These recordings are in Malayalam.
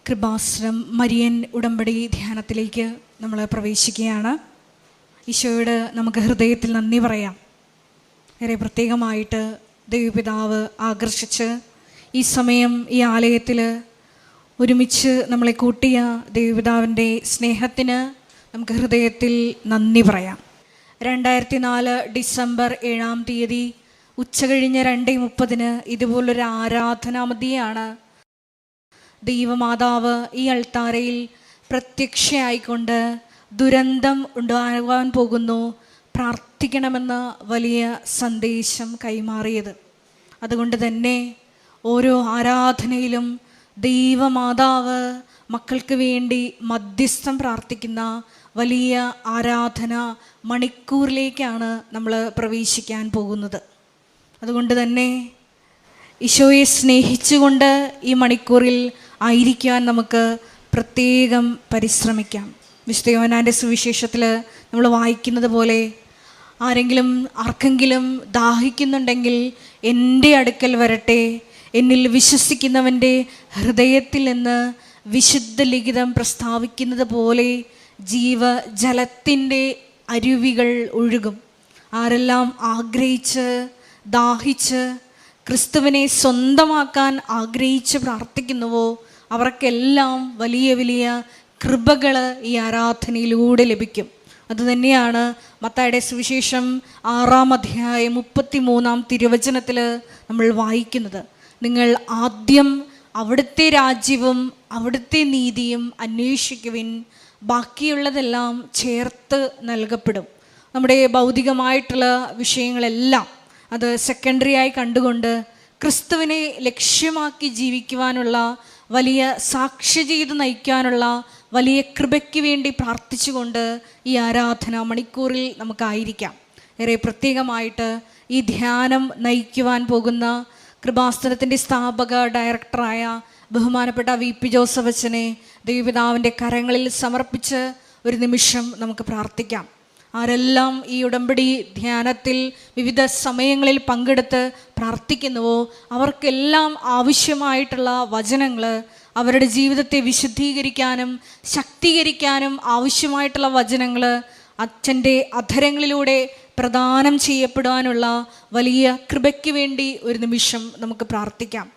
കൃപാസനം മരിയൻ ഉടമ്പടി ധ്യാനത്തിലേക്ക് നമ്മൾ പ്രവേശിക്കുകയാണ്. ഈശോയോട് നമുക്ക് ഹൃദയത്തിൽ നന്ദി പറയാം. ഏറെ പ്രത്യേകമായിട്ട് ദൈവപിതാവ് ആകർഷിച്ച് ഈ സമയം ഈ ആലയത്തിൽ ഒരുമിച്ച് നമ്മളെ കൂട്ടിയ ദൈവപിതാവിൻ്റെ സ്നേഹത്തിന് നമുക്ക് ഹൃദയത്തിൽ നന്ദി പറയാം. 2004 ഡിസംബർ 7-ാം തീയതി ഉച്ചകഴിഞ്ഞ് 2:30 ഇതുപോലൊരു ആരാധനാമധ്യയാണ് ദൈവമാതാവ് ഈ അൾത്താരയിൽ പ്രത്യക്ഷയായിക്കൊണ്ട് ദുരന്തം ഉണ്ടാകാൻ പോകുന്നു, പ്രാർത്ഥിക്കണമെന്ന വലിയ സന്ദേശം കൈമാറിയത്. അതുകൊണ്ട് തന്നെ ഓരോ ആരാധനയിലും ദൈവമാതാവ് മക്കൾക്ക് വേണ്ടി മധ്യസ്ഥം പ്രാർത്ഥിക്കുന്ന വലിയ ആരാധന മണിക്കൂറിലേക്കാണ് നമ്മൾ പ്രവേശിക്കാൻ പോകുന്നത്. അതുകൊണ്ട് തന്നെ ഈശോയെ സ്നേഹിച്ചുകൊണ്ട് ഈ മണിക്കൂറിൽ ആയിരിക്കാൻ നമുക്ക് പ്രത്യേകം പരിശ്രമിക്കാം. വിശുദ്ധ യോഹന്നാൻ്റെ സുവിശേഷത്തിൽ നമ്മൾ വായിക്കുന്നത് പോലെ ആർക്കെങ്കിലും ദാഹിക്കുന്നുണ്ടെങ്കിൽ എൻ്റെ അടുക്കൽ വരട്ടെ, എന്നിൽ വിശ്വസിക്കുന്നവൻ്റെ ഹൃദയത്തിൽ നിന്ന് വിശുദ്ധ ലിഖിതം പ്രസ്താവിക്കുന്നത് പോലെ ജീവജലത്തിൻ്റെ അരുവികൾ ഒഴുകും. ആരെല്ലാം ആഗ്രഹിച്ച് ദാഹിച്ച് ക്രിസ്തുവിനെ സ്വന്തമാക്കാൻ ആഗ്രഹിച്ച് പ്രാർത്ഥിക്കുന്നുവോ അവർക്കെല്ലാം വലിയ വലിയ കൃപകൾ ഈ ആരാധനയിലൂടെ ലഭിക്കും. അതുതന്നെയാണ് മത്തായിയുടെ സുവിശേഷം 6-ാം അധ്യായം 33-ാം തിരുവചനത്തിൽ നമ്മൾ വായിക്കുന്നത്. നിങ്ങൾ ആദ്യം അവിടുത്തെ രാജ്യവും അവിടുത്തെ നീതിയും അന്വേഷിക്കുവിൻ, ബാക്കിയുള്ളതെല്ലാം ചേർത്ത് നൽകപ്പെടും. നമ്മുടെ ഭൗതികമായിട്ടുള്ള വിഷയങ്ങളെല്ലാം അത് സെക്കൻഡറി ആയി കണ്ടുകൊണ്ട് ക്രിസ്തുവിനെ ലക്ഷ്യമാക്കി ജീവിക്കുവാനുള്ള വലിയ സാക്ഷ്യജീവിതം നയിക്കാനുള്ള വലിയ കൃപയ്ക്ക് വേണ്ടി പ്രാർത്ഥിച്ചുകൊണ്ട് ഈ ആരാധന മണിക്കൂറിൽ നമുക്കായിരിക്കാം. ഏറെ പ്രത്യേകമായിട്ട് ഈ ധ്യാനം നയിക്കുവാൻ പോകുന്ന കൃപാസനത്തിൻ്റെ സ്ഥാപക ഡയറക്ടറായ ബഹുമാനപ്പെട്ട VP ജോസഫ് അച്ഛനെ ദൈവപിതാവിൻ്റെ കരങ്ങളിൽ സമർപ്പിച്ച് ഒരു നിമിഷം നമുക്ക് പ്രാർത്ഥിക്കാം. ആരെല്ലാം ഈ ഉടമ്പടി ധ്യാനത്തിൽ വിവിധ സമയങ്ങളിൽ പങ്കെടുത്ത് പ്രാർത്ഥിക്കുന്നുവോ അവർക്കെല്ലാം ആവശ്യമായിട്ടുള്ള വചനങ്ങൾ, അവരുടെ ജീവിതത്തെ വിശുദ്ധീകരിക്കാനും ശക്തീകരിക്കാനും ആവശ്യമായിട്ടുള്ള വചനങ്ങൾ അച്ഛൻ്റെ അധരങ്ങളിലൂടെ പ്രദാനം ചെയ്യപ്പെടാനുള്ള വലിയ കൃപയ്ക്ക് വേണ്ടി ഒരു നിമിഷം നമുക്ക് പ്രാർത്ഥിക്കാം.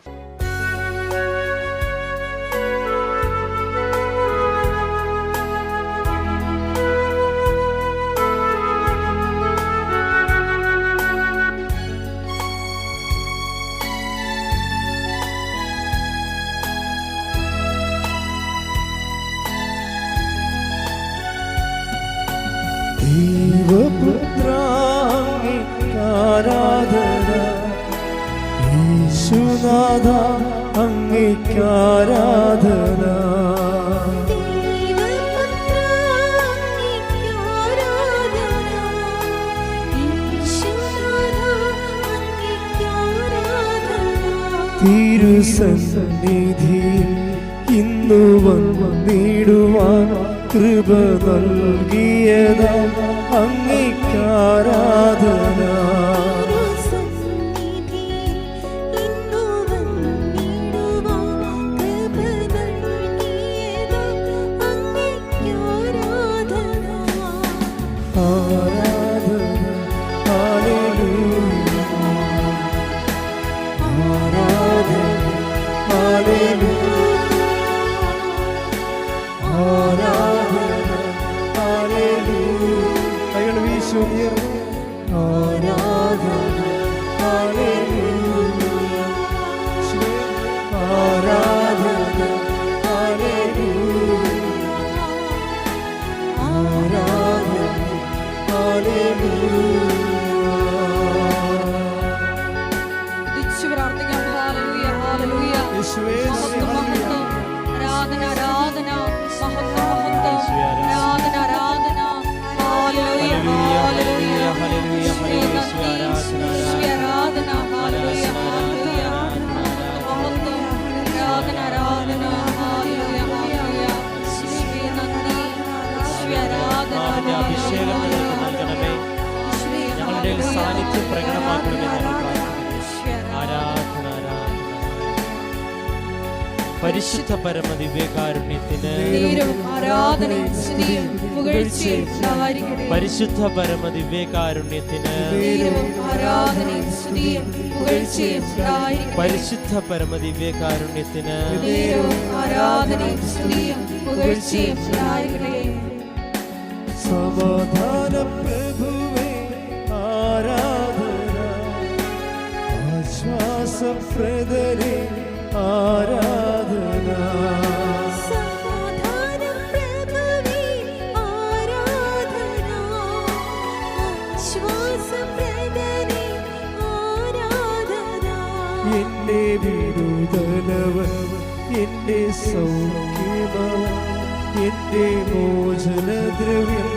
ആരാധന യേശുനാഥ അങ്ങേക്കാരാധന. തിരുസന്നിധിയിൽ ഇന്നു വന്നിടുവാൻ കൃപ നൽകിയത അങ്ങേക്കാരാധന. സാന്നിധ്യം പ്രകടമാക്കണമെന്ന് ആരാധന. പരിശുദ്ധ പരമ ദിവ്യകാരുണ്യത്തിന് നേരവും ആരാധനയും സ്തുതിയും പുകഴ്ചയും ഉണ്ടായിരിക്കട്ടെ. പരിശുദ്ധ പരമ ദിവ്യകാരുണ്യത്തിന് നേരവും ആരാധനയും സ്തുതിയും പുകഴ്ചയും ഉണ്ടായിരിക്കട്ടെ. പരിശുദ്ധ പരമ ദിവ്യകാരുണ്യത്തിന് നേരവും ആരാധനയും സ്തുതിയും പുകഴ്ചയും ഉണ്ടായിരിക്കട്ടെ. സമാധാന പ്രഭുവേ ആരാധന, ആശ്വാസപ്രദനേ ആരാധന. സമാധാനം പ്രഭുവേ ആരാധന, ആശ്വാസപ്രദനേ ആരാധന. എന്റെ വിടുതലവൻ, എന്റെ സൗഖ്യമവൻ, എന്റെ മോചനദ്രവ്യം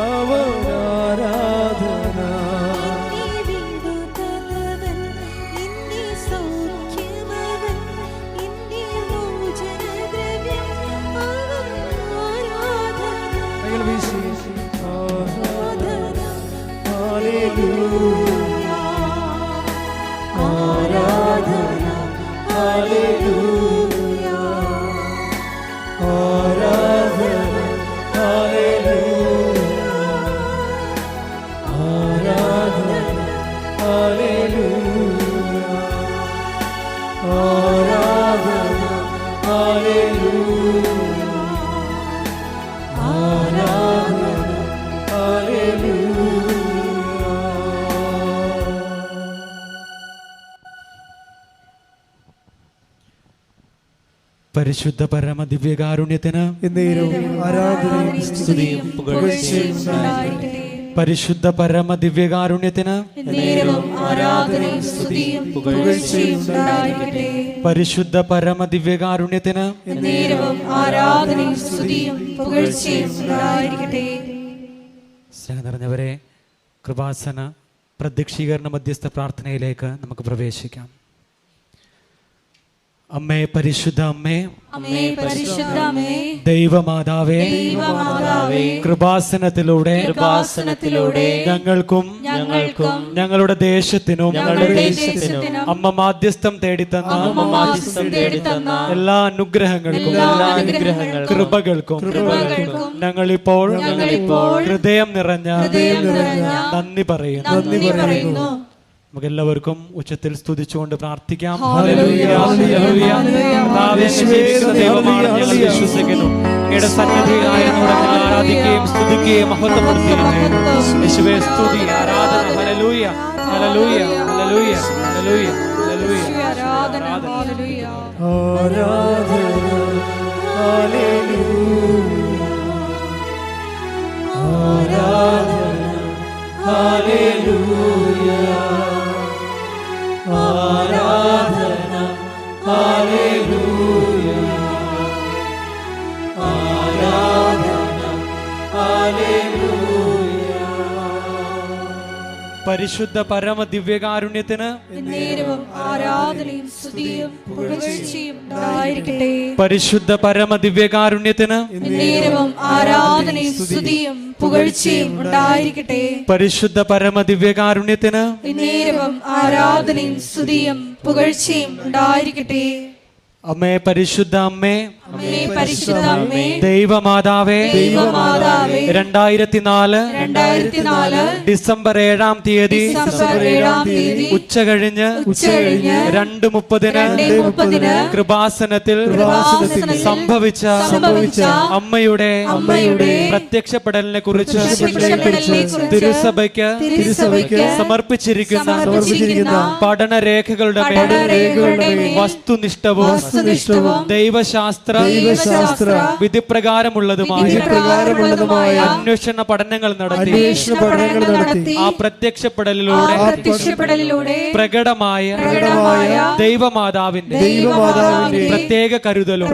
അവൻ ആരാധന. എന്നെ വിടുതലവൻ, എന്നെ സൗഖ്യമവൻ, എന്നെ മോചനദ്രവ്യം അവൻ ആരാധന. ആരാധന, ഹല്ലേലൂയ, ആരാധന, ഹല്ലേലൂയ, ആരാധന, ഹല്ലേലൂയ, ആരാധന, ഹല്ലേലൂയ, ആരാധന, ഹല്ലേലൂയ, ആരാധന, ഹല്ലേലൂയ. പരിശുദ്ധ പരമ ദിവ്യകാരുണ്യത്തിന് എന്നേരവും ആരാധനയും സ്തുതിയും പുകഴ്ചയും ഉണ്ടായിരിക്കട്ടെ. പരിശുദ്ധ പരമ ദിവ്യകാരുണ്യത്തിന് നേരവും ആരാധനയും സ്തുതിയും പുകഴ്ചയും ഉണ്ടായിരിക്കട്ടെ. പരിശുദ്ധ പരമ ദിവ്യകാരുണ്യത്തിന് നേരവും ആരാധനയും സ്തുതിയും പുകഴ്ചയും ഉണ്ടായിരിക്കട്ടെ. സ്നേഹം നിറഞ്ഞവരെ, കൃപാസന പ്രത്യക്ഷീകരണ മധ്യസ്ഥ പ്രാർത്ഥനയിലേക്ക് നമുക്ക് പ്രവേശിക്കാം. അമ്മേ, പരിശുദ്ധ അമ്മേ, അമ്മേ പരിശുദ്ധ അമ്മേ, ദൈവമാതാവേ, ദൈവമാതാവേ, കൃപാസനത്തിലൂടെ ഞങ്ങൾക്കും ഞങ്ങളുടെ ദേശത്തിനും അമ്മ മാധ്യസ്ഥം തേടിത്തന്ന എല്ലാ അനുഗ്രഹങ്ങൾക്കും കൃപകൾക്കും ഞങ്ങളിപ്പോൾ ഹൃദയം നിറഞ്ഞ നന്ദി പറയുന്നു. നമുക്ക് എല്ലാവർക്കും ഉച്ചത്തിൽ സ്തുതിച്ചുകൊണ്ട് പ്രാർത്ഥിക്കാം. Hallelujah, hallelujah. കർത്താവേ, അങ്ങ് ജീവിക്കുന്ന ദൈവമാണ് ഞങ്ങൾ വിശ്വസിക്കുന്നു. അങ്ങയുടെ സന്നിധിയിലായി നമ്മളെ ആരാധിക്കുകയും സ്തുതിക്കുകയും മഹത്വപ്പെടുത്തുകയും യേശുവേ, സ്തുതി, ആരാധന. ഹല്ലേലൂയ, ഹല്ലേലൂയ, ഹല്ലേലൂയ, ഹല്ലേലൂയ, ഹല്ലേലൂയ. ആരാധന, ഹല്ലേലൂയ. ആരാധന, ഹല്ലേലൂയ, ആരാധന, ഹല്ലേലൂയ, ആരാധന, ഹല്ലേലൂയ, ആരാധന, ഹല്ലേലൂയ. പരിശുദ്ധ പരമ ദിവ്യകാരുണ്യത്തിന് നേരവും ആരാധനയും സ്തുതിയും പുകഴ്ചയും ഉണ്ടായിരിക്കട്ടെ. പരിശുദ്ധ പരമ ദിവ്യകാരുണ്യത്തിന് നേരവും ആരാധനയും സ്തുതിയും പുകഴ്ചയും ഉണ്ടായിരിക്കട്ടെ. പരിശുദ്ധ പരമ ദിവ്യകാരുണ്യത്തിന് നേരവും ആരാധനയും സ്തുതിയും പുകഴ്ചയും ഉണ്ടായിരിക്കട്ടെ. അമ്മേ, പരിശുദ്ധ അമ്മേ, അമ്മേ പരിശുദ്ധ അമ്മേ, ദൈവമാതാവേ, 2004 ഡിസംബർ 7-ാം തീയതി ഉച്ചകഴിഞ്ഞ് 2:30 കൃപാസനത്തിൽ സംഭവിച്ച അമ്മയുടെ പ്രത്യക്ഷപ്പെടലിനെ കുറിച്ച് തിരുസഭയ്ക്ക് സമർപ്പിച്ചിരിക്കുന്ന പഠനരേഖകളുടെ വസ്തുനിഷ്ഠവും ദൈവശാസ്ത്ര വിധിപ്രകാരമുള്ളതുമായ അന്വേഷണ പഠനങ്ങൾ നടത്തി ആ പ്രത്യക്ഷപ്പെടലിലൂടെ പ്രകടമായ ദൈവമാതാവിന്റെ പ്രത്യേക കരുതലും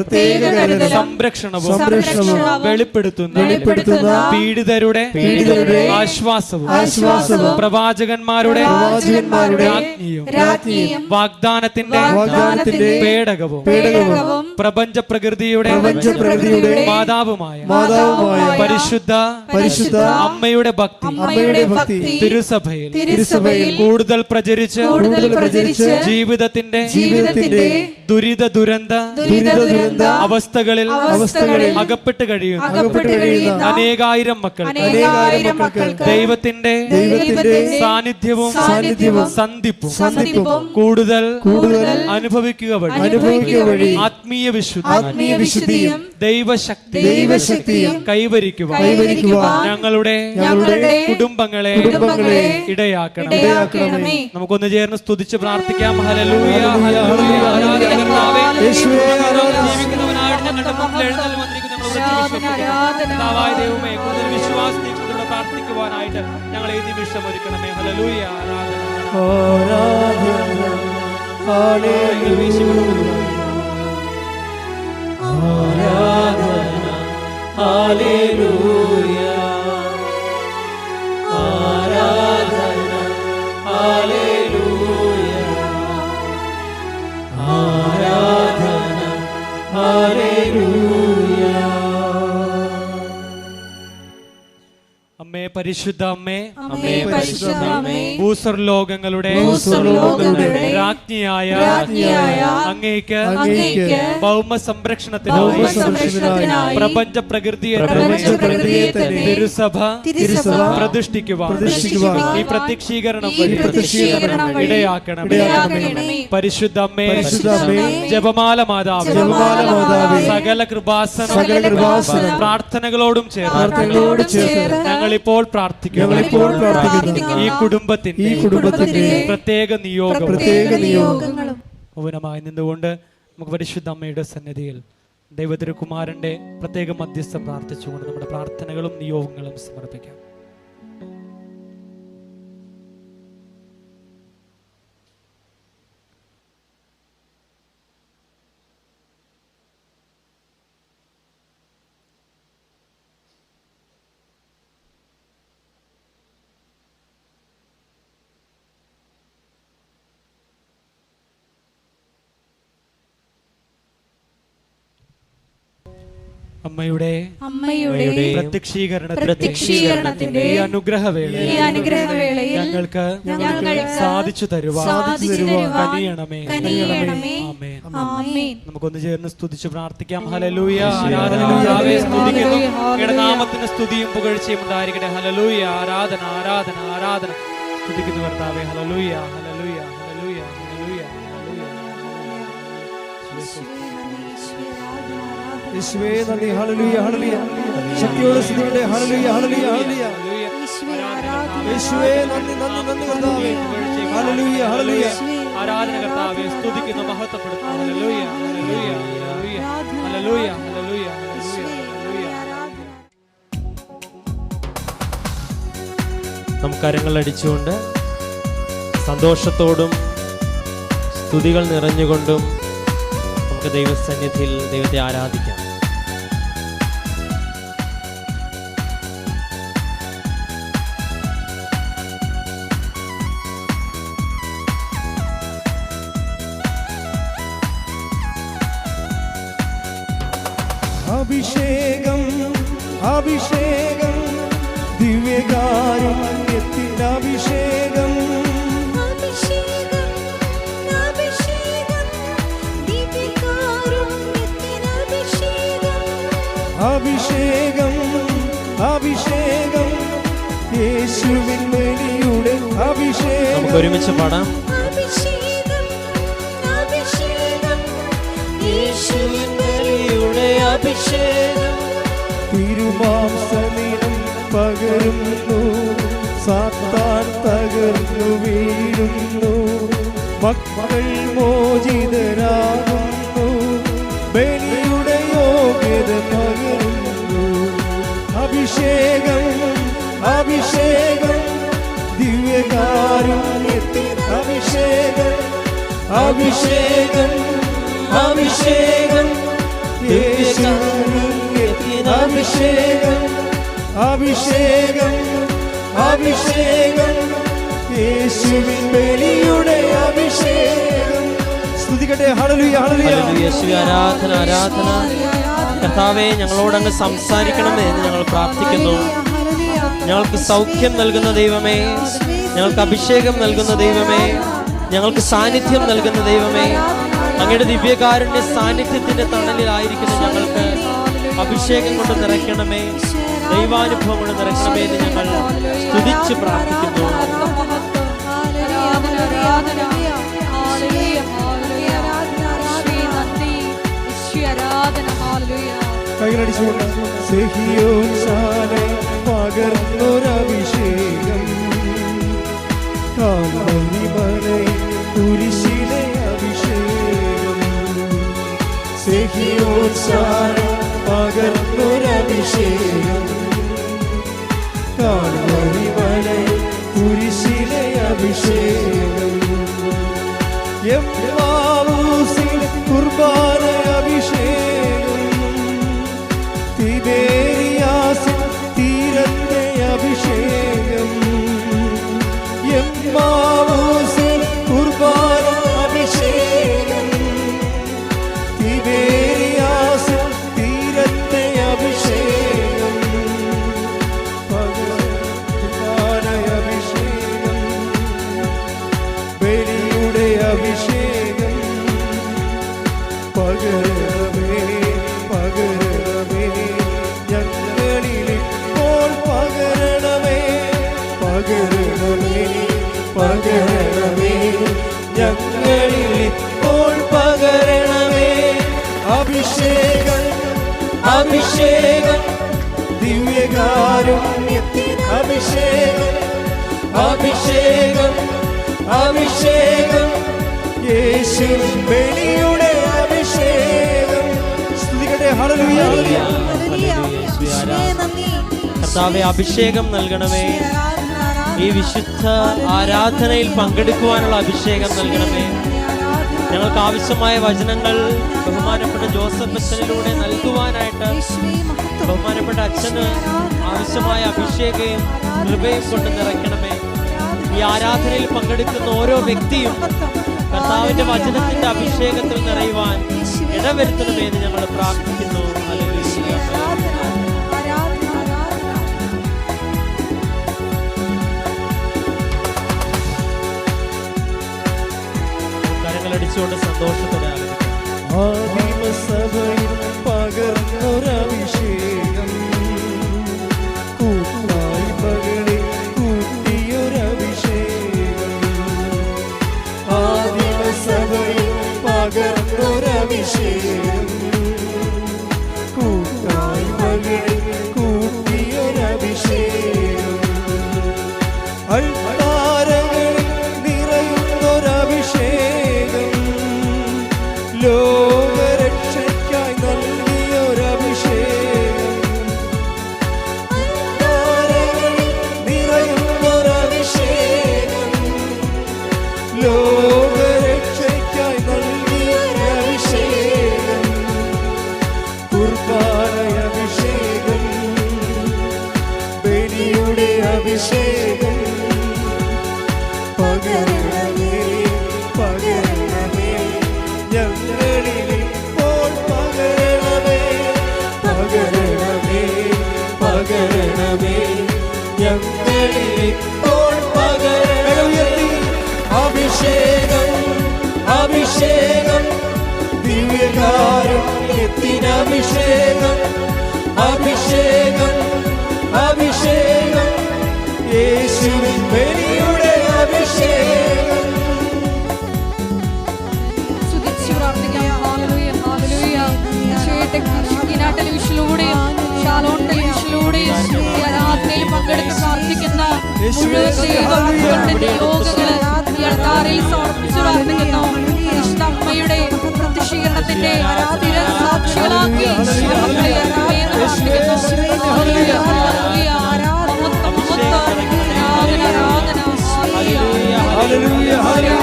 സംരക്ഷണവും വെളിപ്പെടുത്തുന്ന പീഡിതരുടെ ആശ്വാസവും പ്രവാചകന്മാരുടെ രാജ്ഞിയും വാഗ്ദാനത്തിന്റെ സമാധാനത്തിന്റെ പേടകവും പേടകവും പ്രപഞ്ച പ്രകൃതിയുടെ മാതാവുമായ പരിശുദ്ധ അമ്മയുടെ ഭക്തി തിരുസഭയിൽ കൂടുതൽ പ്രചരിച്ച് ജീവിതത്തിന്റെ ദുരിത ദുരന്ത അവസ്ഥകളിൽ അകപ്പെട്ട് കഴിയുന്ന അനേകായിരം മക്കൾ ദൈവത്തിന്റെ സാന്നിധ്യവും സന്ധിപ്പും കൂടുതൽ അനുഭവിക്കുക വഴി ആത്മീയ വിശുദ്ധിയും ദൈവശക്തിയും കൈവരിക്കുവാൻ ഞങ്ങളുടെ കുടുംബങ്ങളെ ഇടയാക്കണമേ. നമുക്കൊന്ന് ചേർന്ന് സ്തുതിച്ച് പ്രാർത്ഥിക്കാം. ഹല്ലേലൂയ, ഹല്ലേലൂയ, ആരാധന കർത്താവേ. ജീവിക്കുന്നവനായിട്ട് ഞങ്ങളുടെ മുമ്പിൽ എഴുന്നള്ളി വന്നിരിക്കുന്ന കർത്താവായ ദൈവമേ, കൂടുതൽ വിശ്വാസത്തോടെ പ്രാർത്ഥിക്കുവാനായിട്ട് ഞങ്ങൾ ഈ നിമിഷം ഒരുക്കണമേ. ഹല്ലേലൂയ, ആരാധന, ഹല്ലേലൂയ, ആരാധന, ഹല്ലേലൂയ, ആരാധന, ഹല്ലേലൂയ. അമ്മേ, പരിശുദ്ധ അമ്മേ, പരിശുദ്ധമേ, ഭൂസ്വർലോകങ്ങളുടെ രാജ്ഞിയായ അങ്ങേക്ക് ഭൗമ സംരക്ഷണത്തിനായി പ്രപഞ്ച പ്രകൃതിയെ തിരുസഭ പ്രതിഷ്ഠിക്കുവാൻ ഈ പ്രത്യക്ഷീകരണം ഇടയാക്കണമേ. പരിശുദ്ധ അമ്മേ, ജപമാല മാതാവ്, സകല കൃപാസന പ്രാർത്ഥനകളോടും ചേർന്ന് ഞങ്ങളിപ്പോൾ പ്രാർത്ഥിക്കുന്നു. ഈ കുടുംബത്തിന്റെ പ്രത്യേക നിയോഗങ്ങളും മൗനമായി നിന്നുകൊണ്ട് നമുക്ക് പരിശുദ്ധ അമ്മയുടെ സന്നിധിയിൽ ദൈവതിരുകുമാരന്റെ പ്രത്യേക മധ്യസ്ഥം പ്രാർത്ഥിച്ചുകൊണ്ട് നമ്മുടെ പ്രാർത്ഥനകളും നിയോഗങ്ങളും സമർപ്പിക്കാം. അമ്മയുടെ പ്രത്യക്ഷീകരണത്തിന്റെ ഈ അനുഗ്രഹവേളയിൽ ഞങ്ങൾക്ക് സാധിച്ചു തരുവാൻ കനിയണമേ. ആമേൻ. നമുക്കൊന്ന് ചേർന്ന് സ്തുതിച്ച് പ്രാർത്ഥിക്കാം. ഹല്ലേലൂയ, ആരാധന കർത്താവേ, സ്തുതിക്കുന്നു. അങ്ങയുടെ നാമത്തിന് സ്തുതിയും പുകഴ്ചയും ഉണ്ടായിരിക്കട്ടെ. ഹല്ലേലൂയ, ആരാധന, ആരാധന, ആരാധന. സ്തുതിക്കുന്നു കർത്താവേ. ഹല്ലേലൂയ, ഹല്ലേലൂയ, ഹല്ലേലൂയ, ഹല്ലേലൂയ, ഹല്ലേലൂയ. യേശുവേ നന്ദി. ഹല്ലേലൂയ, ഹല്ലേലൂയ. ശക്തിയോടെ സ്തുതിക്കട്ടെ. ഹല്ലേലൂയ, ഹല്ലേലൂയ, ഹല്ലേലൂയ. യേശുവേ നന്ദി, നന്ദി, നന്ദി കർത്താവേ. ഹല്ലേലൂയ, ഹല്ലേലൂയ. ആരാധന കർത്താവേ, സ്തുതിക്കുന്നു, മഹത്വപ്പെടുത്തുന്നു. ഹല്ലേലൂയ, ഹല്ലേലൂയ, ഹല്ലേലൂയ, ഹല്ലേലൂയ, ഹല്ലേലൂയ, ഹല്ലേലൂയ. നമുക്ക് കരങ്ങൾ അടിച്ചുകൊണ്ട് സന്തോഷത്തോടും സ്തുതികൾ നിറഞ്ഞുകൊണ്ടും നമുക്ക് ദൈവസന്നിധിയിൽ ദൈവത്തെ ആരാധിക്കാം. അഭിഷേകം, അഭിഷേകം, ദിവ്യകാരുണ്യത്തിൻ അഭിഷേകം, അഭിഷേകം, അഭിഷേകം, യേശുവിൻ ബലിയുടെ അഭിഷേകം. നമുക്ക് ഒരുമിച്ച് പാടാം. അഭിഷേകം തിരുമാംസനിടം പകരുന്നു, സാത്താൻ തകർന്നു വീഴുന്നു, മക്കൾ മോചിതരാകുന്നു, ബലിയുടെ യോഗ്യത പകരുന്നു. അഭിഷേകം, അഭിഷേകം, ദിവ്യകാരുണ്യത്തിൻ അഭിഷേകം, അഭിഷേകം, അഭിഷേകം, അഭിഷേകം, അഭിഷേകം, അഭിഷേകം, യേശുവിൻ ബലിയുടെ അഭിഷേകം. സ്തുതി സ്തുതിക്കട്ടെ. ഹല്ലേലൂയ ഹല്ലേലൂയ. ഹല്ലേലൂയ. യേശുവേ ആരാധന ആരാധന. കർത്താവേ, ഞങ്ങളോടങ്ങ് സംസാരിക്കണമേ എന്ന് ഞങ്ങൾ പ്രാർത്ഥിക്കുന്നു. ഞങ്ങൾക്ക് സൗഖ്യം നൽകുന്ന ദൈവമേ, ഞങ്ങൾക്ക് അഭിഷേകം നൽകുന്ന ദൈവമേ, ഞങ്ങൾക്ക് സാന്നിധ്യം നൽകുന്ന ദൈവമേ, അങ്ങയുടെ ദിവ്യകാരുണ്യ സാന്നിധ്യത്തിന്റെ തണലിലായിരിക്കുന്ന ഞങ്ങൾക്ക് അഭിഷേകം കൊണ്ട് നിറയ്ക്കണമേ, ദൈവാനുഭവം കൊണ്ട് നിറയ്ക്കണമേ എന്ന് ഞങ്ങൾ സ്തുതിച്ച് പ്രാർത്ഥിക്കുന്നു. കൈകളടിച്ചുകൊണ്ട് സഹിയോൻ ശാലയിൽ പകർന്നൊരഭിഷേകം, കാൽവരി മലയിൽ കുരിശിലെ അഭിഷേകം. സഹിയോൻ ശാലയിൽ പകർന്നൊരഭിഷേകം, കാൽവരി മലയിൽ കുരിശിലെ അഭിഷേകം. എമ്മാവൂസിൽ കുർബാന അഭിഷേകം, തിബേരിയാസിൽ തീരത്തെ അഭിഷേകം. എമ്മാവൂസിൽ കുർബാന അഭിഷേകം, തിബേരിയാസിൽ തീരത്തെ അഭിഷേകം. കുർബാന അഭിഷേകം, ബലിയുടെ അഭിഷേകം. പകരണമേ പകരണമേ ഞങ്ങളിലിപ്പോൾ പകരണമേ, പകരണമേ പകരണമേ ഞങ്ങളിലിപ്പോൾ പകരണമേ. അഭിഷേകം അഭിഷേകം ദിവ്യകാരുണ്യത്തിൻ അഭിഷേകം, അഭിഷേകം അഭിഷേകം യേശുവിൻ ബലിയുടെ അഭിഷേകം. സ്തുതിക്കട്ടെ. ഹല്ലേലൂയ ഹല്ലേലൂയ. യേശുവേ ആരാധന. കർത്താവേ, അഭിഷേകം നൽകണമേ. ഈ വിശുദ്ധ ആരാധനയിൽ പങ്കെടുക്കുവാനുള്ള അഭിഷേകം നൽകണമേ. ഞങ്ങൾക്ക് ആവശ്യമായ വചനങ്ങൾ ബഹുമാനപ്പെട്ട ജോസഫ് അച്ഛനിലൂടെ നൽകുവാനായിട്ട് ബഹുമാനപ്പെട്ട അച്ഛന് ആവശ്യമായ അഭിഷേകവും കൃപയും കൊണ്ട് നിറയ്ക്കണമേ. ഈ ആരാധനയിൽ പങ്കെടുക്കുന്ന ഓരോ വ്യക്തിയും കർത്താവിന്റെ വചനത്തിന്റെ അഭിഷേകത്തിൽ നിറയുവാൻ ഇടവരുത്തണമേ എന്ന് ഞങ്ങൾ പ്രാർത്ഥിക്കുന്നു. ഹല്ലേലൂയ. കരങ്ങളടിച്ചുകൊണ്ട് സന്തോഷത്തോടെ ആദിമസഭയിൽ പകർന്നൊരഭിഷേകം, കൂട്ടായ്മകളിൽ കൂട്ടിയൊരഭിഷേകം. ആദിമസഭയിൽ പകർന്നൊരഭിഷേകം, കൂട്ടായ്മകളിൽ കൂട്ടിയൊരഭിഷേകം. അൾത്താരകളിൽ നിറയുന്നൊരഭിഷേകം, ലോകരക്ഷയ്ക്കായി നൽകിയൊരഭിഷേകം. അൾത്താരകളിൽ നിറയുന്നൊരഭിഷേകം, ലോകരക്ഷയ്ക്കായി നൽകിയൊരഭിഷേകം. കുർബാനയഭിഷേകം, ബലിയുടെ അഭിഷേകം. പകരണമേ പകരണമേ ഞങ്ങളിലിപ്പോൾ പകരണമേ, പകരണമേ പകരണമേ ഞങ്ങളിലിപ്പോൾ പകരണമേ. അഭിഷേകം അഭിഷേകം ദിവ്യകാരുണ്യത്തിന് അഭിഷേകം, അഭിഷേകം അഭിഷേകം യേശുവിൻ ബലിയുടെ അഭിഷേകം. ടെലിവിഷനിലൂടെയും ഷാലോൺ ടെലിവിഷനിലൂടെയും ഈ ആരാധനയിൽ പങ്കെടുത്ത് പ്രാർത്ഥിക്കുന്ന മുഴുവൻ ദൈവത്തിന്റെ യോഗങ്ങള് ഈ അൾത്താരയിൽ സമർപ്പിച്ചു പ്രാർത്ഥിക്കുന്നു. വിശുദ്ധ അമ്മയുടെ പ്രത്യക്ഷീകരണത്തിന്റെ സ്ഥിര സാക്ഷികളാക്കി പ്രാർത്ഥിക്കുന്നു. ഹല്ലേലൂയ ഹല്ലേലൂയ. ഹല്ലേലൂയ ഹല്ലേലൂയ ഹല്ലേലൂയ ഹല്ലേലൂയ.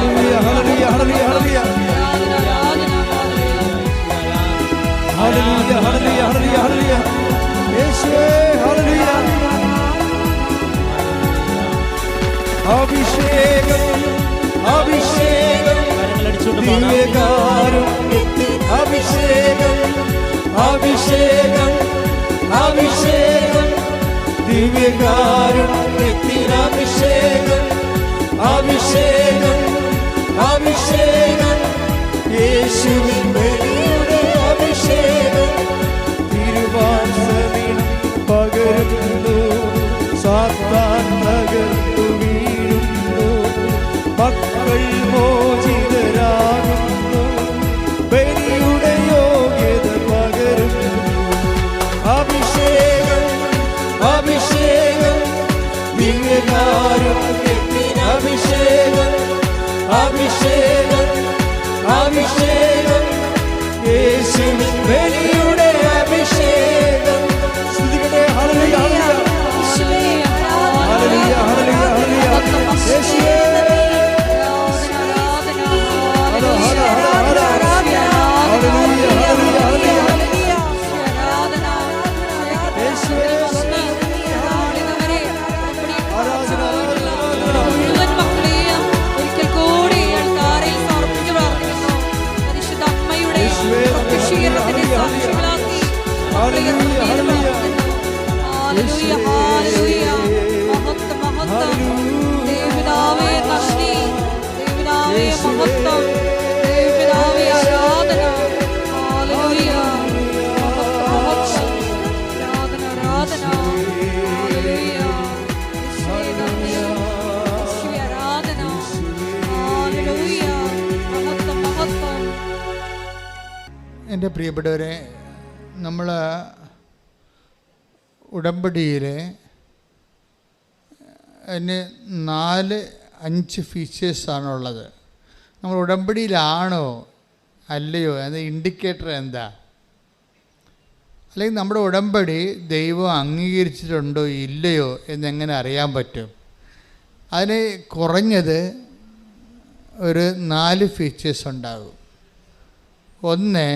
ഹല്ലേലൂയ ഹല്ലേലൂയ ഹല്ലേലൂയ ഹല്ലേലൂയ. യേശുവേ ഹല്ലേലൂയ. അഭിഷേകം അഭിഷേകം ദിവ്യകാരുണ്യത്തിനഭിഷേകം അഭിഷേകം അഭിഷേകം യേശുവിൻ ബലിയുടെ അഭിഷേകം തിരുവാസവീണം പകരുന്നു സാത്താൻ തകർത്തു വീഴുന്നു മക്കൾ മോചിതരാകുന്നു ബലിയുടെ യോഗ്യത പകരുന്നു അഭിഷേകം അഭിഷേകം ദിവ്യകാരുണ്യത്തിന് അഭിഷേകം അഭിഷേകം അഭിഷേകം യേശുവിൻ ബലിയുടെ അഭിഷേകം സ്തുതിക്കട്ടെ ഹല്ലേലൂയ ഹല്ലേലൂയ ഹല്ലേലൂയ ഹല്ലേലൂയ യേശുവേ മുഴുവൻ മക്കളെയും ഒരിക്കൽ കൂടി അൾത്താരയിൽ സമർപ്പിച്ച് പ്രാർത്ഥിക്കുന്നു. പരിശുദ്ധ അമ്മയുടെ പ്രത്യക്ഷീകരണത്തിന്റെ സാക്ഷികളാക്കി മക്കളെ പ്രാർത്ഥിക്കുന്നു. Hallelujah, hallelujah. മഹത്വം, മഹത്വം. ദേവപിതാവേ നന്ദി, ദേവപിതാവേ മഹത്വം, ദേവപിതാവേ ആരാധന. ഹല്ലേലൂയ. മഹത്വം, മഹത്വം. ആരാധന, ആരാധന. ഹല്ലേലൂയ. യേശുവേ നന്ദി. യേശുവേ ആരാധന. ഹല്ലേലൂയ. മഹത്വം, മഹത്വം. എൻ്റെ പ്രിയപ്പെട്ടവരെ, നമ്മൾ ഉടമ്പടിയിൽ അതിന് 4-5 ഫീച്ചേഴ്സാണുള്ളത്. നമ്മൾ ഉടമ്പടിയിലാണോ അല്ലയോ അത് ഇൻഡിക്കേറ്റർ എന്താ? അല്ലെങ്കിൽ നമ്മുടെ ഉടമ്പടി ദൈവം അംഗീകരിച്ചിട്ടുണ്ടോ ഇല്ലയോ എന്നെങ്ങനെ അറിയാൻ പറ്റും? അതിന് കുറഞ്ഞത് ഒരു 4 ഫീച്ചേഴ്സ് ഉണ്ടാകും. ഒന്ന്,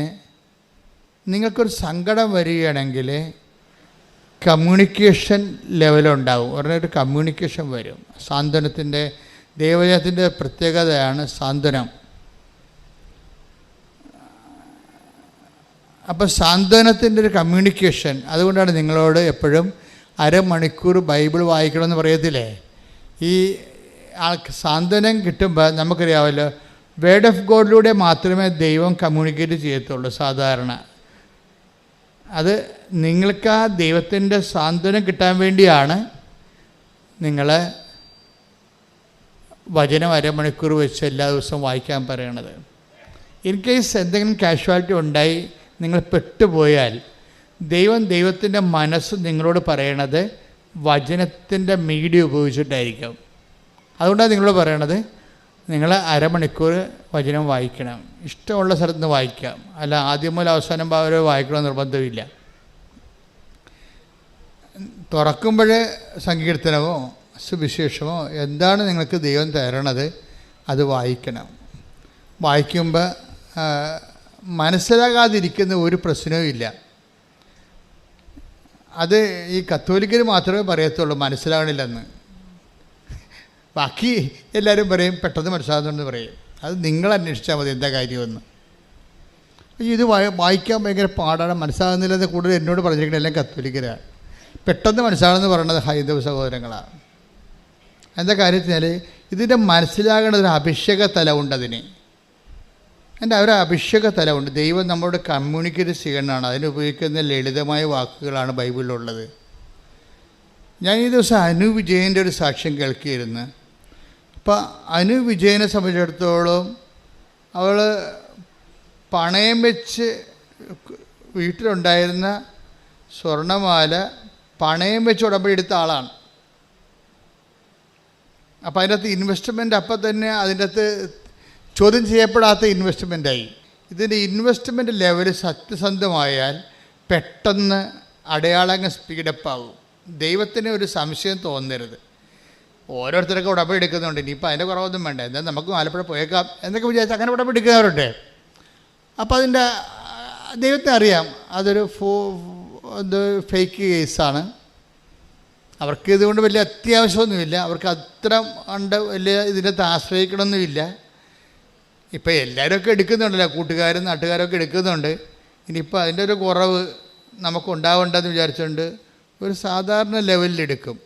നിങ്ങൾക്കൊരു സങ്കടം വരികയാണെങ്കിൽ കമ്മ്യൂണിക്കേഷൻ ലെവലുണ്ടാവും. ഉടനെ കമ്മ്യൂണിക്കേഷൻ വരും. സാന്ത്വനത്തിൻ്റെ ദൈവജനത്തിൻ്റെ പ്രത്യേകതയാണ് സാന്ത്വനം. അപ്പോൾ സാന്ത്വനത്തിൻ്റെ ഒരു കമ്മ്യൂണിക്കേഷൻ. അതുകൊണ്ടാണ് നിങ്ങളോട് എപ്പോഴും അരമണിക്കൂർ ബൈബിൾ വായിക്കണമെന്ന് പറയത്തില്ലേ? ഈ സാന്ത്വനം കിട്ടുമ്പോൾ നമുക്കറിയാമല്ലോ, വേർഡ് ഓഫ് ഗോഡിലൂടെ മാത്രമേ ദൈവം കമ്മ്യൂണിക്കേറ്റ് ചെയ്യത്തുള്ളൂ സാധാരണ. അത് നിങ്ങൾക്ക് ആ ദൈവത്തിൻ്റെ സാന്ത്വനം കിട്ടാൻ വേണ്ടിയാണ് നിങ്ങൾ വചനം അരമണിക്കൂർ വെച്ച് എല്ലാ ദിവസവും വായിക്കാൻ പറയണത്. ഇൻ കേസ് എന്തെങ്കിലും കാഷ്വാലിറ്റി ഉണ്ടായി നിങ്ങൾ പെട്ടുപോയാൽ ദൈവത്തിൻ്റെ മനസ്സ് നിങ്ങളോട് പറയണത് വചനത്തിൻ്റെ മീഡിയ ഉപയോഗിച്ചിട്ടായിരിക്കും. അതുകൊണ്ടാണ് നിങ്ങളോട് പറയണത് നിങ്ങൾ അരമണിക്കൂർ വചനം വായിക്കണം. ഇഷ്ടമുള്ള സ്ഥലത്ത് നിന്ന് വായിക്കാം, അല്ല ആദ്യം മുതൽ അവസാനം വരെ വായിക്കണമെന്ന് നിർബന്ധമില്ല. തുറക്കുമ്പോൾ സങ്കീർത്തനമോ സുവിശേഷമോ എന്താണ് നിങ്ങൾക്ക് ദൈവം തരണത് അത് വായിക്കണം. വായിക്കുമ്പോൾ മനസ്സിലാകാതിരിക്കുന്ന ഒരു പ്രശ്നവും ഇല്ല. അത് ഈ കത്തോലിക്കർ മാത്രമേ പറയത്തുള്ളൂ മനസ്സിലാകണില്ലെന്ന്. ബാക്കി എല്ലാവരും പറയും പെട്ടെന്ന് മനസ്സിലാകുന്നുണ്ടെന്ന് പറയും. അത് നിങ്ങൾ അന്വേഷിച്ചാൽ മതി എന്താ കാര്യമെന്ന്. ഇത് വായിക്കാൻ ഭയങ്കര പാടാണ്, മനസ്സിലാകുന്നില്ലെന്ന് കൂടുതൽ എന്നോട് പറഞ്ഞിരിക്കുന്നത് എല്ലാം കത്തോലിക്കരാണ്. പെട്ടെന്ന് മനസ്സിലാകുമെന്ന് പറയുന്നത് ഹൈന്ദവ സഹോദരങ്ങളാണ്. എന്താ കാര്യത്തിനാൽ ഇതിൻ്റെ മനസ്സിലാകേണ്ട ഒരു അഭിഷേക തലമുണ്ട്. അതിന് ഒരു അഭിഷേക തലമുണ്ട്. ദൈവം നമ്മളോട് കമ്മ്യൂണിക്കേറ്റ് ചെയ്യണതാണ്. അതിനുപയോഗിക്കുന്ന ലളിതമായ വാക്കുകളാണ് ബൈബിളിലുള്ളത്. ഞാൻ ഈ ദിവസം അനു വിജയൻ്റെ ഒരു സാക്ഷ്യം കേൾക്കിയിരുന്നു. അപ്പോൾ അനു വിജയനെ സംബന്ധിച്ചിടത്തോളം അവൾ പണയം വെച്ച് വീട്ടിലുണ്ടായിരുന്ന സ്വർണ്ണമാല പണയം വെച്ച് ഉടമ്പടി എടുത്ത ആളാണ്. അപ്പോൾ അതിൻ്റെ അകത്ത് ഇൻവെസ്റ്റ്മെൻറ്റ് അപ്പം തന്നെ അതിൻ്റെ അകത്ത് ചോദ്യം ചെയ്യപ്പെടാത്ത ഇൻവെസ്റ്റ്മെൻറ്റായി. ഇതിൻ്റെ ഇൻവെസ്റ്റ്മെൻറ്റ് ലെവൽ സത്യസന്ധമായാൽ പെട്ടെന്ന് അടയാളങ്ങൾ സ്പീഡപ്പാകും. ദൈവത്തിന് ഒരു സംശയം തോന്നരുത്. ഓരോരുത്തരൊക്കെ ഉടമ്പടി എടുക്കുന്നുണ്ട്, ഇനിയിപ്പോൾ അതിൻ്റെ കുറവൊന്നും വേണ്ട, എന്താ നമുക്ക് ആലപ്പുഴ പോയേക്കാം എന്നൊക്കെ വിചാരിച്ച് അങ്ങനെ ഉടമ്പടി എടുക്കുന്നവരുണ്ട്. അപ്പോൾ അതിൻ്റെ ദൈവത്തിന് അറിയാം അതൊരു ഫേക്ക് കേസാണ്. അവർക്ക് ഇതുകൊണ്ട് വലിയ അത്യാവശ്യമൊന്നുമില്ല, അവർക്ക് അത്ര വലിയ ഇതിനകത്ത് ആശ്രയിക്കണമെന്നുമില്ല. ഇപ്പോൾ എല്ലാവരും ഒക്കെ എടുക്കുന്നുണ്ടല്ലോ, കൂട്ടുകാരും നാട്ടുകാരൊക്കെ എടുക്കുന്നുണ്ട്. ഇനിയിപ്പോൾ അതിൻ്റെ ഒരു കുറവ് നമുക്കുണ്ടാവേണ്ടെന്ന് വിചാരിച്ചുകൊണ്ട് ഒരു സാധാരണ ലെവലിലെടുക്കും.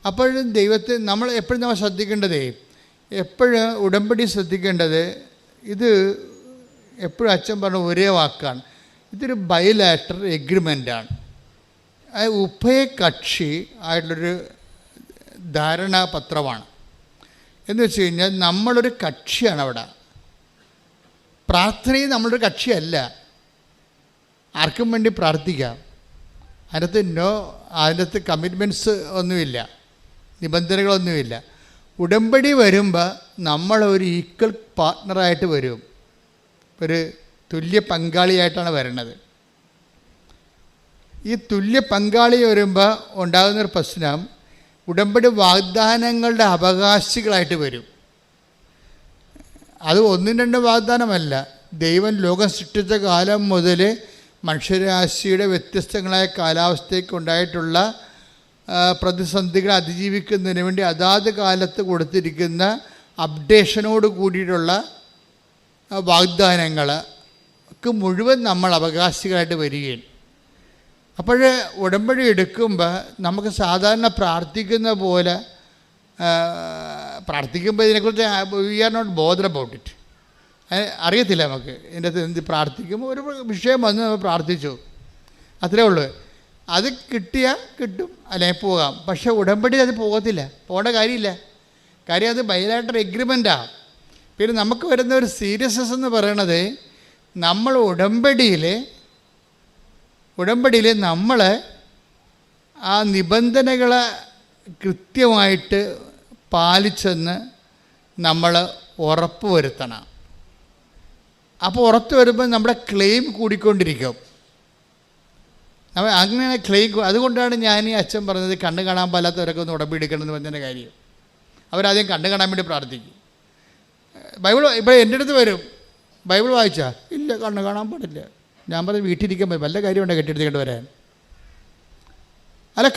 അപ്പോഴും ദൈവത്തെ നമ്മൾ ശ്രദ്ധിക്കേണ്ടതേ, എപ്പോഴും ഉടമ്പടി ശ്രദ്ധിക്കേണ്ടത്, ഇത് എപ്പോഴും അച്ഛൻ പറഞ്ഞ ഒരേ വാക്കാണ്, ഇതൊരു ബൈലാറ്ററൽ എഗ്രിമെൻ്റാണ്. ഉഭയകക്ഷി ആയിട്ടുള്ളൊരു ധാരണാപത്രമാണ്. എന്ന് വെച്ച് കഴിഞ്ഞാൽ നമ്മളൊരു കക്ഷിയാണ് അവിടെ. പ്രാർത്ഥനയും നമ്മളൊരു കക്ഷിയല്ല. ആർക്കും വേണ്ടി പ്രാർത്ഥിക്കാം. അതിനകത്ത് കമ്മിറ്റ്മെൻറ്റ്സ് ഒന്നുമില്ല, നിബന്ധനകളൊന്നുമില്ല. ഉടമ്പടി വരുമ്പോൾ നമ്മളൊരു ഈക്വൽ പാർട്ട്ണറായിട്ട് വരും, ഒരു തുല്യ പങ്കാളിയായിട്ടാണ് വരുന്നത്. ഈ തുല്യ പങ്കാളി വരുമ്പോൾ ഉണ്ടാകുന്നൊരു പ്രശ്നം, ഉടമ്പടി വാഗ്ദാനങ്ങളുടെ അവകാശികളായിട്ട് വരും. അത് ഒന്നും രണ്ടും വാഗ്ദാനമല്ല. ദൈവം ലോകം സൃഷ്ടിച്ച കാലം മുതൽ മനുഷ്യരാശിയുടെ വ്യത്യസ്തങ്ങളായ കാലാവസ്ഥയ്ക്ക് ഉണ്ടായിട്ടുള്ള പ്രതിസന്ധികളെ അതിജീവിക്കുന്നതിന് വേണ്ടി അതാത് കാലത്ത് കൊടുത്തിരിക്കുന്ന അപ്ഡേഷനോട് കൂടിയിട്ടുള്ള വാഗ്ദാനങ്ങൾക്ക് മുഴുവൻ നമ്മൾ അവകാശികളായിട്ട് വരികയും. അപ്പോൾ ഉടമ്പടി എടുക്കുമ്പോൾ നമുക്ക് സാധാരണ പ്രാർത്ഥിക്കുന്ന പോലെ പ്രാർത്ഥിക്കുമ്പോൾ ഇതിനെക്കുറിച്ച് we are not bother about it. അറിയത്തില്ല നമുക്ക് ഇതിൻ്റെ അകത്ത് എന്ത് പ്രാർത്ഥിക്കുമ്പോൾ ഒരു വിഷയം വന്ന് നമ്മൾ പ്രാർത്ഥിച്ചു, അത്രേ ഉള്ളൂ. അത് കിട്ടിയാൽ കിട്ടും, അല്ലെങ്കിൽ പോകാം. പക്ഷേ ഉടമ്പടി അത് പോകത്തില്ല, പോകേണ്ട കാര്യമില്ല. കാര്യം അത് ബൈലാറ്ററൽ എഗ്രിമെൻറ്റാണ്. പിന്നെ നമുക്ക് വരുന്ന ഒരു സീരിയസ്നെസ് എന്ന് പറയണത്, നമ്മൾ ഉടമ്പടിയിൽ നമ്മൾ ആ നിബന്ധനകളെ കൃത്യമായിട്ട് പാലിച്ചെന്ന് നമ്മൾ ഉറപ്പ് വരുത്തണം. അപ്പോൾ ഉറപ്പ് വരുമ്പോൾ നമ്മുടെ ക്ലെയിം കൂടിക്കൊണ്ടിരിക്കും. അങ്ങനെ ക്ലെയിം. അതുകൊണ്ടാണ് ഞാൻ ഈ അച്ഛൻ പറഞ്ഞത് കണ്ണ് കാണാൻ പാലാത്തവരൊക്കെ ഒന്ന് ഉടമ്പടി എടുക്കണമെന്ന് പറഞ്ഞതിൻ്റെ കാര്യം. അവരാദ്യം കണ്ണ് കാണാൻ വേണ്ടി പ്രാർത്ഥിക്കും. ബൈബിൾ ഇപ്പോൾ എൻ്റെ അടുത്ത് വരും, ബൈബിൾ വായിച്ചാൽ ഇല്ല കണ്ണ് കാണാൻ പാടില്ല. ഞാൻ പറഞ്ഞ് വീട്ടിലിരിക്കാൻ പറ്റും, വല്ല കാര്യമുണ്ടോ കെട്ടിയെടുത്തിട്ട് വരാൻ. അല്ല,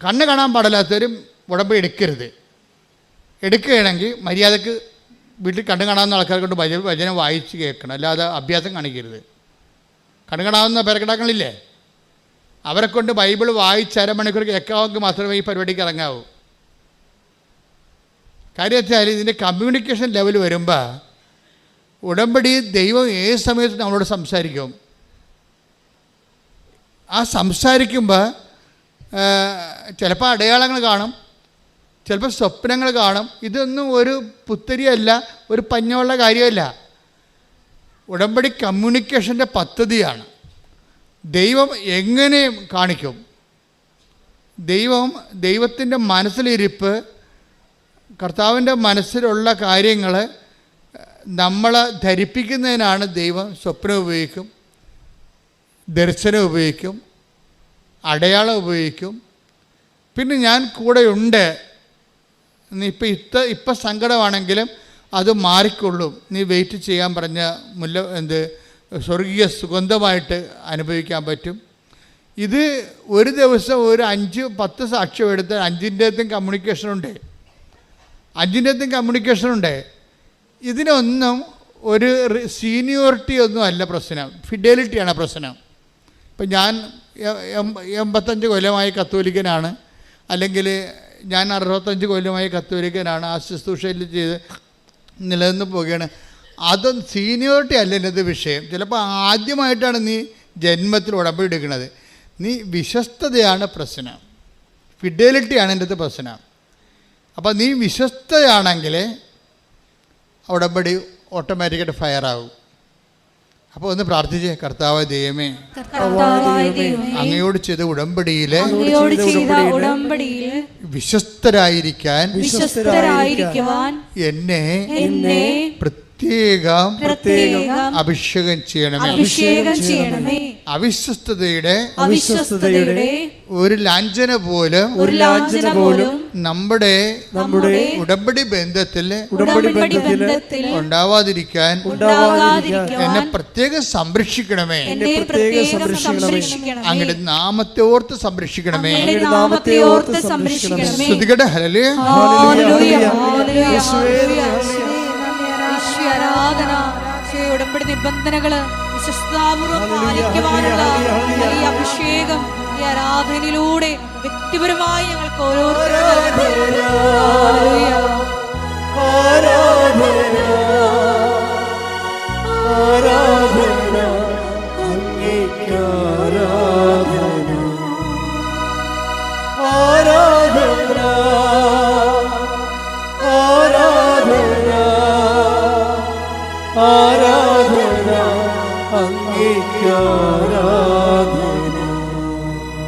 കണ്ണ് കാണാൻ പാടില്ലാത്തവരും ഉടമ്പടി എടുക്കരുത്. എടുക്കുകയാണെങ്കിൽ മര്യാദക്ക് വീട്ടിൽ കണ്ണ് കാണാവുന്ന ആൾക്കാരെ കൊണ്ട് വചനം വായിച്ച് കേൾക്കണം, അല്ലാതെ അഭ്യാസം കാണിക്കരുത്. കണ്ണ് കാണാവുന്ന പേരക്കിടാക്കളില്ലേ, അവരെ കൊണ്ട് ബൈബിൾ വായിച്ച് അരമണിക്കൂർ കേൾക്കാമെങ്കിൽ മാത്രമേ ഈ പരിപാടിക്ക് ഇറങ്ങാവൂ. കാര്യം വെച്ചാൽ ഇതിൻ്റെ കമ്മ്യൂണിക്കേഷൻ ലെവൽ വരുമ്പോൾ ഉടമ്പടി ദൈവം ഏത് സമയത്ത് നമ്മളോട് സംസാരിക്കും. ആ സംസാരിക്കുമ്പോൾ ചിലപ്പോൾ അടയാളങ്ങൾ കാണും, ചിലപ്പോൾ സ്വപ്നങ്ങൾ കാണും. ഇതൊന്നും ഒരു പുത്തരിയല്ല, ഒരു പഞ്ഞമുള്ള കാര്യമല്ല. ഉടമ്പടി കമ്മ്യൂണിക്കേഷൻ്റെ പദ്ധതിയാണ്. ദൈവം എങ്ങനെ കാണിക്കും, ദൈവത്തിൻ്റെ മനസ്സിലിരിപ്പ്, കർത്താവിൻ്റെ മനസ്സിലുള്ള കാര്യങ്ങൾ നമ്മളെ ധരിപ്പിക്കുന്നതിനാണ് ദൈവം സ്വപ്നം ഉപയോഗിക്കും, ദർശനം ഉപയോഗിക്കും, അടയാളം ഉപയോഗിക്കും. പിന്നെ ഞാൻ കൂടെയുണ്ട്, നീ ഇപ്പം സങ്കടമാണെങ്കിലും അത് മാറിക്കൊള്ളും, നീ വെയിറ്റ് ചെയ്യാൻ പറഞ്ഞ സ്വർഗീയ സുഗന്ധമായിട്ട് അനുഭവിക്കാൻ പറ്റും. ഇത് ഒരു ദിവസം ഒരു 5-10 സാക്ഷ്യം എടുത്ത് 5-ൻ്റെത്തും കമ്മ്യൂണിക്കേഷനുണ്ട്. ഇതിനൊന്നും ഒരു സീനിയോറിറ്റി ഒന്നും അല്ല പ്രശ്നം, ഫിഡലിറ്റിയാണ് പ്രശ്നം. ഇപ്പം ഞാൻ 85 കൊല്ലമായി കത്തോലിക്കനാണ്, അല്ലെങ്കിൽ ഞാൻ 65 കൊല്ലമായി കത്തോലിക്കനാണ്, ആ ശുശ്രൂഷയിൽ ചെയ്ത് നിലനിന്ന് പോവുകയാണ്. അതൊന്നും സീനിയോറിറ്റി അല്ല എൻ്റെ വിഷയം. ചിലപ്പോൾ ആദ്യമായിട്ടാണ് നീ ജന്മത്തിൽ ഉടമ്പടി എടുക്കുന്നത്. നീ വിശ്വസ്തതയാണ് പ്രശ്നം, ഫിഡലിറ്റിയാണ് എൻ്റെ പ്രശ്നം. അപ്പോൾ നീ വിശ്വസ്തയാണെങ്കിൽ ഉടമ്പടി ഓട്ടോമാറ്റിക്കായിട്ട് ഫയറാകും. അപ്പോൾ ഒന്ന് പ്രാർത്ഥിച്ചേ, കർത്താവായ ദൈവമേ, അങ്ങയോട് ചെയ്ത ഉടമ്പടിയിലെ വിശ്വസ്തരായിരിക്കാൻ എന്നെ പ്രത്യേകം അഭിഷേകം ചെയ്യണമേ. അവിശ്വസ്തതയുടെ ഒരു ലാഞ്ചന പോലും നമ്മുടെ ഉടമ്പടി ബന്ധത്തിൽ ഉണ്ടാവാതിരിക്കാൻ എന്നെ പ്രത്യേകം സംരക്ഷിക്കണമേ. അങ്ങയുടെ നാമത്തെ ഓർത്ത് സംരക്ഷിക്കണമേ. സ്തുതിക്കട്ടെ. ഹല്ലേലൂയ. ആരാധന. ഉടമ്പടി നിബന്ധനകള് വിശ്വസ്താപൂർവം പാലിക്കുവാനുള്ള ഈ അഭിഷേകം ഈ ആരാധനയിലൂടെ വ്യക്തിപരമായി ഞങ്ങൾക്ക് ഓരോരുത്തർക്കും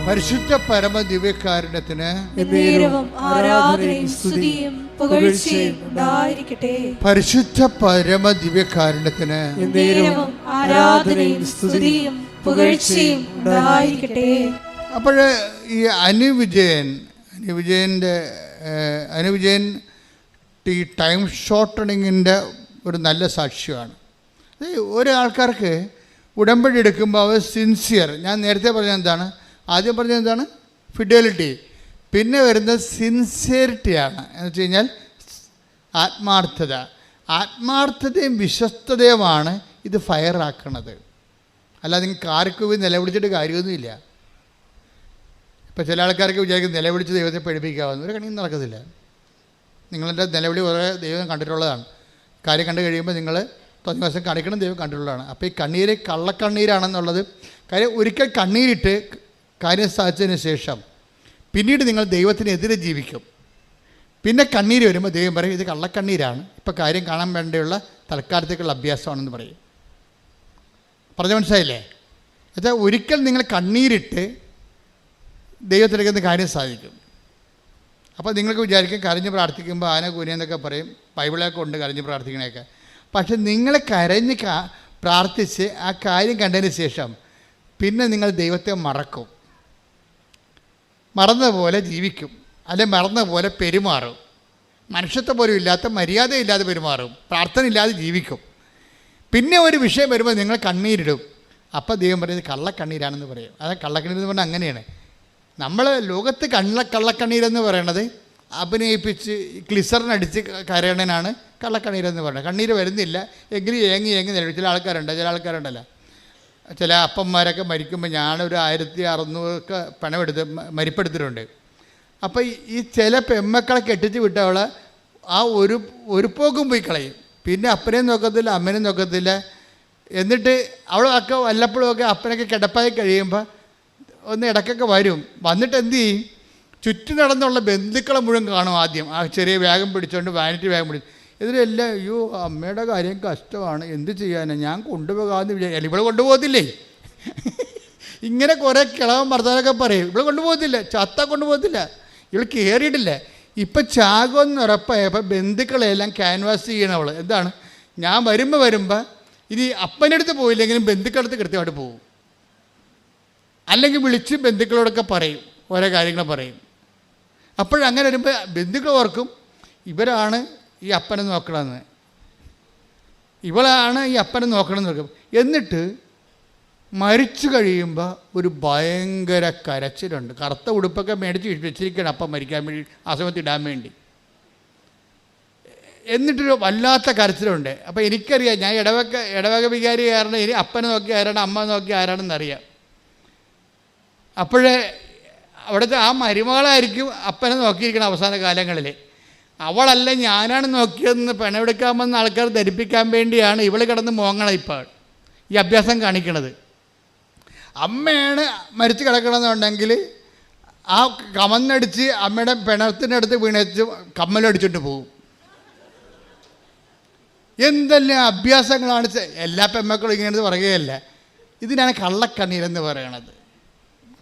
പരിശുദ്ധ പരമ ദിവ്യകാരുണ്യത്തിന് ആരാധനയും സ്തുതിയും പുകഴ്ചയും ഉണ്ടായിരിക്കട്ടെ. പരിശുദ്ധ പരമ ദിവ്യകാരുണ്യത്തിന് ആരാധനയും സ്തുതിയും പുകഴ്ചയും ഉണ്ടായിരിക്കട്ടെ. അപ്പോൾ ഈ അനുവിജയൻ ഈ ടൈം ഷോർട്ടണിങ്ങിൻ്റെ ഒരു നല്ല സാക്ഷ്യമാണ്. ഒരാൾക്കാർക്ക് ഉടമ്പടി എടുക്കുമ്പോൾ അവർ സിൻസിയർ, ഞാൻ നേരത്തെ പറഞ്ഞത് എന്താണ്, ആദ്യം പറഞ്ഞത് എന്താണ്, ഫിഡലിറ്റി, പിന്നെ വരുന്നത് സിൻസിയറിറ്റിയാണ്. എന്ന് വെച്ച് കഴിഞ്ഞാൽ ആത്മാർത്ഥതയും വിശ്വസ്തതയുമാണ് ഇത് ഫയറാക്കണത്. അല്ലാതെ നിങ്ങൾക്ക് ആർക്കും നിലവിളിച്ചിട്ട് കാര്യമൊന്നുമില്ല. ഇപ്പോൾ ചില ആൾക്കാർക്ക് വിചാരിക്കും നിലവിളിച്ച് ദൈവത്തെ പഠിപ്പിക്കാവുന്ന ഒരു കണിയും നടക്കത്തില്ല. നിങ്ങളുടെ നിലവിളി കുറേ ദൈവം കണ്ടിട്ടുള്ളതാണ്. കാര്യം കണ്ടു കഴിയുമ്പോൾ നിങ്ങൾ തോന്നിവാസം കാണിക്കണം, ദൈവം കണ്ടിട്ടുള്ളതാണ്. അപ്പോൾ ഈ കണ്ണീര് കള്ളക്കണ്ണീരാണെന്നുള്ളത് കാര്യം. ഒരിക്കൽ കണ്ണീരിട്ട് കാര്യം സാധിച്ചതിന് ശേഷം പിന്നീട് നിങ്ങൾ ദൈവത്തിനെതിരെ ജീവിക്കും. പിന്നെ കണ്ണീര് വരുമ്പോൾ ദൈവം പറയും ഇത് കള്ളക്കണ്ണീരാണ്, ഇപ്പോൾ കാര്യം കാണാൻ വേണ്ടിയുള്ള തൽക്കാലത്തേക്കുള്ള അഭ്യാസമാണെന്ന് പറയും. പറഞ്ഞ മനസ്സിലായില്ലേ? എന്നുവെച്ചാൽ ഒരിക്കൽ നിങ്ങൾ കണ്ണീരിട്ട് ദൈവത്തിലേക്ക് കാര്യം സാധിക്കും. അപ്പോൾ നിങ്ങൾക്ക് വിചാരിക്കും കരഞ്ഞ് പ്രാർത്ഥിക്കുമ്പോൾ ആന കൂനിയെന്നൊക്കെ പറയും, ബൈബിളൊക്കെ ഉണ്ട് കരഞ്ഞ് പ്രാർത്ഥിക്കണേക്കെ. പക്ഷെ നിങ്ങൾ കരഞ്ഞ് പ്രാർത്ഥിച്ച് ആ കാര്യം കണ്ടതിന് ശേഷം പിന്നെ നിങ്ങൾ ദൈവത്തെ മറക്കും, മറന്ന പോലെ ജീവിക്കും, അല്ലെങ്കിൽ മറന്ന പോലെ പെരുമാറും, മനുഷ്യത്വം പോലും ഇല്ലാത്ത മര്യാദയില്ലാതെ പെരുമാറും, പ്രാർത്ഥന ഇല്ലാതെ ജീവിക്കും. പിന്നെ ഒരു വിഷയം വരുമ്പോൾ നിങ്ങൾ കണ്ണീരിടും. അപ്പോൾ ദൈവം പറയുന്നത് കള്ളക്കണ്ണീരാണെന്ന് പറയും. അത് കള്ളക്കണ്ണീരെന്ന് പറഞ്ഞാൽ അങ്ങനെയാണ്. നമ്മൾ ലോകത്ത് കള്ളക്കണ്ണീരെന്ന് പറയണത് അഭിനയിപ്പിച്ച് ഗ്ലിസറിനടിച്ച് കരയണനാണ് കള്ളക്കണ്ണീരെന്ന് പറയുന്നത്. കണ്ണീര് വരുന്നില്ല എങ്കിലും ഏങ്ങി നിലവിൽ ചില ആൾക്കാരുണ്ടല്ലോ, ചില അപ്പന്മാരൊക്കെ മരിക്കുമ്പോൾ ഞാനൊരു 1600 പണമെടുത്ത് മരിപ്പെടുത്തിട്ടുണ്ട്. അപ്പോൾ ഈ ചില പെമ്മക്കളെ കെട്ടിച്ച് വിട്ടവളെ ആ ഒരു പോക്കും പോയി കളയും. പിന്നെ അപ്പനെയും നോക്കത്തില്ല അമ്മനെയും നോക്കത്തില്ല. എന്നിട്ട് അവളൊക്കെ വല്ലപ്പോഴുമൊക്കെ അപ്പനൊക്കെ കിടപ്പായി കഴിയുമ്പോൾ ഒന്ന് ഇടയ്ക്കൊക്കെ വരും. വന്നിട്ട് എന്ത് ചെയ്യും, ചുറ്റും നടന്നുള്ള ബന്ധുക്കളെ മുഴുവൻ കാണും. ആദ്യം ആ ചെറിയ വേഗം പിടിച്ചുകൊണ്ട് വാനിറ്റി വേഗം പിടിച്ചു. ഇതിലെല്ലാം അയ്യോ അമ്മയുടെ കാര്യം കഷ്ടമാണ്, എന്ത് ചെയ്യാനാണ്, ഞാൻ കൊണ്ടുപോകാമെന്ന് വിചാരിക്കും. ഇവിടെ കൊണ്ടുപോകത്തില്ലേ? ഇങ്ങനെ കുറേ കിളവൻ ഭർത്താവൊക്കെ പറയും ഇവിടെ കൊണ്ടുപോകത്തില്ല, ചത്ത കൊണ്ടുപോകത്തില്ല, ഇവൾ കയറിയിട്ടില്ല. ഇപ്പം ചാകുമെന്ന് ഉറപ്പായപ്പോൾ ബന്ധുക്കളെല്ലാം ക്യാൻവാസ് ചെയ്യണവൾ. എന്താണ്, ഞാൻ വരുമ്പോൾ ഇനി അപ്പനടുത്ത് പോയില്ലെങ്കിലും ബന്ധുക്കളടുത്ത് കൃത്യമായിട്ട് പോകും. അല്ലെങ്കിൽ വിളിച്ച് ബന്ധുക്കളോടൊക്കെ പറയും, ഓരോ കാര്യങ്ങൾ പറയും. അപ്പോഴങ്ങനെ വരുമ്പോൾ ബന്ധുക്കൾ ഓർക്കും ഇവരാണ് ഈ അപ്പനെ നോക്കണമെന്ന്, ഇവളാണ് ഈ അപ്പനെ നോക്കണമെന്ന് നോക്കും. എന്നിട്ട് മരിച്ചു കഴിയുമ്പോൾ ഒരു ഭയങ്കര കരച്ചിലുണ്ട്. കറുത്ത ഉടുപ്പൊക്കെ മേടിച്ച് വെച്ചിരിക്കണം അപ്പം മരിക്കാൻ വേണ്ടി, ആ സമയത്ത് ഇടാൻ വേണ്ടി. എന്നിട്ടൊരു വല്ലാത്ത കരച്ചിലുണ്ട്. അപ്പോൾ എനിക്കറിയാം, ഞാൻ ഇടവക വികാരി കാരണം ഇനി അപ്പനെ നോക്കി ആരാണ് അമ്മ നോക്കി ആരാണെന്നറിയാം. അപ്പോഴേ അവിടുത്തെ ആ മരുമകളായിരിക്കും അപ്പനെ നോക്കിയിരിക്കണം അവസാന കാലങ്ങളിൽ. അവളല്ല ഞാനാണ് നോക്കിയതെന്ന് പെണമെടുക്കാമെന്ന് ആൾക്കാർ ധരിപ്പിക്കാൻ വേണ്ടിയാണ് ഇവൾ കിടന്ന് മോങ്ങണം ഇപ്പോൾ ഈ അഭ്യാസം കാണിക്കണത്. അമ്മയാണ് മരിച്ചു കിടക്കണമെന്നുണ്ടെങ്കിൽ ആ കമന്നടിച്ച് അമ്മയുടെ പിണത്തിൻ്റെ അടുത്ത് വീണച്ച് കമ്മലടിച്ചിട്ട് പോകും. എന്തെല്ലാം അഭ്യാസങ്ങളാണ്. എല്ലാ പെമ്മക്കളും ഇങ്ങനെ പറയുകയല്ല, ഇതിനാണ് കള്ളക്കണ്ണീരെന്ന് പറയണത്.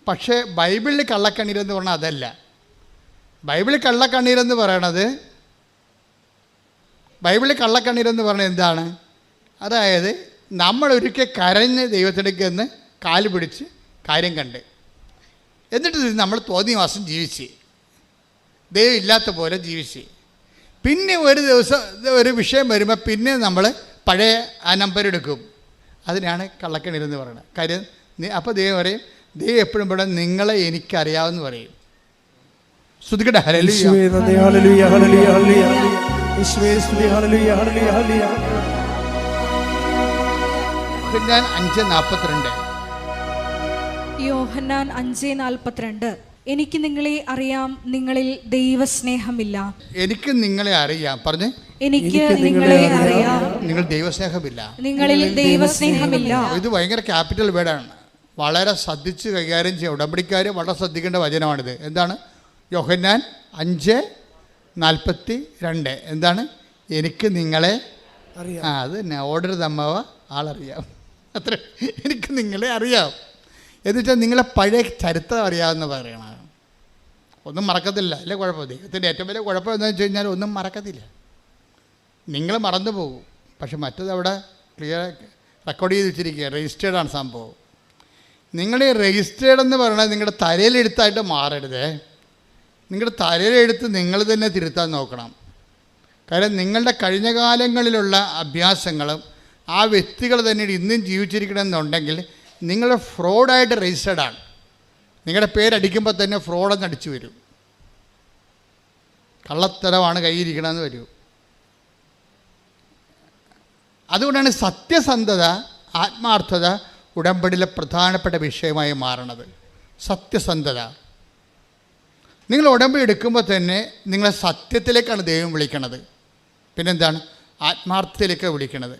പക്ഷേ ബൈബിളിൽ കള്ളക്കണ്ണീരെന്ന് പറഞ്ഞാൽ അതല്ല. ബൈബിളിൽ കള്ളക്കണ്ണീരെന്ന് പറയണത് എന്താണ്? അതായത് നമ്മളൊരിക്കൽ കരഞ്ഞ് ദൈവത്തിനടുക്കെന്ന് കാല് പിടിച്ച് കാര്യം കണ്ട്, എന്നിട്ട് നമ്മൾ തോന്നിയ മാസം ജീവിച്ച് ദൈവം ഇല്ലാത്ത പോലെ ജീവിച്ച്, പിന്നെ ഒരു ദിവസം ഒരു വിഷയം വരുമ്പോൾ പിന്നെ നമ്മൾ പഴയ ആ നമ്പർ എടുക്കും. അതിനാണ് കള്ളക്കണ്ണീരെന്ന് പറയുന്നത്. കാര്യം അപ്പോൾ ദൈവം പറയും, ദൈവം എപ്പോഴും ഇവിടെ നിങ്ങളെ എനിക്കറിയാമെന്ന് പറയും. ശ്രുതിക്കട്ടെ, ഹല്ലേലൂയ ഹല്ലേലൂയ ഹല്ലേലൂയ ഹല്ലേലൂയ യേശുവേ സ്തുതി ഹല്ലേലൂയ ഹല്ലേലൂയ ഹല്ലേലൂയ. യോഹന്നാൻ 5:42. യോഹന്നാൻ 5:42. എനിക്ക് നിങ്ങളെ അറിയാം, നിങ്ങളിൽ ദൈവസ്നേഹമില്ല. എനിക്ക് നിങ്ങളെ അറിയാം, പറഞ്ഞേ. എനിക്ക് നിങ്ങളെ അറിയാം, നിങ്ങൾ ദൈവസ്നേഹമില്ല. നിങ്ങളിൽ ദൈവസ്നേഹമില്ല. ഇത് ഭയങ്കര ക്യാപിറ്റൽ വേർഡാണ്. വളരെ ശ്രദ്ധിച്ച് കൈകാര്യം ചെയ്യുക. ഉടമ്പടിക്കാർ വളരെ ശ്രദ്ധിക്കേണ്ട വചനമാണിത്. എന്താണ്? യോഹന്നാൻ 5:42. എന്താണ്? എനിക്ക് നിങ്ങളെ അത് തന്നെ. ഓർഡർ തമ്മവ ആളറിയാം. അത്ര. എനിക്ക് നിങ്ങളെ അറിയാം എന്ന് വെച്ചാൽ നിങ്ങളെ പഴയ ചരിത്രം അറിയാമെന്ന് പറയണം. ഒന്നും മറക്കത്തില്ല, അല്ലേ? കുഴപ്പം. ദൈവത്തിൻ്റെ ഏറ്റവും വലിയ കുഴപ്പം എന്താണെന്ന് വെച്ച് കഴിഞ്ഞാൽ ഒന്നും മറക്കത്തില്ല. നിങ്ങൾ മറന്നു പോകും. പക്ഷെ മറ്റത് അവിടെ ക്ലിയർ റെക്കോർഡ് ചെയ്ത് വെച്ചിരിക്കുക. രജിസ്റ്റേർഡാണ് സംഭവം. നിങ്ങൾ ഈ രജിസ്റ്റേർഡ് എന്ന് പറയുന്നത് നിങ്ങളുടെ തലയിലെഴുത്തായിട്ട് മാറരുതേ. നിങ്ങളുടെ തലയിലെഴുത്ത് നിങ്ങൾ തന്നെ തിരുത്താൻ നോക്കണം. കാര്യം നിങ്ങളുടെ കഴിഞ്ഞ കാലങ്ങളിലുള്ള അഭ്യാസങ്ങളും ആ വ്യക്തികൾ തന്നെ ഇന്നും ജീവിച്ചിരിക്കണമെന്നുണ്ടെങ്കിൽ നിങ്ങൾ ഫ്രോഡായിട്ട് രജിസ്റ്റേർഡാണ്. നിങ്ങളുടെ പേരടിക്കുമ്പോൾ തന്നെ ഫ്രോഡെന്ന് അടിച്ചു വരും. കള്ളത്തരമാണ് കയ്യിരിക്കണമെന്ന് വരും. അതുകൊണ്ടാണ് സത്യസന്ധത, ആത്മാർത്ഥത ഉടമ്പടിയിലെ പ്രധാനപ്പെട്ട വിഷയമായി മാറണത്. സത്യസന്ധത. നിങ്ങൾ ഉടമ്പടി എടുക്കുമ്പോൾ തന്നെ നിങ്ങളെ സത്യത്തിലേക്കാണ് ദൈവം വിളിക്കണത്. പിന്നെന്താണ്? ആത്മാർത്ഥതയിലേക്ക് വിളിക്കണത്.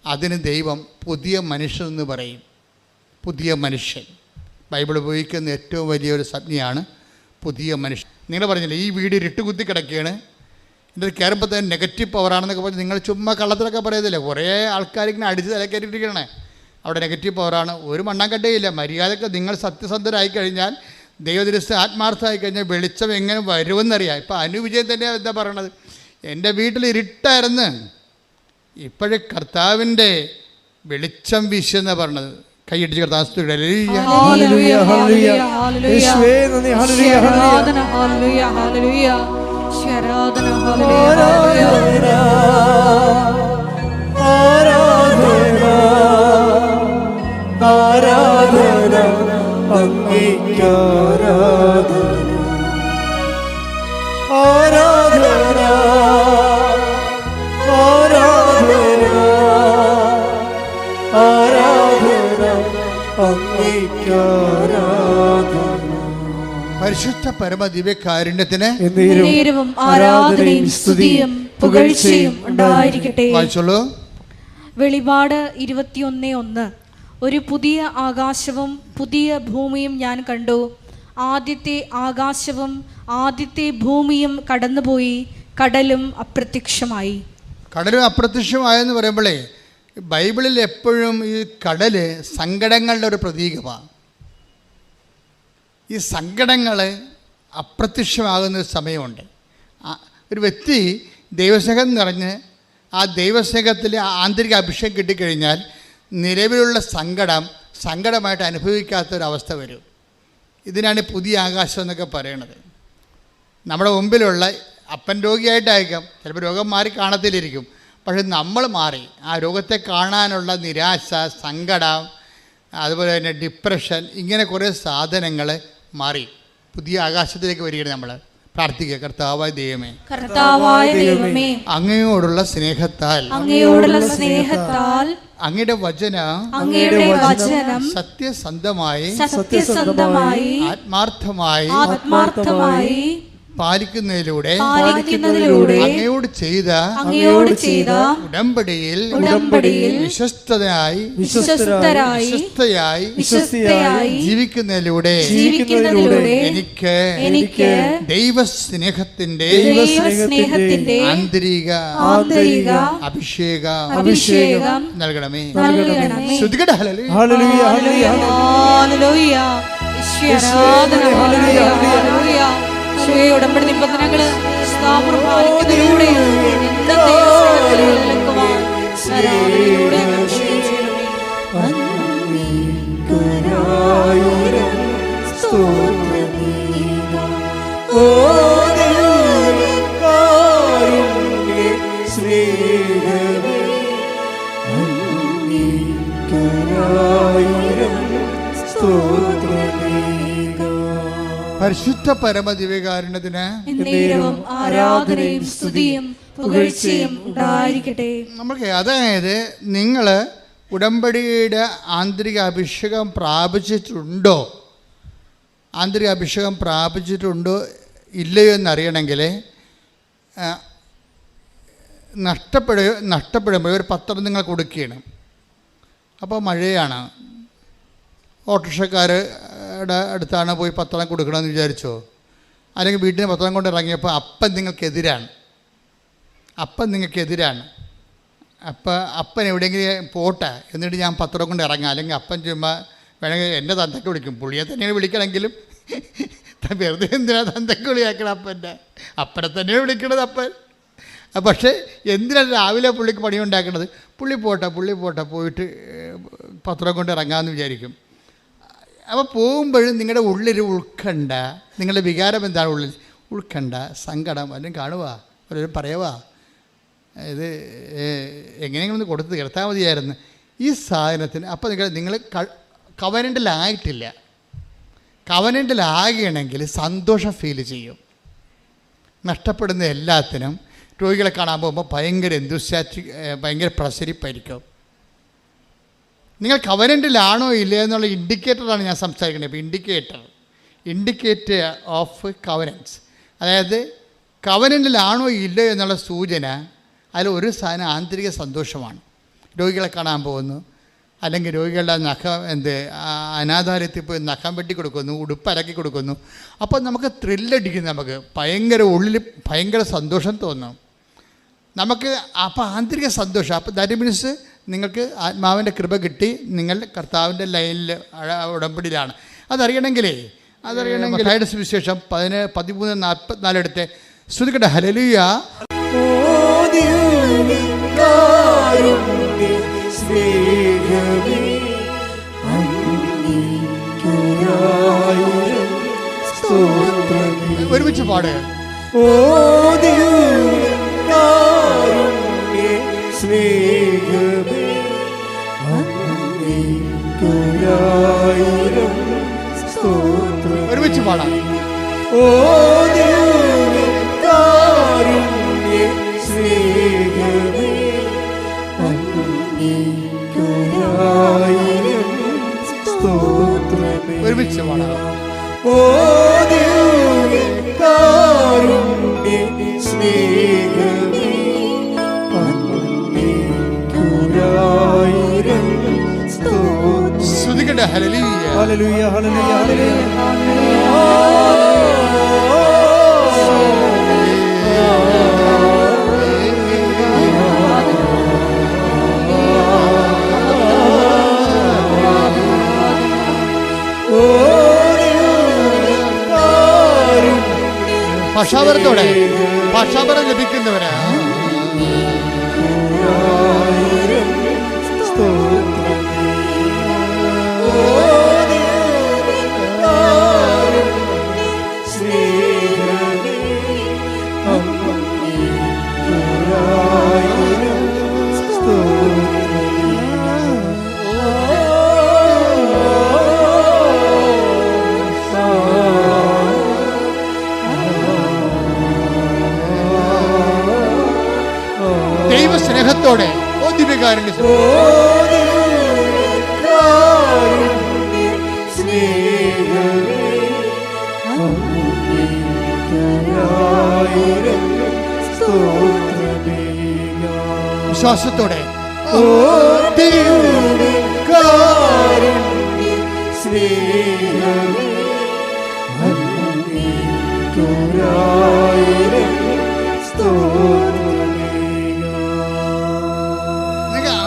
അതിന് ദൈവം പുതിയ മനുഷ്യൻ എന്ന് പറയും. പുതിയ മനുഷ്യൻ ബൈബിൾ ഉപയോഗിക്കുന്ന ഏറ്റവും വലിയൊരു സംജ്ഞയാണ് പുതിയ മനുഷ്യൻ. നിങ്ങൾ പറഞ്ഞില്ലേ ഈ വീട് ഇരുട്ടുകുത്തി കിടക്കുകയാണ്, ഇതിൽ കയറുമ്പോൾ തന്നെ നെഗറ്റീവ് പവറാണെന്നൊക്കെ പറഞ്ഞ് നിങ്ങൾ ചുമ്മാ കള്ളത്തിലൊക്കെ പറയത്തില്ലേ? കുറേ ആൾക്കാരിങ്ങനെ അടിച്ച് തലക്കയറ്റിരിക്കണേ. അവിടെ നെഗറ്റീവ് പവറാണ്. ഒരു മണ്ണാങ്കട്ടയില്ല. മര്യാദക്ക് നിങ്ങൾ സത്യസന്ധരായി കഴിഞ്ഞാൽ, ദൈവദൃശ്യം ആത്മാർത്ഥമായി കഴിഞ്ഞാൽ വെളിച്ചം എങ്ങനെ വരുമെന്നറിയാം. ഇപ്പം അനുവിജയം തന്നെ എന്താ പറയണത്? എൻ്റെ വീട്ടിൽ ഇരുട്ടായിരുന്നു, ഇപ്പോഴേ കർത്താവിൻ്റെ വെളിച്ചം വീശെന്നാണ് പറഞ്ഞത്. കൈയടിച്ച് കർത്താവ് പരിശുദ്ധ പരമ ദിവ്യകാരുണ്യത്തിന് ആരാധനയും സ്തുതിയും പുകഴ്ചയും ഉണ്ടായിരിക്കട്ടെ. വായിച്ചോളൂ. വെളിപാട് 21:1. ഒരു പുതിയ ആകാശവും പുതിയ ഭൂമിയും ഞാൻ കണ്ടു. ആദ്യത്തെ ആകാശവും ആദ്യത്തെ ഭൂമിയും കടന്നുപോയി, കടലും അപ്രത്യക്ഷമായി. കടലും അപ്രത്യക്ഷമായെന്ന് പറയുമ്പോഴേ ബൈബിളിൽ എപ്പോഴും ഈ കടല് സങ്കടങ്ങളുടെ ഒരു പ്രതീകമാണ്. ഈ സങ്കടങ്ങൾ അപ്രത്യക്ഷമാകുന്ന ഒരു സമയമുണ്ട്. ഒരു വ്യക്തി ദൈവസ്നേഹം നിറഞ്ഞ് ആ ദൈവസ്നേഹത്തിൽ ആന്തരിക അഭിഷേകം കിട്ടിക്കഴിഞ്ഞാൽ നിലവിലുള്ള സങ്കടമായിട്ട് അനുഭവിക്കാത്തൊരവസ്ഥ വരും. ഇതിനാണ് പുതിയ ആകാശം എന്നൊക്കെ പറയണത്. നമ്മുടെ മുമ്പിലുള്ള അപ്പൻ രോഗിയായിട്ടായിരിക്കാം, ചിലപ്പോൾ രോഗം മാറി കാണത്തിലിരിക്കും, പക്ഷെ നമ്മൾ മാറി. ആ രോഗത്തെ കാണാനുള്ള നിരാശ, സങ്കടം, അതുപോലെ തന്നെ ഡിപ്രഷൻ, ഇങ്ങനെ കുറേ സാധനങ്ങൾ മാറി പുതിയ ആകാശത്തിലേക്ക് വരികയാണ്. നമ്മൾ പ്രാർത്ഥിക്കുക. കർത്താവായ ദൈവമേ, അങ്ങയോടുള്ള സ്നേഹത്താൽ അങ്ങയുടെ വചനം സത്യസന്ധമായി ആത്മാർത്ഥമായി പാലിക്കുന്നതിലൂടെ അങ്ങയോട് ചെയ്ത ഉടമ്പടിയിൽ വിശ്വസ്തയായി ജീവിക്കുന്നതിലൂടെ എനിക്ക് ദൈവസ്നേഹത്തിന്റെ ആന്തരിക അഭിഷേകം നൽകണമേ. ശ്രുതികട ഹല്ലേലൂയ ഹല്ലേലൂയ. ഉടമ്പടി നിബന്ധനകള് പാലിക്കുന്നതിലൂടെ പരിശുദ്ധ പരമദിവ്യകാരുണ്യത്തിന് ആരാധനയും സ്തുതിയും പുകഴ്ചയും ഉണ്ടായിരിക്കട്ടെ. നമുക്ക് അതായത് നിങ്ങൾ ഉടമ്പടിയുടെ ആന്തരിക അഭിഷേകം പ്രാപിച്ചിട്ടുണ്ടോ, ആന്തരിക അഭിഷേകം പ്രാപിച്ചിട്ടുണ്ടോ ഇല്ലയോ എന്നറിയണമെങ്കിൽ നഷ്ടപ്പെടുമ്പോൾ ഒരു പത്രം നിങ്ങൾ കൊടുക്കുകയാണ്. അപ്പോൾ മഴയാണ്, ഓട്ടോറിക്ഷക്കാരുടെ അടുത്താണ് പോയി പത്രം കൊടുക്കണമെന്ന് വിചാരിച്ചോ, അല്ലെങ്കിൽ വീട്ടിൽ നിന്ന് പത്രം കൊണ്ട് ഇറങ്ങിയപ്പോൾ അപ്പൻ നിങ്ങൾക്കെതിരാണ്. അപ്പൻ എവിടെയെങ്കിലും പോട്ടെ, എന്നിട്ട് ഞാൻ പത്രം കൊണ്ട് ഇറങ്ങാം. അല്ലെങ്കിൽ അപ്പൻ ചുമ്മാ വേണമെങ്കിൽ എൻ്റെ തന്തയ്ക്ക് വിളിക്കും, പുള്ളിയെ തന്നെയാണ് വിളിക്കണമെങ്കിലും വെറുതെ എന്തിനാണ് തന്തയ്ക്ക് വിളിയാക്കണം, അപ്പനെ തന്നെയാണ് വിളിക്കണത് അപ്പൻ. പക്ഷേ എന്തിനാണ് രാവിലെ പുള്ളിക്ക് പണിയുണ്ടാക്കുന്നത്? പുള്ളി പോട്ടെ പോയിട്ട് പത്രം കൊണ്ട് ഇറങ്ങാമെന്ന് വിചാരിക്കും. അപ്പോൾ പോകുമ്പോഴും നിങ്ങളുടെ ഉള്ളിൽ ഉൾക്കണ്ട, നിങ്ങളുടെ വികാരം എന്താണ് ഉള്ളിൽ? ഉൾക്കണ്ട, സങ്കടം വല്ലതും കാണുക, വല്ലതും പറയുക, ഇത് എങ്ങനെയെങ്കിലും ഒന്ന് കൊടുത്ത് തീർത്താൽ മതിയായിരുന്നു ഈ സാധനത്തിന്. അപ്പോൾ നിങ്ങൾ കവനൻ്റിലായിട്ടില്ല. കവനൻ്റിലാകണമെങ്കിൽ സന്തോഷം ഫീൽ ചെയ്യും. നഷ്ടപ്പെടുന്ന എല്ലാത്തിനും രോഗികളെ കാണാൻ പോകുമ്പോൾ ഭയങ്കര ഭയങ്കര പ്രസരിപ്പായിരിക്കും. നിങ്ങൾ കവനൻ്റിലാണോ ഇല്ലേ എന്നുള്ള ഇൻഡിക്കേറ്ററാണ് ഞാൻ സംസാരിക്കുന്നത്. ഇപ്പോൾ ഇൻഡിക്കേറ്റർ ഓഫ് കവനൻസ്, അതായത് കവനൻ്റിലാണോ ഇല്ലയോ എന്നുള്ള സൂചന. അതിൽ ഒരു സാധനം ആന്തരിക സന്തോഷമാണ്. രോഗികളെ കാണാൻ പോകുന്നു, അല്ലെങ്കിൽ രോഗികളുടെ അനാഥാലയത്തിൽ പോയി നഖം വെട്ടി കൊടുക്കുന്നു, ഉടുപ്പലക്കി കൊടുക്കുന്നു. അപ്പോൾ നമുക്ക് ത്രില്ലടിക്കും, നമുക്ക് ഉള്ളിൽ ഭയങ്കര സന്തോഷം തോന്നും നമുക്ക്. അപ്പോൾ ആന്തരിക സന്തോഷം. അപ്പോൾ ദാറ്റ് മീൻസ് നിങ്ങൾക്ക് ആത്മാവിൻ്റെ കൃപ കിട്ടി, നിങ്ങൾ കർത്താവിൻ്റെ ലൈനിൽ ഉടമ്പടിയിലാണ്. അതറിയണമെങ്കിലേ സുവിശേഷം 13:44 എടുത്ത് ശ്രുതിക്കട്ടെ. ഹല്ലേലൂയ. ഒരുമിച്ച് പാട്. ഒരുമിച്ച് പാടാം. ഒരുമിച്ച് പാടാം. ശ്രുതിക്കട്ടെ. ഹല്ലേലൂയ ഹല്ലേലൂയ ഹല്ലേലൂയ ഭാഷാപരം ലഭിക്കുന്നവരാ. ദൈവസ്നേഹത്തോടെ ദിവ്യകാരുണ്യ വിശ്വാസത്തോടെ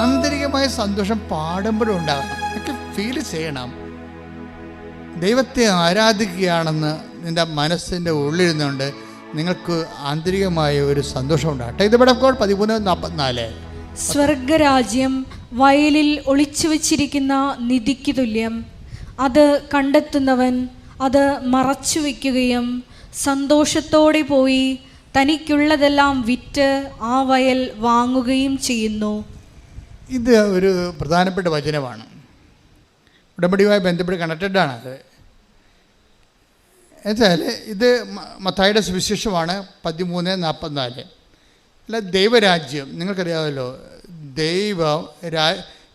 ആന്തരികമായ സന്തോഷം പാടുമ്പോഴും ഉണ്ടാകണം. ഒക്കെ ഫീൽ ചെയ്യണം. ദൈവത്തെ ആരാധിക്കുകയാണെന്ന് നിൻ്റെ മനസ്സിൻ്റെ ഉള്ളിൽ നിന്നുകൊണ്ട് നിങ്ങൾക്ക് ആന്തരികമായ ഒരു സന്തോഷം ഉണ്ടാകട്ടെ. ഇത് ഇവിടെ 13:44. സ്വർഗരാജ്യം വയലിൽ ഒളിച്ചു വച്ചിരിക്കുന്ന നിധിക്ക് തുല്യം. അത് കണ്ടെത്തുന്നവൻ അത് മറച്ചു വയ്ക്കുകയും സന്തോഷത്തോടെ പോയി തനിക്കുള്ളതെല്ലാം വിറ്റ് ആ വയൽ വാങ്ങുകയും ചെയ്യുന്നു. ഇത് ഒരു പ്രധാനപ്പെട്ട വചനമാണ്. ഉടമ്പടിയുമായി ബന്ധപ്പെട്ട് കണക്റ്റഡാണ് അത്. എന്നുവെച്ചാൽ ഇത് മത്തായിയുടെ സുവിശേഷമാണ് 13:44. അല്ല, ദൈവരാജ്യം നിങ്ങൾക്കറിയാമല്ലോ.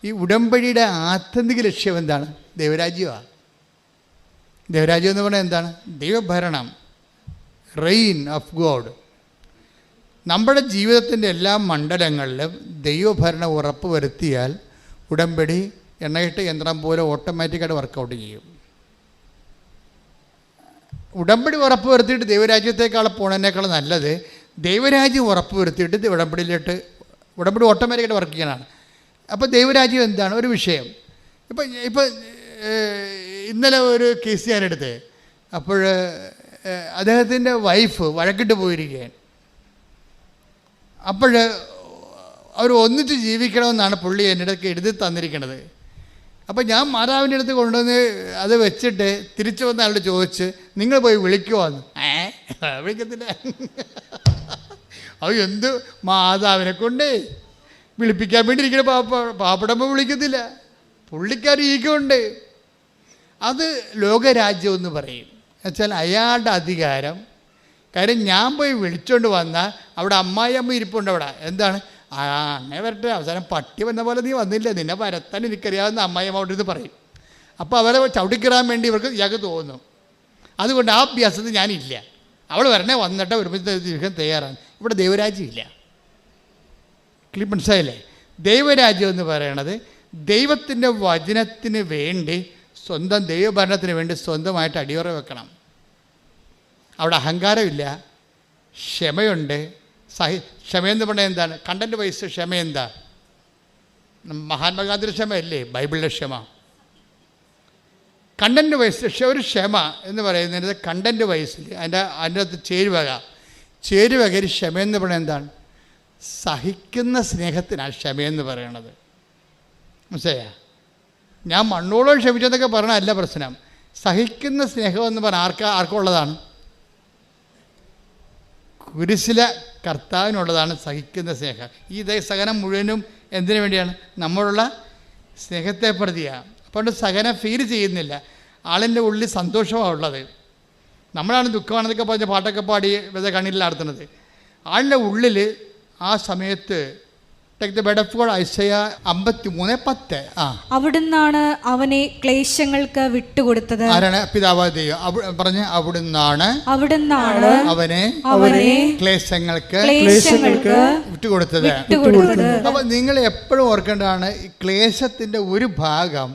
ഈ ഉടമ്പടിയുടെ ആത്യന്തിക ലക്ഷ്യം എന്താണ്? ദൈവരാജ്യമാണ്. ദൈവരാജ്യം എന്ന് പറഞ്ഞാൽ എന്താണ്? ദൈവഭരണം, റെയിൻ ഓഫ് ഗോഡ്. നമ്മുടെ ജീവിതത്തിൻ്റെ എല്ലാ മണ്ഡലങ്ങളിലും ദൈവഭരണം ഉറപ്പ് വരുത്തിയാൽ ഉടമ്പടി എണ്ണയിട്ട് യന്ത്രം പോലെ ഓട്ടോമാറ്റിക്കായിട്ട് വർക്കൗട്ട് ചെയ്യും. ഉടമ്പടി ഉറപ്പ് വരുത്തിയിട്ട് ദൈവരാജ്യത്തേക്കാൾ പോണതിനേക്കാൾ നല്ലത് ദൈവരാജ്യം ഉറപ്പ് വരുത്തിയിട്ട് ഉടമ്പടി ഓട്ടോമാറ്റിക്കായിട്ട് വർക്ക് ചെയ്യാനാണ്. അപ്പോൾ ദൈവരാജ്യം എന്താണ് ഒരു വിഷയം. ഇപ്പം ഇന്നലെ ഒരു കേസ് ഞാനെടുത്ത്, അപ്പോൾ അദ്ദേഹത്തിൻ്റെ വൈഫ് വഴക്കിട്ട് പോയിരിക്കുകയാണ്. അപ്പോൾ അവർ ഒന്നിച്ച് ജീവിക്കണമെന്നാണ് പുള്ളി എൻ്റെ അടുത്ത് എഴുതി തന്നിരിക്കുന്നത്. അപ്പോൾ ഞാൻ മാതാവിൻ്റെ അടുത്ത് കൊണ്ടുവന്ന് അത് വെച്ചിട്ട് തിരിച്ചു വന്ന ആളോട് ചോദിച്ച്, നിങ്ങൾ പോയി വിളിക്കുമോന്ന്. വിളിക്കത്തില്ല. അത് എന്ത് മാതാവിനെ കൊണ്ട് വിളിപ്പിക്കാൻ വേണ്ടി ഇരിക്കുന്ന പാപ്പടമ്മ വിളിക്കത്തില്ല. പുള്ളിക്കാർ ഈക്കുണ്ട്. അത് ലോകരാജ്യം എന്ന് പറയും. എന്നുവെച്ചാൽ അയാളുടെ അധികാരം. കാര്യം ഞാൻ പോയി വിളിച്ചുകൊണ്ട് വന്നാൽ അവിടെ അമ്മായിയമ്മ ഇരിപ്പുണ്ട്. അവിടെ എന്താണ്, അങ്ങനെ വരട്ടെ, അവസാനം പട്ടി വന്ന പോലെ നീ വന്നില്ല, നിന്നെ വരത്താൻ എനിക്കറിയാവുന്ന അമ്മായിയമ്മ അവിടെ ഇത് പറയും. അപ്പോൾ അവരെ ചവിട്ടിക്കിറാൻ വേണ്ടി ഇയാൾക്ക് തോന്നുന്നു. അതുകൊണ്ട് ആ അഭ്യാസത്തിൽ ഞാനില്ല. അവൾ വരണേ വന്നിട്ട് ഒരുമിച്ച് ജീവിക്കാൻ തയ്യാറാണ്. ഇവിടെ ദൈവരാജ്യം ഇല്ല. മനസ്സിലായില്ലേ? ദൈവരാജ്യം എന്ന് പറയണത് ദൈവത്തിൻ്റെ വചനത്തിന് വേണ്ടി, സ്വന്തം ദൈവഭരണത്തിന് വേണ്ടി സ്വന്തമായിട്ട് അടിയുറ വെക്കണം. അവിടെ അഹങ്കാരമില്ല, ക്ഷമയുണ്ട്. ക്ഷമയെന്ന് പറഞ്ഞാൽ എന്താണ്? കണ്ടന്റ് വൈസ് ക്ഷമ എന്താ? മഹാത്മാഗാന്ധിയുടെ ക്ഷമയല്ലേ ബൈബിളിലെ ക്ഷമ? കണ്ടന്റ് വൈസ് ഒരു ക്ഷമ എന്ന് പറയുന്നത് കണ്ടന്റ് വൈസിൽ അതിൻ്റെ അകത്ത് ചേരുവക ക്ഷമയെന്ന് പറയുന്നത് എന്താണ്? സഹിക്കുന്ന സ്നേഹത്തിനാണ് ക്ഷമയെന്ന് പറയണത്. മനസ്സിലായ? ഞാൻ മണ്ണോളം ക്ഷമിച്ചെന്നൊക്കെ പറഞ്ഞല്ല പ്രശ്നം. സഹിക്കുന്ന സ്നേഹം എന്ന് പറഞ്ഞാൽ ആർക്കുള്ളതാണ്? കുരിശിലെ കർത്താവിനുള്ളതാണ് സഹിക്കുന്ന സ്നേഹം. ഈ സഹനം മുഴുവനും എന്തിനു വേണ്ടിയാണ്? നമ്മളുള്ള സ്നേഹത്തെ പ്രതിയാണ്. അപ്പോൾ സഹനം ഫീൽ ചെയ്യുന്നില്ല. ആളിൻ്റെ ഉള്ളിൽ സന്തോഷമാണ് ഉള്ളത്. നമ്മളാണ് ദുഃഖമാണെന്നൊക്കെ പറഞ്ഞ പാട്ടൊക്കെ പാടി വെറുതെ കണ്ണിലാർത്തുന്നത്. ആളുടെ ഉള്ളിൽ ആ സമയത്ത് ഐസയ 53:10 അവിടുന്നാണ് അവനെ ക്ലേശങ്ങൾക്ക് വിട്ടുകൊടുത്തത്. ആരാണ്? പിതാവായ ദൈവം പറഞ്ഞ് അവിടുന്നാണ് അവനെ ക്ലേശങ്ങൾക്ക് വിട്ടുകൊടുത്തത്. അപ്പൊ നിങ്ങൾ എപ്പോഴും ഓർക്കേണ്ടതാണ്, ഈ ക്ലേശത്തിന്റെ ഒരു ഭാഗം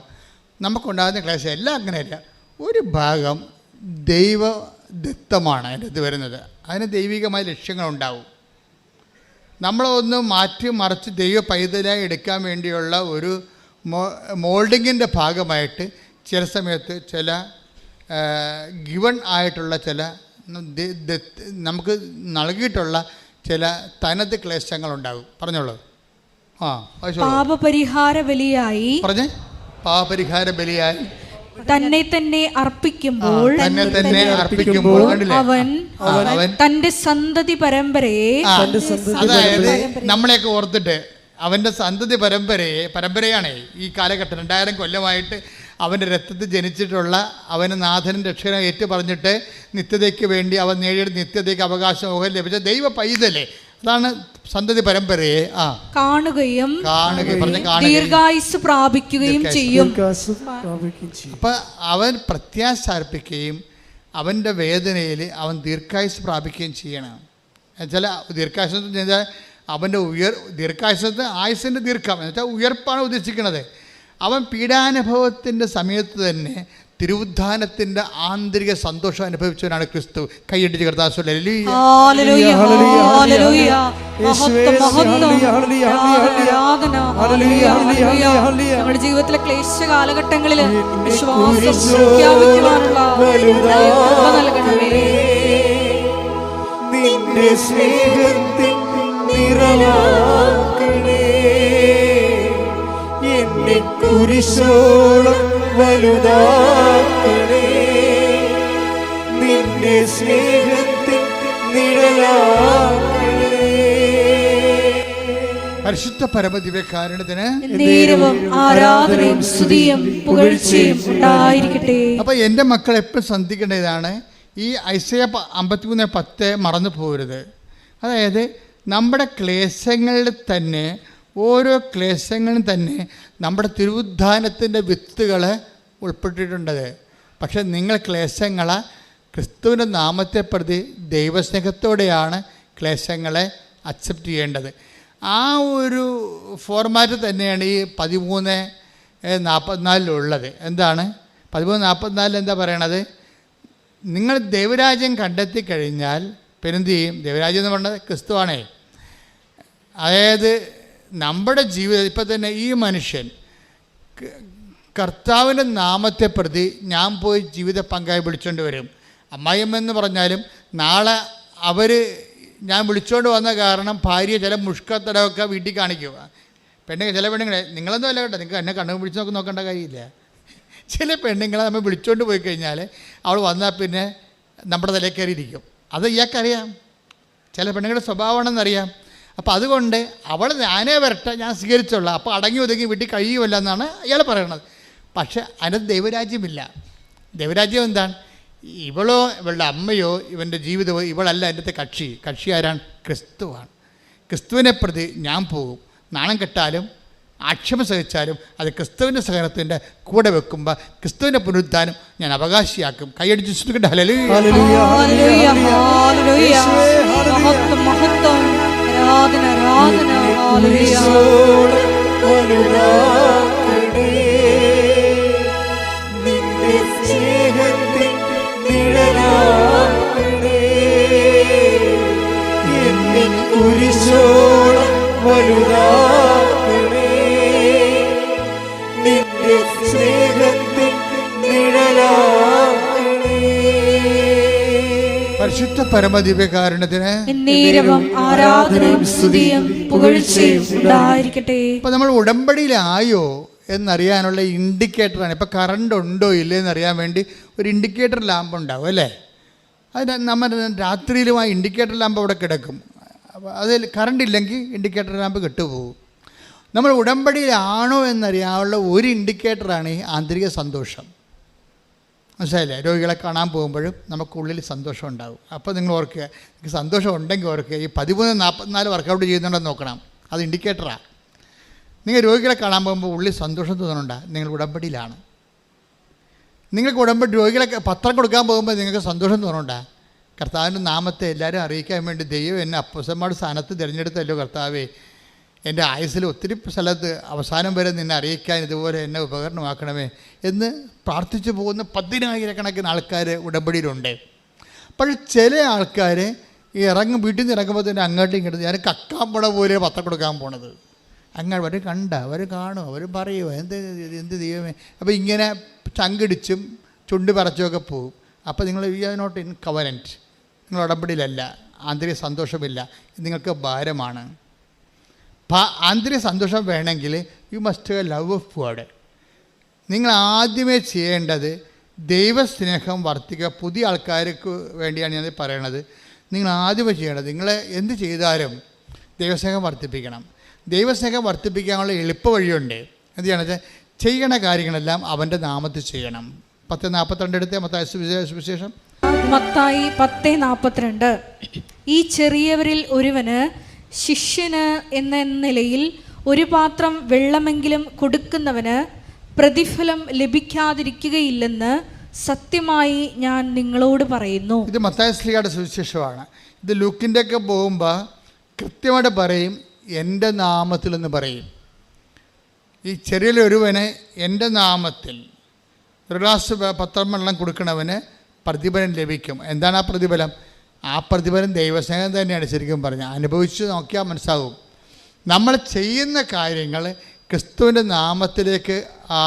നമുക്കുണ്ടാകുന്ന ക്ലേശം എല്ലാം അങ്ങനെയല്ല, ഒരു ഭാഗം ദൈവദത്തമാണ് അതിൻ്റെ ഇത് വരുന്നത്. അതിന് ദൈവികമായ ലക്ഷ്യങ്ങളുണ്ടാവും. നമ്മളൊന്ന് മാറ്റി മറിച്ച് ദൈവ പൈതലായി എടുക്കാൻ വേണ്ടിയുള്ള ഒരു മോൾഡിങ്ങിൻ്റെ ഭാഗമായിട്ട് ചില സമയത്ത് ചില ഗിവൺ ആയിട്ടുള്ള ചില നമുക്ക് നൽകിയിട്ടുള്ള ചില തനത് ക്ലേശങ്ങളുണ്ടാകും. പറഞ്ഞോളൂ. പാപപരിഹാര ബലിയായി തന്നെ അർപ്പിക്കുമ്പോൾ അവൻ തന്റെ സന്തതി പരമ്പരയെ, അതായത് നമ്മളെയൊക്കെ ഓർത്തിട്ട് അവൻ്റെ സന്തതി പരമ്പരയാണ് ഈ കാലഘട്ടം 2000 കൊല്ലമായിട്ട് അവൻ്റെ രക്തത്തിൽ ജനിച്ചിട്ടുള്ള അവന് നാഥനും രക്ഷകനും ഏറ്റു പറഞ്ഞിട്ട് നിത്യതയ്ക്ക് വേണ്ടി അവൻ നേടിയെടുത്ത നിത്യതയ്ക്ക് അവകാശം ലഭിച്ച ദൈവ പൈതലേ, അതാണ് സന്തതി പരമ്പരയെ കാണുകയും ദീർഘായുസ് പ്രാപിക്കുകയും ചെയ്യും. അപ്പൊ അവൻ പ്രത്യാശ അർപ്പിക്കുകയും അവൻ്റെ വേദനയിൽ അവൻ ദീർഘായുസ് പ്രാപിക്കുകയും ചെയ്യണം. എന്നുവെച്ചാൽ ദീർഘായുസ് എന്ന് വെച്ചാൽ അവൻ്റെ ദീർഘായുസത്ത് ആയുസിൻ്റെ ദീർഘം എന്ന് വെച്ചാൽ ഉയർപ്പാണ് ഉദ്ദേശിക്കുന്നത്. അവൻ പീഡാനുഭവത്തിൻ്റെ സമയത്ത് തന്നെ തിരുവുദ്ധാനത്തിൻ്റെ ആന്തരിക സന്തോഷം അനുഭവിച്ചവനാണ് ക്രിസ്തു. കൈയടിച്ച് കർത്താവ് നമ്മുടെ ജീവിതത്തിലെ ക്ലേശ കാലഘട്ടങ്ങളിൽ വിശ്വാസം പ്രഖ്യാപിക്കുവാനുള്ള നൽകണമേ. നിന്റെ സ്നേഹത്തിൻ നിറവാക്കണേ, എന്നെ കുരിശോളം വലുതാക്കണേ, നിന്റെ സ്നേഹത്തിൻ നിഴലാക്കണേ. പരിശുദ്ധ പരമദിവ്യകാരുണ്യത്തിന് ആരാധനയും സ്തുതിയും പുകഴ്ചയും ഉണ്ടായിരിക്കട്ടെ. അപ്പൊ എൻ്റെ മക്കൾ എപ്പോഴും ശ്രദ്ധിക്കേണ്ടതാണ്, ഈ ഐസയ 53:10 മറന്നു പോകരുത്. അതായത് നമ്മുടെ ക്ലേശങ്ങളിൽ തന്നെ ഓരോ ക്ലേശങ്ങളും തന്നെ നമ്മുടെ തിരുവുദ്ധാനത്തിൻ്റെ വിത്തുകൾ ഉൾപ്പെട്ടിട്ടുണ്ടത്. പക്ഷെ നിങ്ങൾ ക്ലേശങ്ങളെ ക്രിസ്തുവിൻ്റെ നാമത്തെ പ്രതി ദൈവസ്നേഹത്തോടെയാണ് ക്ലേശങ്ങളെ അക്സെപ്റ്റ് ചെയ്യേണ്ടത്. ആ ഒരു ഫോർമാറ്റ് തന്നെയാണ് ഈ 13:44 എന്താണ് 13:44 എന്താ പറയണത്? നിങ്ങൾ ദൈവരാജ്യം കണ്ടെത്തി കഴിഞ്ഞാൽ പിന്നെ എന്ത് ചെയ്യും? ദൈവരാജ്യം എന്ന് പറഞ്ഞത് ക്രിസ്തുവാണേ. അതായത് നമ്മുടെ ജീവിതം ഇപ്പം തന്നെ ഈ മനുഷ്യൻ കർത്താവിൻ്റെ നാമത്തെ പ്രതി ഞാൻ പോയി ജീവിത പങ്കായി വിളിച്ചുകൊണ്ട് വരും. അമ്മായിയമ്മെന്ന് പറഞ്ഞാലും നാളെ അവർ ഞാൻ വിളിച്ചുകൊണ്ട് വന്ന കാരണം ഭാര്യ ചില മുഷ്കത്തടമൊക്കെ വീട്ടിൽ കാണിക്കുക. ചില പെണ്ണുങ്ങളെ നിങ്ങളൊന്നും അല്ല കേട്ടോ, നിങ്ങൾക്ക് എന്നെ കണ്ണു പിടിച്ച് നോക്കേണ്ട കാര്യമില്ല. ചില പെണ്ണുങ്ങളെ നമ്മൾ വിളിച്ചുകൊണ്ട് പോയി കഴിഞ്ഞാൽ അവൾ വന്നാൽ പിന്നെ നമ്മുടെ തലയിൽ കയറിയിരിക്കും. അത് ഇയാൾക്കറിയാം, ചില പെണ്ണുങ്ങളുടെ സ്വഭാവമാണെന്നറിയാം. അപ്പോൾ അതുകൊണ്ട് അവൾ ഞാനേ വരട്ടെ, ഞാൻ സ്വീകരിച്ചോളാം, അപ്പോൾ അടങ്ങി ഒതുങ്ങി വീട്ടിൽ കഴിയുമല്ല എന്നാണ് ഇയാൾ പറയണത്. പക്ഷെ അതിനകത്ത് ദൈവരാജ്യമില്ല. ദൈവരാജ്യം എന്താണ്? ഇവളോ ഇവളുടെ അമ്മയോ ഇവൻ്റെ ജീവിതമോ ഇവളല്ല അതിൻ്റെ കക്ഷി ആരാണ്? ക്രിസ്തുവാണ്. ക്രിസ്തുവിനെ പ്രതി ഞാൻ പോകും. നാണം കെട്ടാലും ആക്ഷേപം സഹിച്ചാലും അത് ക്രിസ്തുവിൻ്റെ സഹനത്തിൻ്റെ കൂടെ വെക്കുമ്പോൾ ക്രിസ്തുവിൻ്റെ പുനരുദ്ധാനം ഞാൻ അവകാശിയാക്കും. കൈയടിച്ച് ശ്രദ്ധിക്കട്ടെ. ഹല്ലേലൂയ. ഹല്ലേലൂയ, ഹല്ലേലൂയ. മഹത്വം, മഹത്വം. ആരാധന, ആരാധന. ഹല്ലേലൂയ. നിന്റെ സ്നേഹത്തിൻ നിഴലാക്കണേ, എന്നെ കുരിശോളം വലുതാക്കണേ, നിന്റെ സ്നേഹത്തിൻ നിഴലാക്കണേ. പരിശുദ്ധ പരമദിവ്യകാരുണ്യത്തിന് എന്നേരവും ആരാധനയും സ്തുതിയും പുകഴ്ചയും ഉണ്ടായിരിക്കട്ടെ. ഇപ്പോൾ നമ്മൾ ഉടമ്പടിയിലായോ എന്നറിയാനുള്ള ഇൻഡിക്കേറ്ററാണ്. ഇപ്പോൾ കറണ്ട് ഉണ്ടോ ഇല്ലേ എന്നറിയാൻ വേണ്ടി ഒരു ഇൻഡിക്കേറ്റർ ലാമ്പ് ഉണ്ടാവും അല്ലേ? അത് നമ്മൾ രാത്രിയിലും ആ ഇൻഡിക്കേറ്റർ ലാമ്പ് അവിടെ കിടക്കും. അപ്പോൾ അതിൽ കറണ്ട് ഇല്ലെങ്കിൽ ഇൻഡിക്കേറ്റർ ലാമ്പ് കെട്ടുപോകും. നമ്മൾ ഉടമ്പടിയിലാണോ എന്നറിയാനുള്ള ഒരു ഇൻഡിക്കേറ്ററാണ് ഈ ആന്തരിക സന്തോഷം. മനസ്സിലായില്ലേ? രോഗികളെ കാണാൻ പോകുമ്പോഴും നമുക്കുള്ളിൽ സന്തോഷം ഉണ്ടാകും. അപ്പോൾ നിങ്ങൾ ഓർക്കുക, നിങ്ങൾക്ക് സന്തോഷം ഉണ്ടെങ്കിൽ ഓർക്കുക, ഈ 13:44 വർക്കൗട്ട് ചെയ്യുന്നുണ്ടെന്ന് നോക്കണം. അത് ഇൻഡിക്കേറ്ററാണ്. നിങ്ങൾ രോഗികളെ കാണാൻ പോകുമ്പോൾ ഉള്ളിൽ സന്തോഷം തോന്നുന്നുണ്ടോ? നിങ്ങൾ ഉടമ്പടിയിലാണ്. നിങ്ങൾക്ക് രോഗികളെ പത്രം കൊടുക്കാൻ പോകുമ്പോൾ നിങ്ങൾക്ക് സന്തോഷം തോന്നുന്നുണ്ടോ? കർത്താവിൻ്റെ നാമത്തെ എല്ലാവരും അറിയിക്കാൻ വേണ്ടി ദൈവം എന്നെ അപ്പോസ്തലന്മാരുടെ സ്ഥാനത്ത് തിരഞ്ഞെടുത്തല്ലോ കർത്താവേ, എൻ്റെ ആയുസ്സിൽ ഒത്തിരി സ്ഥലത്ത് അവസാനം വരെ നിന്നെ അറിയിക്കാൻ ഇതുപോലെ എന്നെ ഉപകരണമാക്കണമേ എന്ന് പ്രാർത്ഥിച്ചു പോകുന്ന 10,000 ആൾക്കാർ ഉടമ്പടിയിലുണ്ട്. അപ്പോൾ ചില ആൾക്കാർ ഈ വീട്ടിൽ നിന്ന് ഇറങ്ങുമ്പോൾ തന്നെ അങ്ങോട്ടും ഇങ്ങോട്ടും ഞാൻ കക്കാൻ പോണ പോലെ പത്രം കൊടുക്കാൻ പോണത്. അങ്ങനെ അവർ അവർ കാണും, അവർ പറയുമോ എന്ത് ദൈവമേ. അപ്പോൾ ഇങ്ങനെ ചങ്കിടിച്ചും ചുണ്ട് പറച്ചുമൊക്കെ പോകും. അപ്പോൾ നിങ്ങൾ you are not in covenant, നിങ്ങൾ ഉടമ്പടിയിലല്ല, ആന്തരിക സന്തോഷമില്ല, നിങ്ങൾക്ക് ഭാരമാണ്. ആന്തരിക സന്തോഷം വേണമെങ്കിൽ you must love of God. നിങ്ങൾ ആദ്യമേ ചെയ്യേണ്ടത് ദൈവസ്നേഹം വർദ്ധിക്കുക. പുതിയ ആൾക്കാർക്ക് വേണ്ടിയാണ് ഞാൻ പറയണത്. നിങ്ങൾ ആദ്യമേ ചെയ്യേണ്ടത്, നിങ്ങൾ എന്ത് ചെയ്താലും ദൈവസ്നേഹം വർദ്ധിപ്പിക്കണം. ദൈവസ്നേഹം വർദ്ധിപ്പിക്കാനുള്ള എളുപ്പ വഴിയുണ്ട്. എന്ത് ചെയ്യണമെന്ന് വെച്ചാൽ ചെയ്യണ കാര്യങ്ങളെല്ലാം അവൻ്റെ നാമത്തിൽ ചെയ്യണം. 10:42 എടുത്തേ, മത്തായി സുവിശേഷം. മത്തായി 10:42. ഈ ചെറിയവരിൽ ഒരുവന് ശിഷ്യന് എന്ന നിലയിൽ ഒരു പാത്രം വെള്ളമെങ്കിലും കൊടുക്കുന്നവന് പ്രതിഫലം ലഭിക്കാതിരിക്കുകയില്ലെന്ന് സത്യമായി ഞാൻ നിങ്ങളോട് പറയുന്നു. ഇത് മത്തായി ശ്ലീഹയുടെ സുവിശേഷമാണ്. ഇത് ലൂക്കിൻ്റെ ഒക്കെ പോകുമ്പോൾ കൃത്യമായിട്ട് പറയും, എൻ്റെ നാമത്തിൽ എന്ന് പറയും. ഈ ചെറിയൊരുവന് എൻ്റെ നാമത്തിൽ ഒരു ഗ്ലാസ് പത്രം വെള്ളം കൊടുക്കണവന് പ്രതിഫലം ലഭിക്കും. എന്താണ് ആ പ്രതിഫലം? ആ പ്രതിഫലം ദൈവസ്നേഹം തന്നെയാണ്. ശരിക്കും പറഞ്ഞാൽ അനുഭവിച്ച് നോക്കിയാൽ മനസ്സാകും. നമ്മൾ ചെയ്യുന്ന കാര്യങ്ങൾ ക്രിസ്തുവിൻ്റെ നാമത്തിലേക്ക് ആ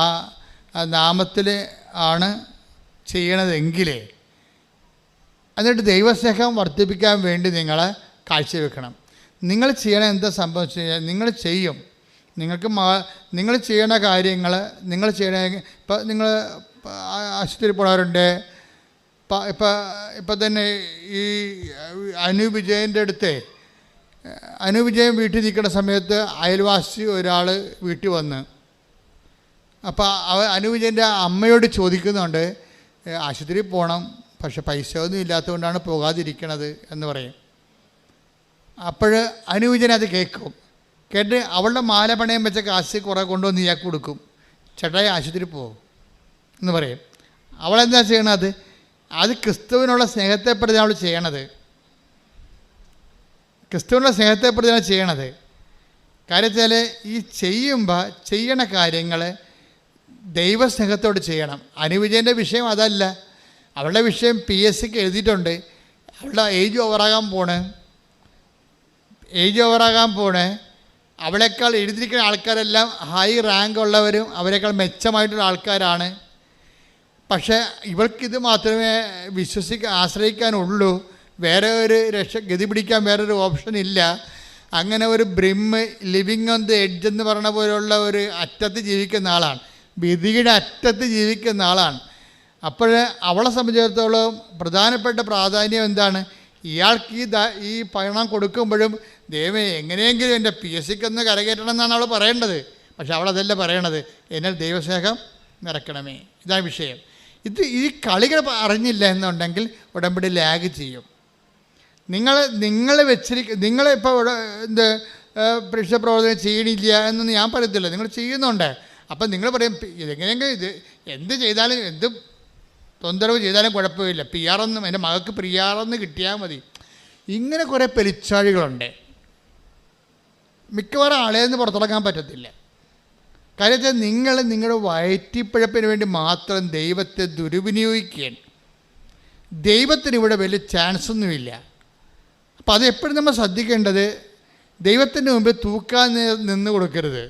നാമത്തിൽ ആണ് ചെയ്യണതെങ്കിലേ എന്നിട്ട് ദൈവസ്നേഹം വർദ്ധിപ്പിക്കാൻ വേണ്ടി നിങ്ങൾ കാഴ്ചവെക്കണം. നിങ്ങൾ ചെയ്യണ എന്താ സംഭവിച്ചു കഴിഞ്ഞാൽ നിങ്ങൾ ചെയ്യും. നിങ്ങൾ ചെയ്യണ കാര്യങ്ങൾ നിങ്ങൾ ചെയ്യണ ഇപ്പം നിങ്ങൾ ആശുപത്രിയിൽ പോണവരുണ്ട്. ഇപ്പം തന്നെ ഈ അനൂപ് വിജയൻ്റെ അടുത്ത് അനൂപ് വിജയൻ വീട്ടിൽ നിൽക്കുന്ന സമയത്ത് അയൽവാസി ഒരാൾ വീട്ടിൽ വന്ന് അപ്പോൾ അനൂപ് വിജയൻ്റെ അമ്മയോട് ചോദിക്കുന്നുണ്ട്, ആശുപത്രിയിൽ പോകണം, പക്ഷെ പൈസ ഒന്നും ഇല്ലാത്തതുകൊണ്ടാണ് പോകാതിരിക്കണത് എന്ന് പറയും. അപ്പോൾ അനൂപ് വിജയൻ അത് കേൾക്കും. കേട്ട് അവളുടെ മാല പണയം വെച്ച കാശ് കുറേ കൊണ്ടുവന്ന് ഇയാൾക്ക് കൊടുക്കും. ചേട്ടായി ആശുപത്രി പോകും എന്ന് പറയും. അവളെന്താ ചെയ്യണത്? അത് ക്രിസ്തുവിനുള്ള സ്നേഹത്തെപ്പെടുത്തി അവൾ ചെയ്യണത്. ക്രിസ്തുവിനുള്ള സ്നേഹത്തെപ്പെടുത്തിയാണ് ചെയ്യണത്. കാര്യം വെച്ചാൽ ഈ ചെയ്യണ കാര്യങ്ങൾ ദൈവസ്നേഹത്തോട് ചെയ്യണം. അനുവിജയൻ്റെ വിഷയം അതല്ല. അവളുടെ വിഷയം PSCക്ക് എഴുതിയിട്ടുണ്ട്. അവളുടെ ഏജ് ഓവറാകാൻ പോണേ. അവളെക്കാൾ എഴുതിയിരിക്കുന്ന ആൾക്കാരെല്ലാം ഹൈ റാങ്ക് ഉള്ളവരും അവരെക്കാൾ മെച്ചമായിട്ടുള്ള ആൾക്കാരാണ്. പക്ഷേ ഇവൾക്കിത് മാത്രമേ ആശ്രയിക്കാനുള്ളൂ. വേറെ ഒരു ഗതി പിടിക്കാൻ വേറൊരു ഓപ്ഷൻ ഇല്ല. അങ്ങനെ ഒരു ലിവിങ് ഓൺ ദി എഡ്ജ് എന്ന് പറഞ്ഞ പോലുള്ള ഒരു അറ്റത്ത് ജീവിക്കുന്ന ആളാണ്. വിധിയുടെ അറ്റത്ത് ജീവിക്കുന്ന ആളാണ്. അപ്പോൾ അവളെ സംബന്ധിച്ചിടത്തോളം പ്രധാനപ്പെട്ട പ്രാധാന്യം എന്താണ്? ഇയാൾക്ക് ഈ പണം കൊടുക്കുമ്പോഴും ദൈവമേ എങ്ങനെയെങ്കിലും എൻ്റെ PSCക്കൊന്ന് കരകയറ്റണം എന്നാണ് അവൾ പറയേണ്ടത്. പക്ഷെ അവളതല്ല പറയണത്, എന്നാൽ ദൈവസ്നേഹം നിറയ്ക്കണമേ. ഇതാണ് വിഷയം. ഈ കളികൾ അറിഞ്ഞില്ല എന്നുണ്ടെങ്കിൽ ഉടമ്പടി ലാഗ് ചെയ്യും. നിങ്ങളിപ്പോൾ പ്രവർത്തനം ചെയ്യണില്ല എന്നൊന്നും ഞാൻ പറയത്തില്ല. നിങ്ങൾ ചെയ്യുന്നുണ്ട്. അപ്പം നിങ്ങൾ പറയും ഇതെങ്ങനെയെങ്കിലും എന്ത് ചെയ്താലും എന്ത് തൊന്തരവ് ചെയ്താലും കുഴപ്പമില്ല, PR എൻ്റെ മകൾക്ക് PR കിട്ടിയാൽ മതി. ഇങ്ങനെ കുറേ പെരിച്ചാഴികളുണ്ട്. മിക്കവാറും ആളേന്ന് പുറത്തിറങ്ങാൻ പറ്റത്തില്ല. കാര്യം വെച്ചാൽ നിങ്ങൾ നിങ്ങളുടെ വയറ്റിപ്പിഴപ്പിന് വേണ്ടി മാത്രം ദൈവത്തെ ദുർവിനിയോഗിക്കുകയാണ്. ദൈവത്തിന് ഇവിടെ വലിയ ചാൻസൊന്നുമില്ല. അപ്പം അതെപ്പോഴും നമ്മൾ ശ്രദ്ധിക്കേണ്ടത്, ദൈവത്തിൻ്റെ മുമ്പിൽ തൂക്കാൻ നിന്ന് കൊടുക്കരുത്.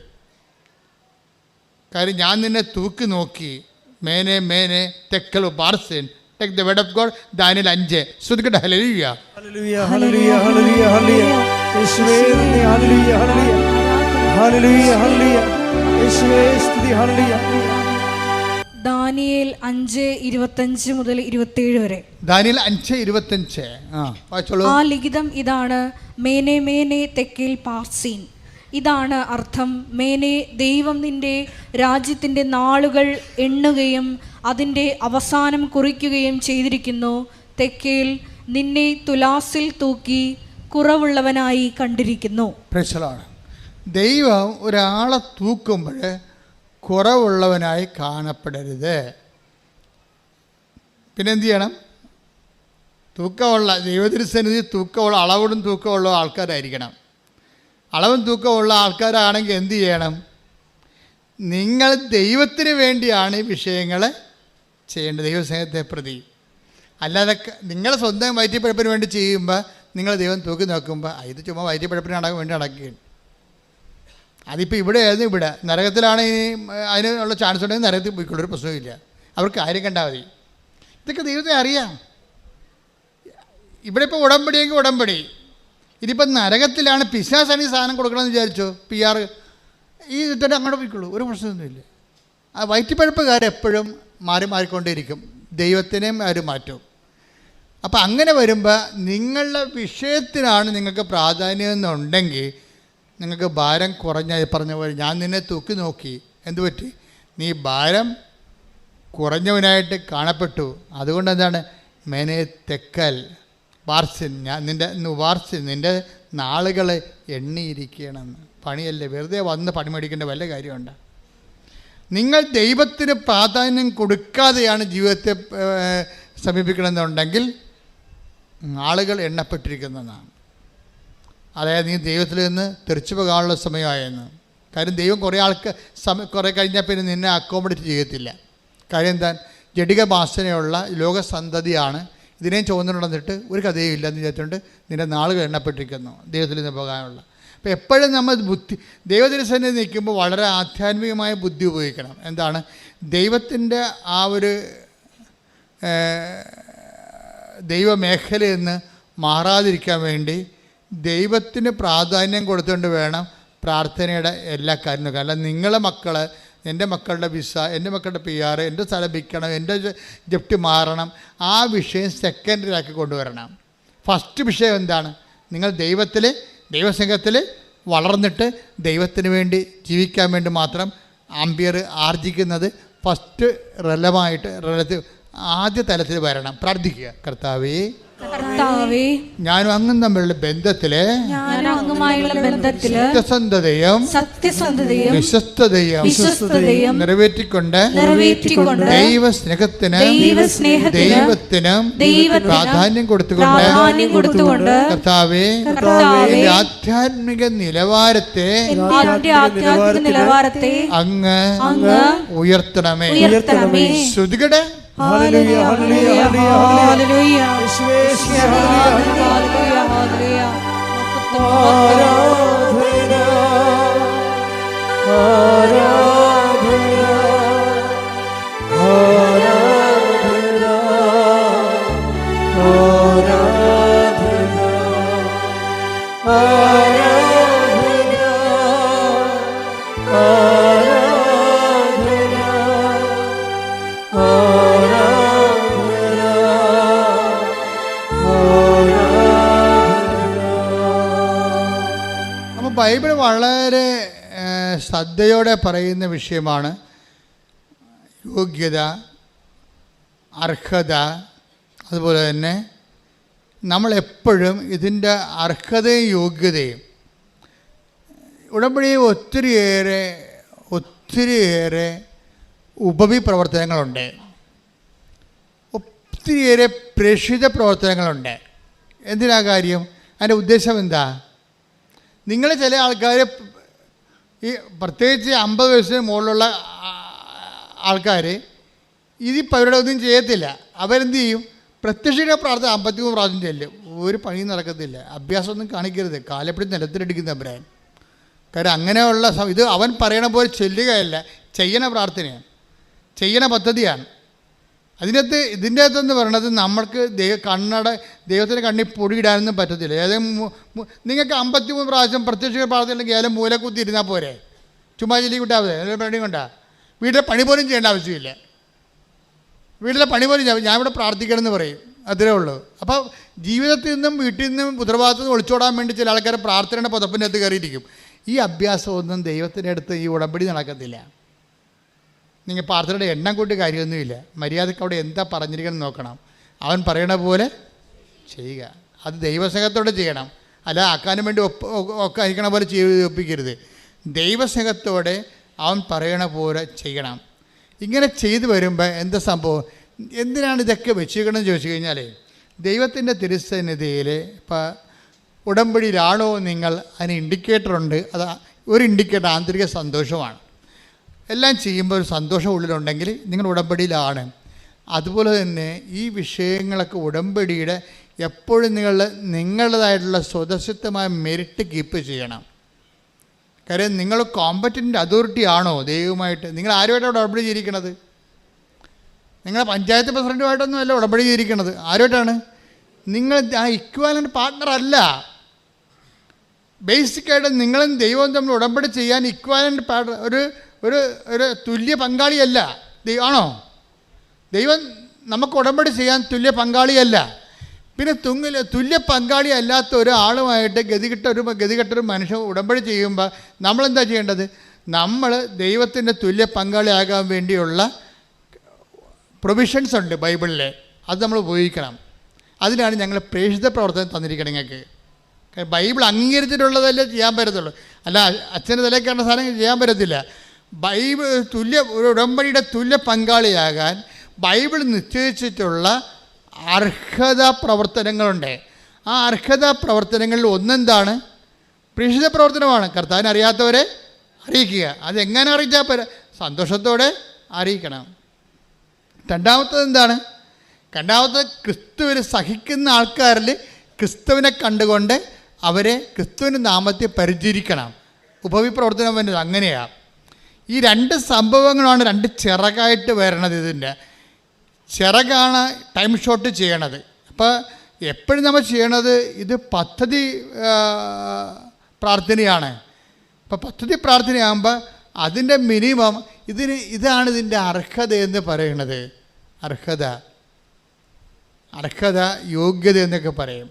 കാര്യം ഞാൻ നിന്നെ തൂക്കി നോക്കി, മേനെ തെക്കൽ ബാർസൻ take the word of God. Daniel 5 ശ്രദ്ധിക്കട്ടെ. ഹല്ലേലൂയ ഹല്ലേലൂയ ഹല്ലേലൂയ ഹല്ലേലൂയ ഹല്ലേലൂയ യേശുവേ ഹല്ലേലൂയ ഹല്ലേലൂയ ഹല്ലേലൂയ ഹല്ലേലൂയ യേശുവേ സ്തുതി ഹല്ലേലൂയ. ദാനിയേൽ 5:25 മുതൽ 27 വരെ. ദാനിയേൽ 5:25. ആ ലിഖിതം ഇതാണ്: മേനെ തെക്കേൽ പാർസീൻ. ഇതാണ് അർത്ഥം: മേനെ, ദൈവം നിന്റെ രാജ്യത്തിൻ്റെ നാളുകൾ എണ്ണുകയും അതിൻ്റെ അവസാനം കുറിക്കുകയും ചെയ്തിരിക്കുന്നു. തെക്കേൽ, നിന്നെ തുലാസിൽ തൂക്കി കുറവുള്ളവനായി കണ്ടിരിക്കുന്നു. ദൈവം ഒരാളെ തൂക്കുമ്പോൾ കുറവുള്ളവനായി കാണപ്പെടരുത്. പിന്നെന്ത് ചെയ്യണം? ദൈവത്തിരുസന്നിധി തൂക്കമുള്ള അളവിടും തൂക്കമുള്ള ആൾക്കാരായിരിക്കണം. അളവും തൂക്കമുള്ള ആൾക്കാരാണെങ്കിൽ എന്ത് ചെയ്യണം? നിങ്ങൾ ദൈവത്തിന് വേണ്ടിയാണ് ഈ വിഷയങ്ങൾ ചെയ്യേണ്ടത്, ദൈവസ്നേഹത്തെ പ്രതി. അല്ലാതെ നിങ്ങൾ സ്വന്തം വയറ്റിപ്പഴപ്പിന് വേണ്ടി ചെയ്യുമ്പോൾ നിങ്ങൾ ദൈവം തൂക്കി നോക്കുമ്പോൾ ഇത് ചുമ്മാ വയറ്റിപ്പഴപ്പിന് വേണ്ടി നടക്കുകയാണ്. അതിപ്പോൾ ഇവിടെ നരകത്തിലാണ് അതിനുള്ള ചാൻസ് ഉണ്ടെങ്കിൽ നരകത്തിൽ പോയിക്കൊള്ളൊരു പ്രശ്നമില്ല. അവർക്ക് കാര്യം കണ്ടാൽ മതി. ഇതൊക്കെ ദൈവത്തെ അറിയാം. ഇവിടെ ഇപ്പോൾ ഉടമ്പടിയെങ്കിൽ ഉടമ്പടി. ഇതിപ്പോൾ നരകത്തിലാണ് പിശാചാണ് ഈ സാധനം കൊടുക്കണമെന്ന് വിചാരിച്ചോ, PR ഈ ഇട്ടിട്ട് അങ്ങോട്ട് പോയിക്കൊള്ളൂ, ഒരു പ്രശ്നമൊന്നുമില്ല. ആ വയറ്റിപ്പഴപ്പുകാരെപ്പോഴും മാറിക്കൊണ്ടേയിരിക്കും, ദൈവത്തിനെയും അവർ മാറ്റും. അപ്പം അങ്ങനെ വരുമ്പോൾ നിങ്ങളുടെ വിഷയത്തിനാണ് നിങ്ങൾക്ക് പ്രാധാന്യം എന്നുണ്ടെങ്കിൽ നിങ്ങൾക്ക് ഭാരം കുറഞ്ഞ പറഞ്ഞ പോലെ ഞാൻ നിന്നെ തൂക്കി നോക്കി, എന്തു പറ്റി? നീ ഭാരം കുറഞ്ഞവനായിട്ട് കാണപ്പെട്ടു. അതുകൊണ്ട് എന്താണ്? മേനെ തെക്കൽ വാർസിൻ, ഞാൻ നിൻ്റെ നാളുകളെ എണ്ണിയിരിക്കണമെന്ന്. പണിയല്ലേ, വെറുതെ വന്ന് പണി മേടിക്കേണ്ട വല്ല കാര്യമുണ്ട്? നിങ്ങൾ ദൈവത്തിന് പ്രാധാന്യം കൊടുക്കാതെയാണ് ജീവിതത്തെ സമീപിക്കണമെന്നുണ്ടെങ്കിൽ ആളുകൾ എണ്ണപ്പെട്ടിരിക്കുന്നതാണ്. അതായത് നീ ദൈവത്തിൽ നിന്ന് തെറിച്ചു പോകാനുള്ള സമയമായെന്ന്. കാര്യം ദൈവം കുറേ കഴിഞ്ഞാൽ പിന്നെ നിന്നെ അക്കോമഡേറ്റ് ചെയ്യത്തില്ല. കാര്യം എന്താ? ജഡിക വാസനയുള്ള ലോകസന്തതിയാണ്. ഇതിനെയും ചുവന്നുണ്ടെന്നിട്ട് ഒരു കഥയും ഇല്ലെന്ന് വിചാരിച്ചുകൊണ്ട് നിൻ്റെ നാളുകൾ എണ്ണപ്പെട്ടിരിക്കുന്നു ദൈവത്തിൽ നിന്ന് പോകാനുള്ള. അപ്പോൾ എപ്പോഴും നമ്മൾ ദൈവത്തിൻ്റെ നിൽക്കുമ്പോൾ വളരെ ആധ്യാത്മികമായ ബുദ്ധി ഉപയോഗിക്കണം. എന്താണ്? ദൈവത്തിൻ്റെ ആ ഒരു ദൈവമേഖലയിൽ നിന്ന് മാറാതിരിക്കാൻ വേണ്ടി ദൈവത്തിന് പ്രാധാന്യം കൊടുത്തുകൊണ്ട് വേണം പ്രാർത്ഥനയുടെ എല്ലാ കാര്യങ്ങളും. കാരണം നിങ്ങളെ മക്കൾ, എൻ്റെ മക്കളുടെ വിസ, എൻ്റെ മക്കളുടെ PR, എൻ്റെ സ്ഥലം വിൽക്കണം, എൻ്റെ ജപ്തി മാറണം, ആ വിഷയം സെക്കൻഡറിയാക്കി കൊണ്ടുവരണം. ഫസ്റ്റ് വിഷയം എന്താണ്? നിങ്ങൾ ദൈവസ്നേഹത്തിൽ വളർന്നിട്ട് ദൈവത്തിന് വേണ്ടി ജീവിക്കാൻ വേണ്ടി മാത്രം ആംബിയർ ആർജിക്കുന്നത് ഫസ്റ്റ് റിലേറ്റീവ് ആദ്യ തലത്തിൽ വരണം. പ്രാർത്ഥിക്കുക, കർത്താവേ കർത്താവേ, ഞാനും അങ്ങും തമ്മിലുള്ള ബന്ധത്തില് ഞാനും അങ്ങുമായുള്ള ബന്ധത്തില് സത്യസന്ധതയും വിശ്വസ്തതയും നിറവേറ്റിക്കൊണ്ട് ദൈവസ്നേഹത്തിനും ദൈവത്തിനും പ്രാധാന്യം കൊടുത്തുകൊണ്ട് കർത്താവേ, എന്റെ ആധ്യാത്മിക നിലവാരത്തെ അങ്ങ് ഉയർത്തണമേ. ശ്രുതികടെ ഹല്ലേലൂയ ഹല്ലേലൂയ ഹല്ലേലൂയ യേശുവേ ഹല്ലേലൂയ ഹല്ലേലൂയ. ആരാധന ആരാധന ആരാധന അപ്പോൾ ബൈബിൾ വളരെ ശ്രദ്ധയോടെ പറയുന്ന വിഷയമാണ് യോഗ്യത, അർഹത. അതുപോലെ തന്നെ നമ്മളെപ്പോഴും ഇതിൻ്റെ അർഹതയും യോഗ്യതയും ഉടമ്പടി ഒത്തിരിയേറെ ഉപവിപ്രവർത്തനങ്ങളുണ്ട്, ഒത്തിരിയേറെ പ്രേക്ഷിത പ്രവർത്തനങ്ങളുണ്ട്. എന്തിനാ കാര്യം? അതിൻ്റെ ഉദ്ദേശം എന്താ? നിങ്ങൾ ചില ആൾക്കാർ, ഈ പ്രത്യേകിച്ച് 50 വയസ്സിന് മുകളിലുള്ള ആൾക്കാർ ഇതിപ്പോൾ അവരുടെ ഒന്നും ചെയ്യത്തില്ല. അവരെന്ത് ചെയ്യും? പ്രത്യക്ഷ പ്രാർത്ഥന 53 പ്രാവശ്യം ചെല്ലും, ഒരു പണി നടക്കത്തില്ല. അഭ്യാസമൊന്നും കാണിക്കരുത്, കാലപ്പടി നിലത്തിലടിക്കുന്ന അഭിപ്രായം. കാരണം അങ്ങനെയുള്ള ഇത് അവൻ പറയണ പോലെ ചെല്ലുകയല്ല, ചെയ്യണ പ്രാർത്ഥനയാണ്, ചെയ്യണ പദ്ധതിയാണ്. ഇതിൻ്റെ അകത്തെന്ന് പറയണത് നമ്മൾക്ക് ദൈവത്തിൻ്റെ കണ്ണിൽ പൊടിയിടാനൊന്നും പറ്റത്തില്ല. നിങ്ങൾക്ക് 53 പ്രാവശ്യം പ്രത്യക്ഷ പ്രാർത്ഥന ഉണ്ടെങ്കിൽ ഏതായാലും മൂലക്കുത്തി ഇരുന്നാൽ പോരെ, ചുമ്മാ ചെല്ലി വിട്ടാൽ മതി. അതിൽ പണി കൊണ്ടാ വീട്ടിലെ പണി പോലും ചെയ്യേണ്ട ആവശ്യമില്ല. വീട്ടിലെ പണി പോലും ഞാൻ ഇവിടെ പ്രാർത്ഥിക്കണമെന്ന് പറയും, അത്രേ ഉള്ളൂ. അപ്പോൾ ജീവിതത്തിൽ നിന്നും വീട്ടിൽ നിന്നും ഉത്തരവാദിത്തത്തിൽ നിന്ന് ഒളിച്ചോടാൻ വേണ്ടി ചില ആൾക്കാർ പ്രാർത്ഥനയുടെ പുതപ്പിൻ്റെ അകത്ത് കയറിയിരിക്കും. ഈ അഭ്യാസമൊന്നും ദൈവത്തിൻ്റെ അടുത്ത് ഈ ഉടമ്പടി നടക്കത്തില്ല. നിങ്ങൾ പ്രാർത്ഥനയുടെ എണ്ണം കൂട്ടി കാര്യമൊന്നുമില്ല. മര്യാദയ്ക്ക് അവിടെ എന്താ പറഞ്ഞിരിക്കണം നോക്കണം, അവൻ പറയണ പോലെ ചെയ്യുക. അത് ദൈവസ്നേഹത്തോടെ ചെയ്യണം, അല്ല ആക്കാനും വേണ്ടി ഒക്കെ അയക്കണ പോലെ ഒപ്പിക്കരുത്. ദൈവസ്നേഹത്തോടെ അവൻ പറയണ പോലെ ചെയ്യണം. ഇങ്ങനെ ചെയ്തു വരുമ്പോൾ എന്താ സംഭവം? എന്തിനാണ് ഇതൊക്കെ വെച്ചിരിക്കണമെന്ന് ചോദിച്ചു കഴിഞ്ഞാൽ, ദൈവത്തിൻ്റെ തിരുസന്നിധിയിൽ ഇപ്പോൾ ഉടമ്പടിയിലാണോ നിങ്ങൾ, അതിന് ഇൻഡിക്കേറ്ററുണ്ട്. അത് ഒരു ഇൻഡിക്കേറ്റർ ആന്തരിക സന്തോഷമാണ്. എല്ലാം ചെയ്യുമ്പോൾ ഒരു സന്തോഷം ഉള്ളിലുണ്ടെങ്കിൽ നിങ്ങൾ ഉടമ്പടിയിലാണ്. അതുപോലെ തന്നെ ഈ വിഷയങ്ങളൊക്കെ ഉടമ്പടിയുടെ എപ്പോഴും നിങ്ങളുടേതായിട്ടുള്ള സ്വതസിദ്ധമായ മെരിറ്റ് കീപ്പ് ചെയ്യണം. കാര്യം നിങ്ങൾ കോമ്പറ്റൻ്റ് അതോറിറ്റി ആണോ ദൈവമായിട്ട്? നിങ്ങൾ ആരുമായിട്ടാണ് ഉടമ്പടി ചെയ്തിരിക്കണത്? നിങ്ങൾ പഞ്ചായത്ത് പ്രസിഡൻറ്റുമായിട്ടൊന്നും അല്ല ഉടമ്പടി ചെയ്തിരിക്കണത്. ആരുമായിട്ടാണ്? നിങ്ങൾ ആ ഇക്വാലൻ്റ് പാർട്ട്ണർ അല്ല. ബേസിക്കായിട്ട് നിങ്ങളും ദൈവവും തമ്മിൽ ഉടമ്പടി ചെയ്യാൻ ഇക്വാലൻ്റ് പാർട്ട്ണർ, ഒരു തുല്യ പങ്കാളിയല്ല. ആണോ? ദൈവം നമുക്ക് ഉടമ്പടി ചെയ്യാൻ തുല്യ പങ്കാളിയല്ല. പിന്നെ തുല്യ പങ്കാളി അല്ലാത്ത ഒരാളുമായിട്ട് ഗതികെട്ടൊരു മനുഷ്യൻ ഉടമ്പടി ചെയ്യുമ്പോൾ നമ്മളെന്താ ചെയ്യേണ്ടത്? നമ്മൾ ദൈവത്തിൻ്റെ തുല്യ പങ്കാളിയാകാൻ വേണ്ടിയുള്ള പ്രൊവിഷൻസ് ഉണ്ട് ബൈബിളിൽ, അത് നമ്മൾ ഉപയോഗിക്കണം. അതിനാണ് ഞങ്ങൾ പ്രേക്ഷിത പ്രവർത്തനം തന്നിരിക്കണം നിങ്ങൾക്ക്. ബൈബിൾ അംഗീകരിച്ചിട്ടുള്ളതല്ലേ ചെയ്യാൻ പറ്റത്തുള്ളൂ, അല്ല അച്ഛൻ്റെ തലേക്കാരുടെ സാധനം ചെയ്യാൻ പറ്റത്തില്ല. ഒരു ഉടമ്പടിയുടെ തുല്യ പങ്കാളിയാകാൻ ബൈബിൾ നിശ്ചയിച്ചിട്ടുള്ള അർഹതാ പ്രവർത്തനങ്ങളുണ്ട്. ആ അർഹതാ പ്രവർത്തനങ്ങളിൽ ഒന്നെന്താണ്? പ്രേക്ഷിത പ്രവർത്തനമാണ്. കർത്താവിനെ അറിയാത്തവരെ അറിയിക്കുക. അതെങ്ങനെ അറിയിച്ചാൽ പോരാ, സന്തോഷത്തോടെ അറിയിക്കണം. രണ്ടാമത്തത് എന്താണ്? രണ്ടാമത്തത് ക്രിസ്തുവിനെ സഹിക്കുന്ന ആൾക്കാരിൽ ക്രിസ്തുവിനെ കണ്ടുകൊണ്ട് അവരെ ക്രിസ്തുവിൻ്റെ നാമത്തെ പരിചരിക്കണം. ഉപവിപ്രവർത്തനം വരുന്നത് അങ്ങനെയാണ്. ഈ രണ്ട് സംഭവങ്ങളാണ് രണ്ട് ചിറകായിട്ട് വരണത്. ഇതിൻ്റെ ചിറകാണ് ടൈം ഷോട്ട് ചെയ്യണത്. അപ്പോൾ എപ്പോഴും നമ്മൾ ചെയ്യണത് ഇത് പദ്ധതി പ്രാർത്ഥനയാണ്. ഇപ്പോൾ പദ്ധതി പ്രാർത്ഥനയാകുമ്പോൾ അതിൻ്റെ മിനിമം ഇതാണ് ഇതിൻ്റെ അർഹത എന്ന് പറയുന്നത്. അർഹത യോഗ്യത എന്നൊക്കെ പറയും.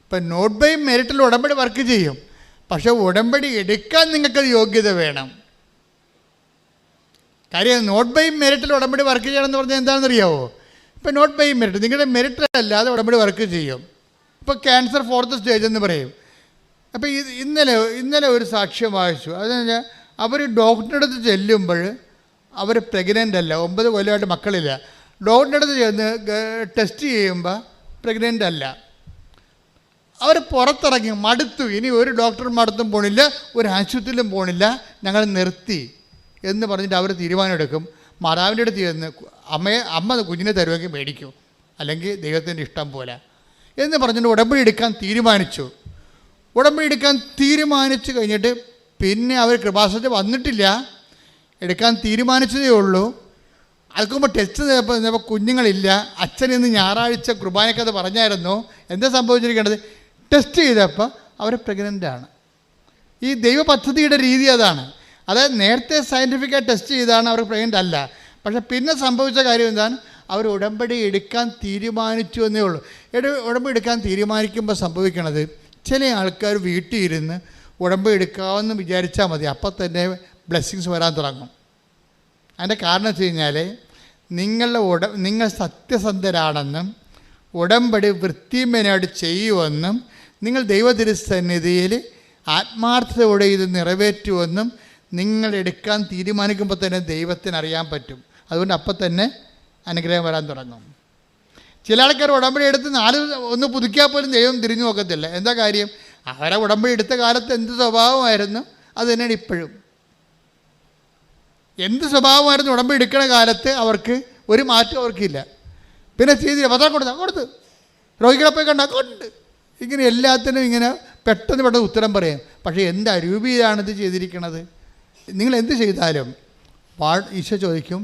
ഇപ്പം നോട്ട് ബൈ മെറിറ്റിൽ ഉടമ്പടി വർക്ക് ചെയ്യും, പക്ഷേ ഉടമ്പടി എടുക്കാൻ നിങ്ങൾക്കത് യോഗ്യത വേണം. കാര്യം നോട്ട് ബൈ മെറിറ്റിൽ ഉടമ്പടി വർക്ക് ചെയ്യണമെന്ന് പറഞ്ഞാൽ എന്താണെന്നറിയാവോ? ഇപ്പം നോട്ട് ബൈ മെറിറ്റ്, നിങ്ങളുടെ മെറിറ്റ് അല്ലാതെ ഉടമ്പടി വർക്ക് ചെയ്യും. ഇപ്പോൾ ക്യാൻസർ 4th സ്റ്റേജ് എന്ന് പറയും. അപ്പോൾ ഇന്നലെ ഒരു സാക്ഷ്യം വായിച്ചു. അതെന്ന് വെച്ചാൽ അവർ ഡോക്ടറുടെ അടുത്ത് ചെല്ലുമ്പോൾ അവർ പ്രഗ്നൻ്റ് അല്ല, 9 കൊല്ലമായിട്ട് മക്കളില്ല. ഡോക്ടറുടെ അടുത്ത് ചെന്ന് ടെസ്റ്റ് ചെയ്യുമ്പോൾ പ്രഗ്നൻ്റ് അല്ല. അവർ പുറത്തിറങ്ങി മടുത്തു, ഇനി ഒരു ഡോക്ടറും അടുത്തും പോണില്ല, ഒരു ആശുപത്രിയിലും പോണില്ല, ഞങ്ങൾ നിർത്തി എന്ന് പറഞ്ഞിട്ട് അവർ തീരുമാനമെടുക്കും. മാതാവിൻ്റെ അടുത്ത് ചെന്ന് അമ്മ കുഞ്ഞിനെ തരുമെങ്കിൽ മേടിക്കും, അല്ലെങ്കിൽ ദൈവത്തിൻ്റെ ഇഷ്ടം പോലെ എന്ന് പറഞ്ഞിട്ട് ഉടമ്പടി എടുക്കാൻ തീരുമാനിച്ചു. ഉടമ്പടി എടുക്കാൻ തീരുമാനിച്ചു കഴിഞ്ഞിട്ട് പിന്നെ അവർ കൃപാസനത്തിൽ വന്നിട്ടില്ല, എടുക്കാൻ തീരുമാനിച്ചതേ ഉള്ളൂ. അതുക്കുമ്പോൾ ടെസ്റ്റ് ചെയ്തപ്പോൾ കുഞ്ഞുങ്ങളില്ല. അച്ഛൻ ഇന്ന് ഞായറാഴ്ച കുർബാനക്കത് പറഞ്ഞായിരുന്നു. എന്താ സംഭവിച്ചിരിക്കേണ്ടത്? ടെസ്റ്റ് ചെയ്തപ്പോൾ അവർ പ്രഗ്നൻ്റാണ്. ഈ ദൈവ പദ്ധതിയുടെ രീതി അതാണ്. അതായത് നേരത്തെ സയൻറ്റിഫിക്കായി ടെസ്റ്റ് ചെയ്താണ് അവർ പ്രഗ്നൻ്റ് അല്ല. പക്ഷേ പിന്നെ സംഭവിച്ച കാര്യം എന്താണ്? അവർ ഉടമ്പടി എടുക്കാൻ തീരുമാനിച്ചു എന്നേ ഉള്ളൂ. ഉടമ്പടി എടുക്കാൻ തീരുമാനിക്കുമ്പോൾ സംഭവിക്കണത്, ചില ആൾക്കാർ വീട്ടിൽ ഇരുന്ന് ഉടമ്പടി എടുക്കാമെന്ന് വിചാരിച്ചാൽ മതി, അപ്പം തന്നെ ബ്ലെസ്സിങ്സ് വരാൻ തുടങ്ങും. അതിൻ്റെ കാരണം വെച്ച് കഴിഞ്ഞാൽ നിങ്ങൾ സത്യസന്ധരാണെന്നും ഉടമ്പടി വൃത്തിമേനായിട്ട് ചെയ്യുമെന്നും നിങ്ങൾ ദൈവതിരുസന്നിധിയിൽ ആത്മാർത്ഥതയോടെ ഇത് നിറവേറ്റുമെന്നും നിങ്ങൾ എടുക്കാൻ തീരുമാനിക്കുമ്പോൾ തന്നെ ദൈവത്തിന് അറിയാൻ പറ്റും. അതുകൊണ്ട് അപ്പം തന്നെ അനുഗ്രഹം വരാൻ തുടങ്ങും. ചില ആൾക്കാർ ഉടമ്പടി എടുത്ത് 4 ഒന്ന് പുതുക്കിയാൽ പോലും ദൈവം തിരിഞ്ഞു നോക്കത്തില്ല. എന്താ കാര്യം? അവരെ ഉടമ്പടി എടുത്ത കാലത്ത് എന്ത് സ്വഭാവമായിരുന്നു അത് തന്നെയാണ് ഇപ്പോഴും. എന്ത് സ്വഭാവമായിരുന്നു ഉടമ്പടി എടുക്കുന്ന കാലത്ത് അവർക്ക് ഒരു മാറ്റം അവർക്കില്ല. പിന്നെ ചെയ്തില്ല, പത്രം കൊടുത്ത് രോഗികളെ പോയി കണ്ടാക്കുന്നുണ്ട്. ഇങ്ങനെ എല്ലാത്തിനും ഇങ്ങനെ പെട്ടെന്ന് ഉത്തരം പറയും. പക്ഷേ എന്ത് അരൂപിയിലാണിത് ചെയ്തിരിക്കുന്നത്? നിങ്ങൾ എന്ത് ചെയ്താലും ഈശോ ചോദിക്കും,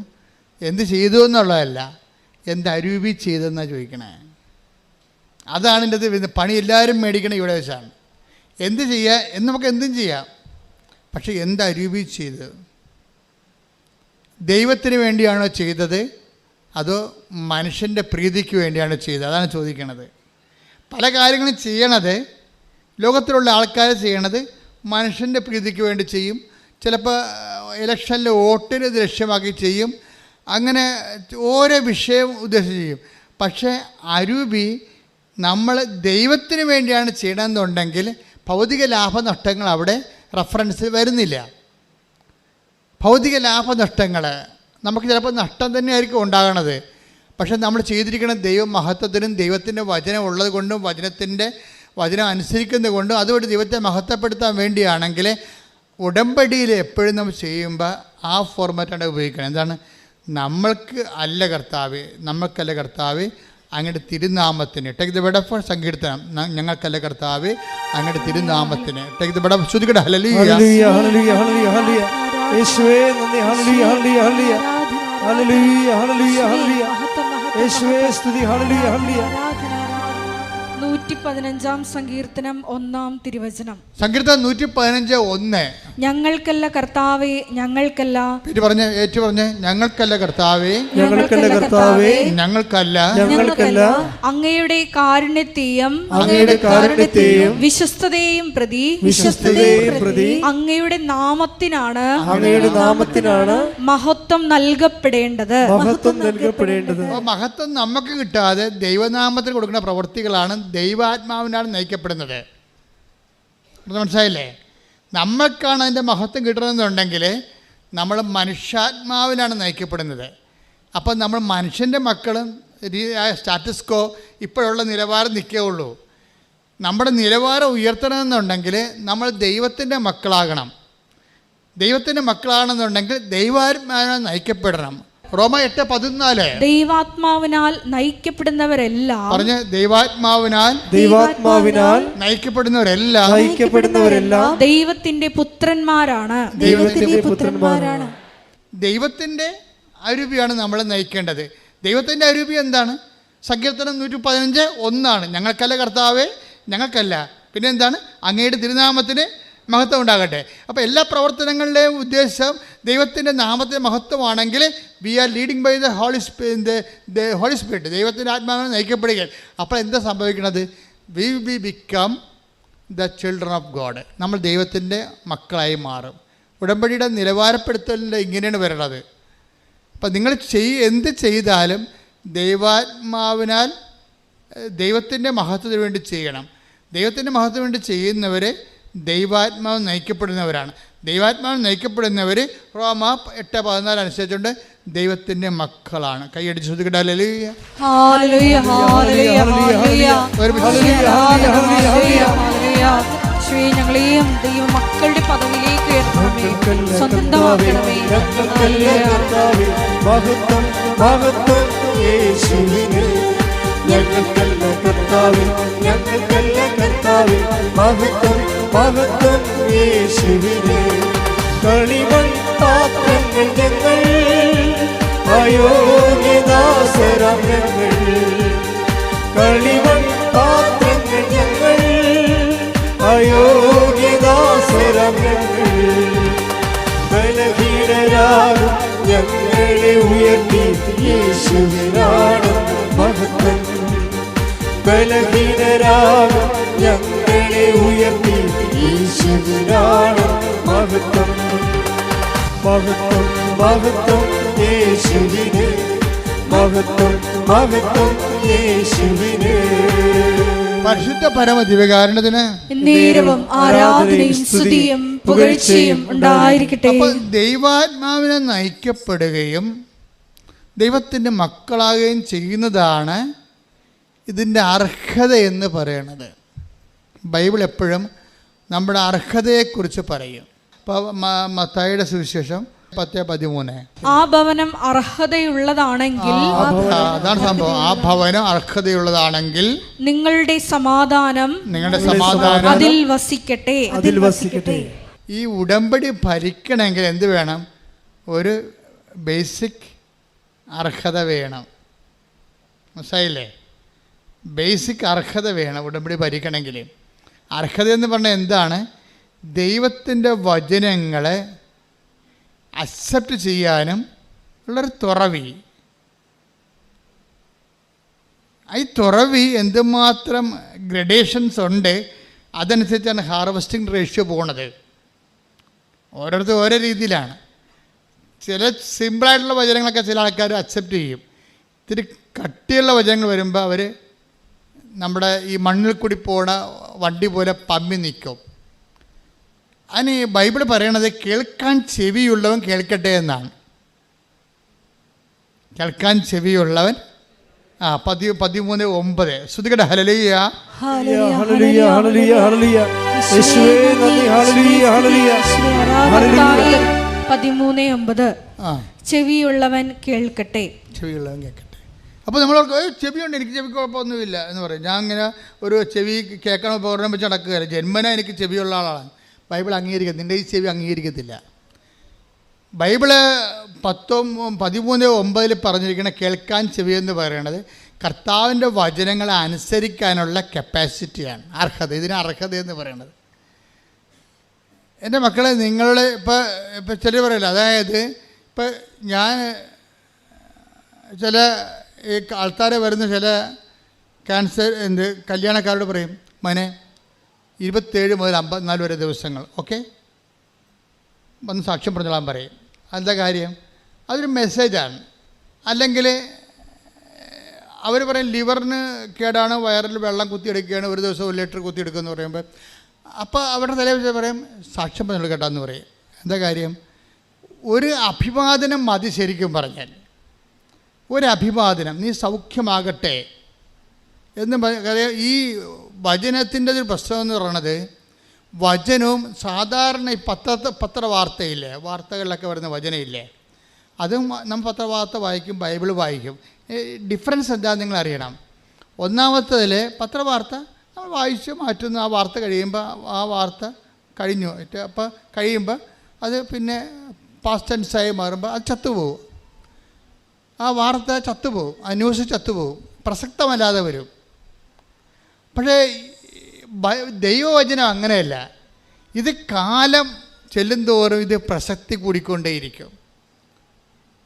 എന്ത് ചെയ്തു എന്നുള്ളതല്ല, എന്ത് അരൂപി ചെയ്തെന്നാണ് ചോദിക്കണേ. അതാണ് എൻ്റെ അത് പണി എല്ലാവരും മേടിക്കണേ ഇവിടെ വെച്ചാണ്. എന്ത് ചെയ്യുക എന്ന് നമുക്ക് എന്തും ചെയ്യാം, പക്ഷേ എന്ത് അരൂപി ചെയ്ത്? ദൈവത്തിന് വേണ്ടിയാണോ ചെയ്തത് അതോ മനുഷ്യൻ്റെ പ്രീതിക്ക് വേണ്ടിയാണോ ചെയ്തത്? അതാണ് ചോദിക്കണത്. പല കാര്യങ്ങളും ചെയ്യണത്, ലോകത്തിലുള്ള ആൾക്കാർ ചെയ്യണത് മനുഷ്യൻ്റെ പ്രീതിക്ക് വേണ്ടി ചെയ്യും. ചിലപ്പോൾ ഇലക്ഷനിൽ വോട്ടിന് ലക്ഷ്യമാക്കി ചെയ്യും. അങ്ങനെ ഓരോ വിഷയം ഉദ്ദേശിച്ച് ചെയ്യും. പക്ഷേ അരൂപി നമ്മൾ ദൈവത്തിന് വേണ്ടിയാണ് ചെയ്യണമെന്നുണ്ടെങ്കിൽ ഭൗതിക ലാഭനഷ്ടങ്ങൾ അവിടെ റെഫറൻസ് വരുന്നില്ല. ഭൗതിക ലാഭനഷ്ടങ്ങൾ നമുക്ക് ചിലപ്പോൾ നഷ്ടം തന്നെയായിരിക്കും ഉണ്ടാകണത്. പക്ഷേ നമ്മൾ ചെയ്തിരിക്കുന്ന ദൈവ മഹത്വത്തിനും ദൈവത്തിൻ്റെ വചനം ഉള്ളത് കൊണ്ടും വചനം അനുസരിക്കുന്നത് കൊണ്ടും അതുകൊണ്ട് ദൈവത്തെ മഹത്വപ്പെടുത്താൻ വേണ്ടിയാണെങ്കിൽ ഉടമ്പടിയിൽ എപ്പോഴും നമ്മൾ ചെയ്യുമ്പോൾ ആ ഫോർമാറ്റാണ് ഉപയോഗിക്കണം. എന്താണ്? നമ്മൾക്കല്ല കർത്താവ് അങ്ങയുടെ തിരുനാമത്തിന് ടേക്ക് ദ ബെഡ് ഓഫ് സങ്കീർത്തനം. ഞങ്ങൾക്കല്ല കർത്താവ് അങ്ങയുടെ തിരുനാമത്തിന് ടേക്ക് ദ ബെഡ് ഓഫ് ശ്രുതികട. ഹല്ലേലൂയ ഹല്ലേലൂയ ഹല്ലേലൂയ ഹല്ലേലൂയ യേശുവേ നന്ദി. ഹല്ലേലൂയ ഹല്ലേലൂയ ഹല്ലേലൂയ ഹല്ലേലൂയ ഹല്ലേലൂയ ഹല്ലേലൂയ യേശുവേ സ്തുതി. Hallelujah hallelujah. 115-ാം സങ്കീർത്തനം 1-ാം തിരുവചനം. സങ്കീർത്തനം 115:1. ഞങ്ങൾക്കല്ല കർത്താവേ, ഞങ്ങൾക്കല്ല. പറഞ്ഞേ ഞങ്ങൾക്കല്ല കർത്താവേ, ഞങ്ങൾക്കല്ല കർത്താവേ, ഞങ്ങൾക്കല്ല അങ്ങയുടെ കാരുണ്യത്തെയും വിശ്വസ്തതയെയും പ്രതി അങ്ങയുടെ നാമത്തിനാണ് മഹത്വം നൽകപ്പെടേണ്ടത്. മഹത്വം നമുക്ക് കിട്ടാതെ ദൈവനാമത്തിൽ കൊടുക്കുന്ന പ്രവൃത്തികളാണ് ദൈവാത്മാവിനാണ് നയിക്കപ്പെടുന്നത്. മനസ്സിലായില്ലേ? നമ്മൾക്കാണ് അതിൻ്റെ മഹത്വം കിട്ടണമെന്നുണ്ടെങ്കിൽ നമ്മൾ മനുഷ്യാത്മാവിലാണ് നയിക്കപ്പെടുന്നത്. അപ്പം നമ്മൾ മനുഷ്യൻ്റെ മക്കളും സ്റ്റാറ്റസ് കോ ഇപ്പോഴുള്ള നിലവാരം നിൽക്കുകയുള്ളൂ. നമ്മുടെ നിലവാരം ഉയർത്തണമെന്നുണ്ടെങ്കിൽ നമ്മൾ ദൈവത്തിൻ്റെ മക്കളാകണം. ദൈവത്തിൻ്റെ മക്കളാണെന്നുണ്ടെങ്കിൽ ദൈവാത്മാവിനാൽ നയിക്കപ്പെടണം. റോമ 8:14. ദൈവാത്മാവിനാൽ നയിക്കപ്പെടുന്നവരെല്ലാം ദൈവാത്മാവിനാൽ നയിക്കപ്പെടുന്നവരെല്ലാം ദൈവത്തിന്റെ പുത്രന്മാരാണ്. ദൈവത്തിൻ്റെ അരൂപിയാണ് നമ്മൾ നയിക്കേണ്ടത്. ദൈവത്തിൻ്റെ അരൂപി എന്താണ്? സങ്കീർത്തനം 115:1. ഞങ്ങൾക്കല്ല കർത്താവേ, ഞങ്ങൾക്കല്ല. പിന്നെ എന്താണ്? അങ്ങയുടെ തിരുനാമത്തിന് മഹത്വം ഉണ്ടാകട്ടെ. അപ്പോൾ എല്ലാ പ്രവർത്തനങ്ങളുടെയും ഉദ്ദേശം ദൈവത്തിൻ്റെ നാമത്തിൻ്റെ മഹത്വമാണെങ്കിൽ we are leading by the holy spirit. ദൈവത്തിൻ്റെ ആത്മാവിനെ നയിക്കപ്പെടുകയാണ്. അപ്പോൾ എന്താ സംഭവിക്കുന്നത്? We will become the children of God. നമ്മൾ ദൈവത്തിൻ്റെ മക്കളായി മാറും. ഉടമ്പടിയുടെ നിലവാരപ്പെടുത്തലിൻ്റെ ഇങ്ങനെയാണ് വരണത്. അപ്പം നിങ്ങൾ എന്ത് ചെയ്താലും ദൈവാത്മാവിനാൽ ദൈവത്തിൻ്റെ മഹത്വത്തിന് വേണ്ടി ചെയ്യണം. ദൈവത്തിൻ്റെ മഹത്വത്തിന് വേണ്ടി ചെയ്യുന്നവർ ദൈവാത്മാവ് നയിക്കപ്പെടുന്നവരാണ്. ദൈവാത്മാവ് നയിക്കപ്പെടുന്നവർ റോമ 8:14 അനുസരിച്ചുകൊണ്ട് ദൈവത്തിൻ്റെ മക്കളാണ്. കൈയടിച്ച് ശ്രദ്ധിക്കട്ടെ. ഹല്ലേലൂയ. ഹല്ലേലൂയ, ഹല്ലേലൂയ, ഹല്ലേലൂയ. യേശുവേ, ഞങ്ങളെയും ദൈവ മക്കളുടെ പദവിയിലേക്ക് ഉയർത്തണമേ, സ്വന്തമാക്കണമേ. മഹത്വം മഹത്വം യേശുവിനെ, ഞങ്ങൾക്കല്ല കർത്താവേ, ഞങ്ങൾക്കല്ല കർത്താവേ, മഹത്വം മഹത്വം യേശുവിനെ. കളിമൺ പാത്രങ്ങൾ ഞങ്ങൾ, അയോഗ്യദാസരാം ഞങ്ങൾ. കളിമൺ പാത്രങ്ങൾ ഞങ്ങൾ, അയോഗ്യദാസരാം ഞങ്ങൾ. ബലഹീനരാകും ഞങ്ങളെ ഉയർത്തി യേശുവിനാണ് മഹത്വം. ബലഹീനരാകും ഞങ്ങളെ ഉയർത്തി യേശുവിനാണ് മഹത്വം. മഹത്വം മഹത്വം യേശുവിനെ, മഹത്വം മഹത്വം യേശുവിനെ. പരിശുദ്ധ പരമ ദിവ്യകാരുണ്യത്തിന് നേരവും ആരാധനയും സ്തുതിയും പുകഴ്ചയും ഉണ്ടായിരിക്കട്ടെ. അപ്പോൾ ദൈവാത്മാവിനെ നയിക്കപ്പെടുകയും ദൈവത്തിൻ്റെ മക്കളാകുകയും ചെയ്യുന്നതാണ് ഇതിൻ്റെ അർഹത എന്ന് പറയുന്നത്. ബൈബിൾ എപ്പോഴും നമ്മുടെ അർഹതയെക്കുറിച്ച് പറയും. ഇപ്പോൾ മത്തായിയുടെ സുവിശേഷം 10:13, ആ ഭവനം അർഹതയുള്ളതാണെങ്കിൽ, അതാണ് സംഭവം, ആ ഭവനം അർഹതയുള്ളതാണെങ്കിൽ നിങ്ങളുടെ സമാധാനം അതിൽ വസിക്കട്ടെ, അതിൽ വസിക്കട്ടെ. ഈ ഉടമ്പടി ഭരിക്കണമെങ്കിൽ എന്ത് വേണം? ഒരു ബേസിക് അർഹത വേണം. മനസ്സിലായില്ലേ? ബേസിക് അർഹത വേണം ഉടമ്പടി ഭരിക്കണമെങ്കിൽ. അർഹത എന്ന് പറഞ്ഞാൽ എന്താണ്? ദൈവത്തിൻ്റെ വചനങ്ങളെ അക്സെപ്റ്റ് ചെയ്യാനും ഉള്ളൊരു തുറവി. ഈ തുറവി എന്തുമാത്രം ഗ്രഡേഷൻസ് ഉണ്ട്, അതനുസരിച്ചാണ് ഹാർവസ്റ്റിംഗ് റേഷ്യോ പോണത്. ഓരോരുത്തർ ഓരോ രീതിയിലാണ്. ചില സിമ്പിളായിട്ടുള്ള വചനങ്ങളൊക്കെ ചില ആൾക്കാർ അക്സെപ്റ്റ് ചെയ്യും. ഇത്തിരി കട്ടിയുള്ള വചനങ്ങൾ വരുമ്പോൾ അവർ നമ്മുടെ ഈ മണ്ണിൽ കൂടി പോണ വണ്ടി പോലെ പമ്മി നിൽക്കും. അതിന് ബൈബിൾ പറയണത് കേൾക്കാൻ ചെവിയുള്ളവൻ കേൾക്കട്ടെ എന്നാണ്. കേൾക്കാൻ ചെവിയുള്ളവൻ 13:9 ശ്രുതികട. ഹല്ലേലൂയ, ഹല്ലേലൂയ, ഹല്ലേലൂയ, ഹല്ലേലൂയ. യേശുവേ നന്ദി. ഹല്ലേലൂയ, ഹല്ലേലൂയ. 13:9 ചെവിയുള്ളവൻ കേൾക്കട്ടെ. ചെവിയുള്ളവൻ കേൾക്കട്ടെ. അപ്പോൾ നമ്മൾ ചെവിയുണ്ട്, എനിക്ക് ചെവി കുഴപ്പമൊന്നുമില്ല എന്ന് പറയും. ഞാൻ അങ്ങനെ ഒരു ചെവി കേൾക്കണ ഉപകരണം വെച്ച് നടക്കുകയല്ല. ജന്മന എനിക്ക് ചെവിയുള്ള ആളാണ്. ബൈബിൾ അംഗീകരിക്കുക, നിൻ്റെ ഈ ചെവി അംഗീകരിക്കത്തില്ല. ബൈബിള് 13:9 പറഞ്ഞിരിക്കുന്ന കേൾക്കാൻ ചെവി എന്ന് പറയുന്നത് കർത്താവിൻ്റെ വചനങ്ങളെ അനുസരിക്കാനുള്ള കപ്പാസിറ്റിയാണ്, അർഹത. ഇതിന് അർഹത എന്ന് പറയുന്നത്. എൻ്റെ മക്കളെ, നിങ്ങളുടെ ഇപ്പം ചിലർ പറയില്ല, അതായത് ഇപ്പം ഞാൻ ചില ഈ ആൾക്കാരെ വരുന്ന ചില ക്യാൻസർ കല്യാണക്കാരോട് പറയും, മോനെ 27 മുതൽ 54 വരെ ദിവസങ്ങൾ ഓക്കെ വന്ന് സാക്ഷ്യം പറഞ്ഞോളാൻ പറയും. എന്താ കാര്യം? അതൊരു മെസ്സേജാണ്. അല്ലെങ്കിൽ അവർ പറയും ലിവറിന് കേടാണ്, വയറിൽ വെള്ളം കുത്തിയെടുക്കുകയാണ്, ഒരു ദിവസം 1 ലിറ്റർ കുത്തിയെടുക്കുമെന്ന് പറയുമ്പോൾ, അപ്പോൾ അവരുടെ തലയിൽ പറയും സാക്ഷ്യം പറഞ്ഞു കേട്ടാന്ന് പറയും. എന്താ കാര്യം? ഒരു അഭിവാദനം മതി. ശരിക്കും പറഞ്ഞാൽ ഒരു അഭിവാദനം, നീ സൗഖ്യമാകട്ടെ എന്ന് ഈ വചനത്തിൻ്റെ ഒരു പ്രശ്നം എന്ന് പറയുന്നത്, വചനവും സാധാരണ ഈ പത്രവാർത്തയില്ലേ, വാർത്തകളിലൊക്കെ വരുന്ന വചനമില്ലേ, അതും നമ്മൾ പത്രവാർത്ത വായിക്കും, ബൈബിൾ വായിക്കും. ഡിഫറൻസ് എന്താണെന്ന് നിങ്ങൾ അറിയണം. ഒന്നാമത്തതിൽ പത്രവാർത്ത നമ്മൾ വായിച്ച് മാറ്റുന്നു. ആ വാർത്ത കഴിയുമ്പോൾ ആ വാർത്ത കഴിഞ്ഞു. അപ്പോൾ കഴിയുമ്പോൾ അത് പിന്നെ പാസ്റ്റ് ടെൻസായി മാറുമ്പോൾ അത് ചത്തുപോകും. ആ വാർത്ത ചത്തുപോകും, ആ ന്യൂസ് ചത്തുപോകും, പ്രസക്തമല്ലാതെ വരും. പക്ഷേ ദൈവവചനം അങ്ങനെയല്ല. ഇത് കാലം ചെല്ലുന്തോറും ഇത് പ്രസക്തി കൂടിക്കൊണ്ടേയിരിക്കും.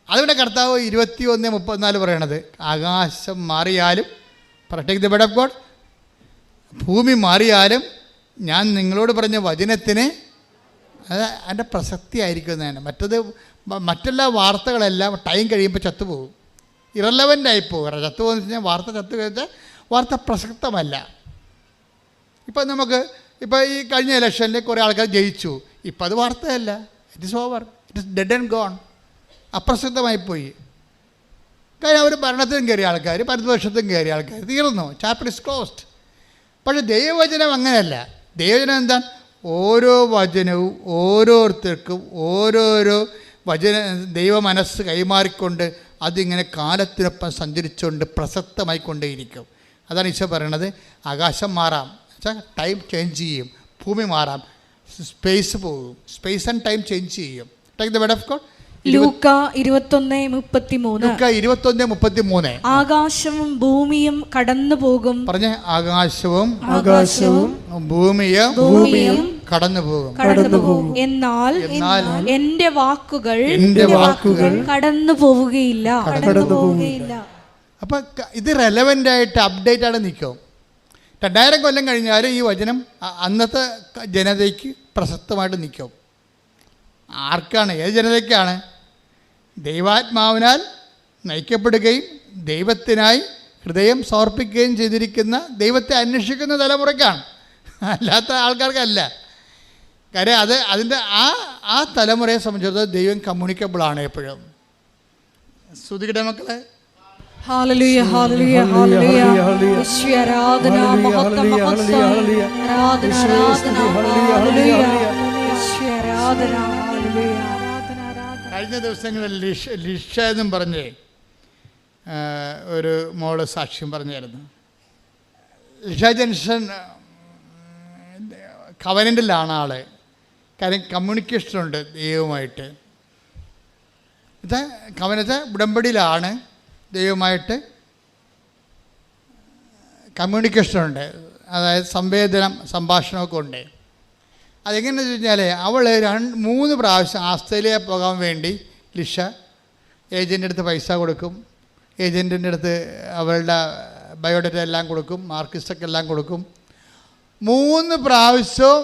അതുകൊണ്ട് കർത്താവ് 21:34 പറയണത്, ആകാശം മാറിയാലും protect the word of God, ഭൂമി മാറിയാലും ഞാൻ നിങ്ങളോട് പറഞ്ഞ വചനത്തിന് അത് അതിൻ്റെ പ്രസക്തി ആയിരിക്കും എന്നാണ്. മറ്റെല്ലാ വാർത്തകളെല്ലാം ടൈം കഴിയുമ്പോൾ ചത്തുപോകും. ഇറലവൻ്റായി പോകുക. ചത്തു പോകുന്ന വെച്ച് കഴിഞ്ഞാൽ വാർത്ത ചത്തു കഴിഞ്ഞാൽ വാർത്ത പ്രസക്തമല്ല. ഇപ്പം നമുക്ക് ഇപ്പോൾ ഈ കഴിഞ്ഞ ഇലക്ഷനിൽ കുറേ ആൾക്കാർ ജയിച്ചു, ഇപ്പം അത് വാർത്തയല്ല, it is over, it is dead and gone, അപ്രസക്തമായിപ്പോയി. കാര്യം അവർ ഭരണത്തിലും കയറിയ ആൾക്കാർ, പ്രതിപക്ഷത്തും കയറിയ ആൾക്കാർ, തീർന്നു, ചാപ്റ്റർ ഇസ് ക്ലോസ്ഡ്. പക്ഷേ ദൈവവചനം അങ്ങനെയല്ല. ദൈവവചനം എന്താ? ഓരോ വചനവും ഓരോരുത്തർക്കും ഓരോരോ ദൈവ മനസ്സ് കൈമാറിക്കൊണ്ട് അതിങ്ങനെ കാലത്തിനൊപ്പം സഞ്ചരിച്ചുകൊണ്ട് പ്രസക്തമായിക്കൊണ്ടേയിരിക്കും. അതാണ് ഈശോ പറയണത്. ആകാശം മാറാം, ടൈം ചേഞ്ച് ചെയ്യും, ഭൂമി മാറാം, സ്പേസ് പോകും, സ്പേസ് ആൻഡ് ടൈം ചേഞ്ച് ചെയ്യും. Take the word of God. Luke 21:33. ആകാശവും ഭൂമിയും കടന്നു പോകും. പറഞ്ഞേ, ആകാശവും ഭൂമിയും കടന്നു പോകും. എന്നാൽ എന്റെ വാക്കുകൾ കടന്നു പോവുകയില്ല. അപ്പം ഇത് റെലവൻ്റ് ആയിട്ട് അപ്ഡേറ്റ് ആണ് നിൽക്കും. 2000 കൊല്ലം കഴിഞ്ഞാലും ഈ വചനം അന്നത്തെ ജനതയ്ക്ക് പ്രസക്തമായിട്ട് നിൽക്കും. ആർക്കാണ്? ഏത് ജനതയ്ക്കാണ്? ദൈവാത്മാവിനാൽ നയിക്കപ്പെടുകയും ദൈവത്തിനായി ഹൃദയം സമർപ്പിക്കുകയും ചെയ്തിരിക്കുന്ന, ദൈവത്തെ അന്വേഷിക്കുന്ന തലമുറയ്ക്കാണ്, അല്ലാത്ത ആൾക്കാർക്കല്ല. കാര്യം അതിൻ്റെ ആ തലമുറയെ സംബന്ധിച്ചിടത്തോളം ദൈവം കമ്മ്യൂണിക്കബിളാണ് എപ്പോഴും. സ്തുതിക്കട്ടെ മക്കളെ. ഹല്ലേലൂയ, ഹല്ലേലൂയ, ഹല്ലേലൂയ. യേശുവേ ആരാധന, മഹത്വം, മഹത്വം, ആരാധന, ആരാധന, ഹല്ലേലൂയ. യേശുവേ ആരാധന, ഹല്ലേലൂയ. കഴിഞ്ഞ ദിവസങ്ങളിൽ ലിഷ എന്നും പറഞ്ഞ് ഒരു മോള് സാക്ഷ്യം പറഞ്ഞായിരുന്നു. ലിഷ ജംഗ്ഷൻ കവനൻ്റിലാണ് ആള്. കാര്യം കമ്മ്യൂണിക്കേഷനുണ്ട് ദൈവവുമായിട്ട്. ഇത് കവനത്തെ ഉടമ്പടിയിലാണ് ദൈവമായിട്ട് കമ്മ്യൂണിക്കേഷനുണ്ട്, അതായത് സംഭാഷണമൊക്കെ ഉണ്ട്. അതെങ്ങനെയെന്ന് വെച്ച് കഴിഞ്ഞാൽ അവൾ 3 പ്രാവശ്യം ഓസ്ട്രേലിയ പോകാൻ വേണ്ടി ലിഷ ഏജൻറ്റിൻ്റെ അടുത്ത് പൈസ കൊടുക്കും, ഏജൻറ്റിൻ്റെ അടുത്ത് അവളുടെ ബയോഡേറ്റ എല്ലാം കൊടുക്കും, മാർക്കിസ്റ്റൊക്കെ എല്ലാം കൊടുക്കും. 3 പ്രാവശ്യവും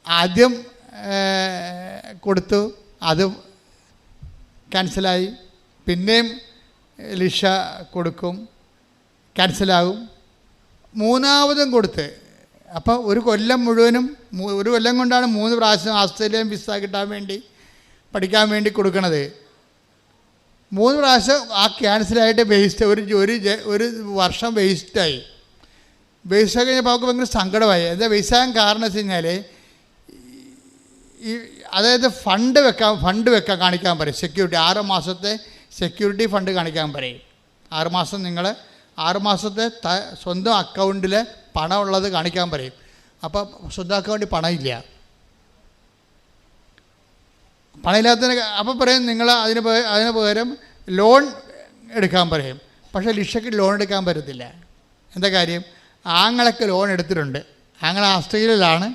ആദ്യം കൊടുത്തു, അത് ക്യാൻസലായി. പിന്നെയും ലിഷ കൊടുക്കും, ക്യാൻസലാകും. 3ാമതും കൊടുത്ത്. അപ്പോൾ ഒരു കൊല്ലം മുഴുവനും, ഒരു കൊല്ലം കൊണ്ടാണ് 3 പ്രാവശ്യം ഓസ്ട്രേലിയൻ വിസ കിട്ടാൻ വേണ്ടി, പഠിക്കാൻ വേണ്ടി കൊടുക്കണത്. 3 പ്രാവശ്യം ആ ക്യാൻസലായിട്ട് വേസ്റ്റ്, ഒരു വർഷം വേസ്റ്റായി. വേസ്റ്റ് കഴിഞ്ഞപ്പോൾ അവർക്ക് ഭയങ്കര സങ്കടമായി. എന്താ വേസ്റ്റാകാൻ കാരണം വെച്ച് കഴിഞ്ഞാൽ അതായത് ഫണ്ട് വെക്കാൻ കാണിക്കാൻ പറയും. സെക്യൂരിറ്റി 6 മാസത്തെ സെക്യൂരിറ്റി ഫണ്ട് കാണിക്കാൻ പറയും. 6 മാസം നിങ്ങൾ 6 മാസത്തെ സ്വന്തം അക്കൗണ്ടിൽ പണം ഉള്ളത് കാണിക്കാൻ പറയും. അപ്പോൾ സ്വന്തം അക്കൗണ്ടിൽ പണമില്ല. പണമില്ലാത്തതിന് അപ്പോൾ പറയും നിങ്ങൾ അതിന് പകരം ലോൺ എടുക്കാൻ പറയും. പക്ഷേ ലിഷയ്ക്ക് ലോൺ എടുക്കാൻ പറ്റത്തില്ല. എന്താ കാര്യം? ആങ്ങളൊക്കെ ലോൺ എടുത്തിട്ടുണ്ട്. ആങ്ങള ഓസ്ട്രേലിയയിലാണ്,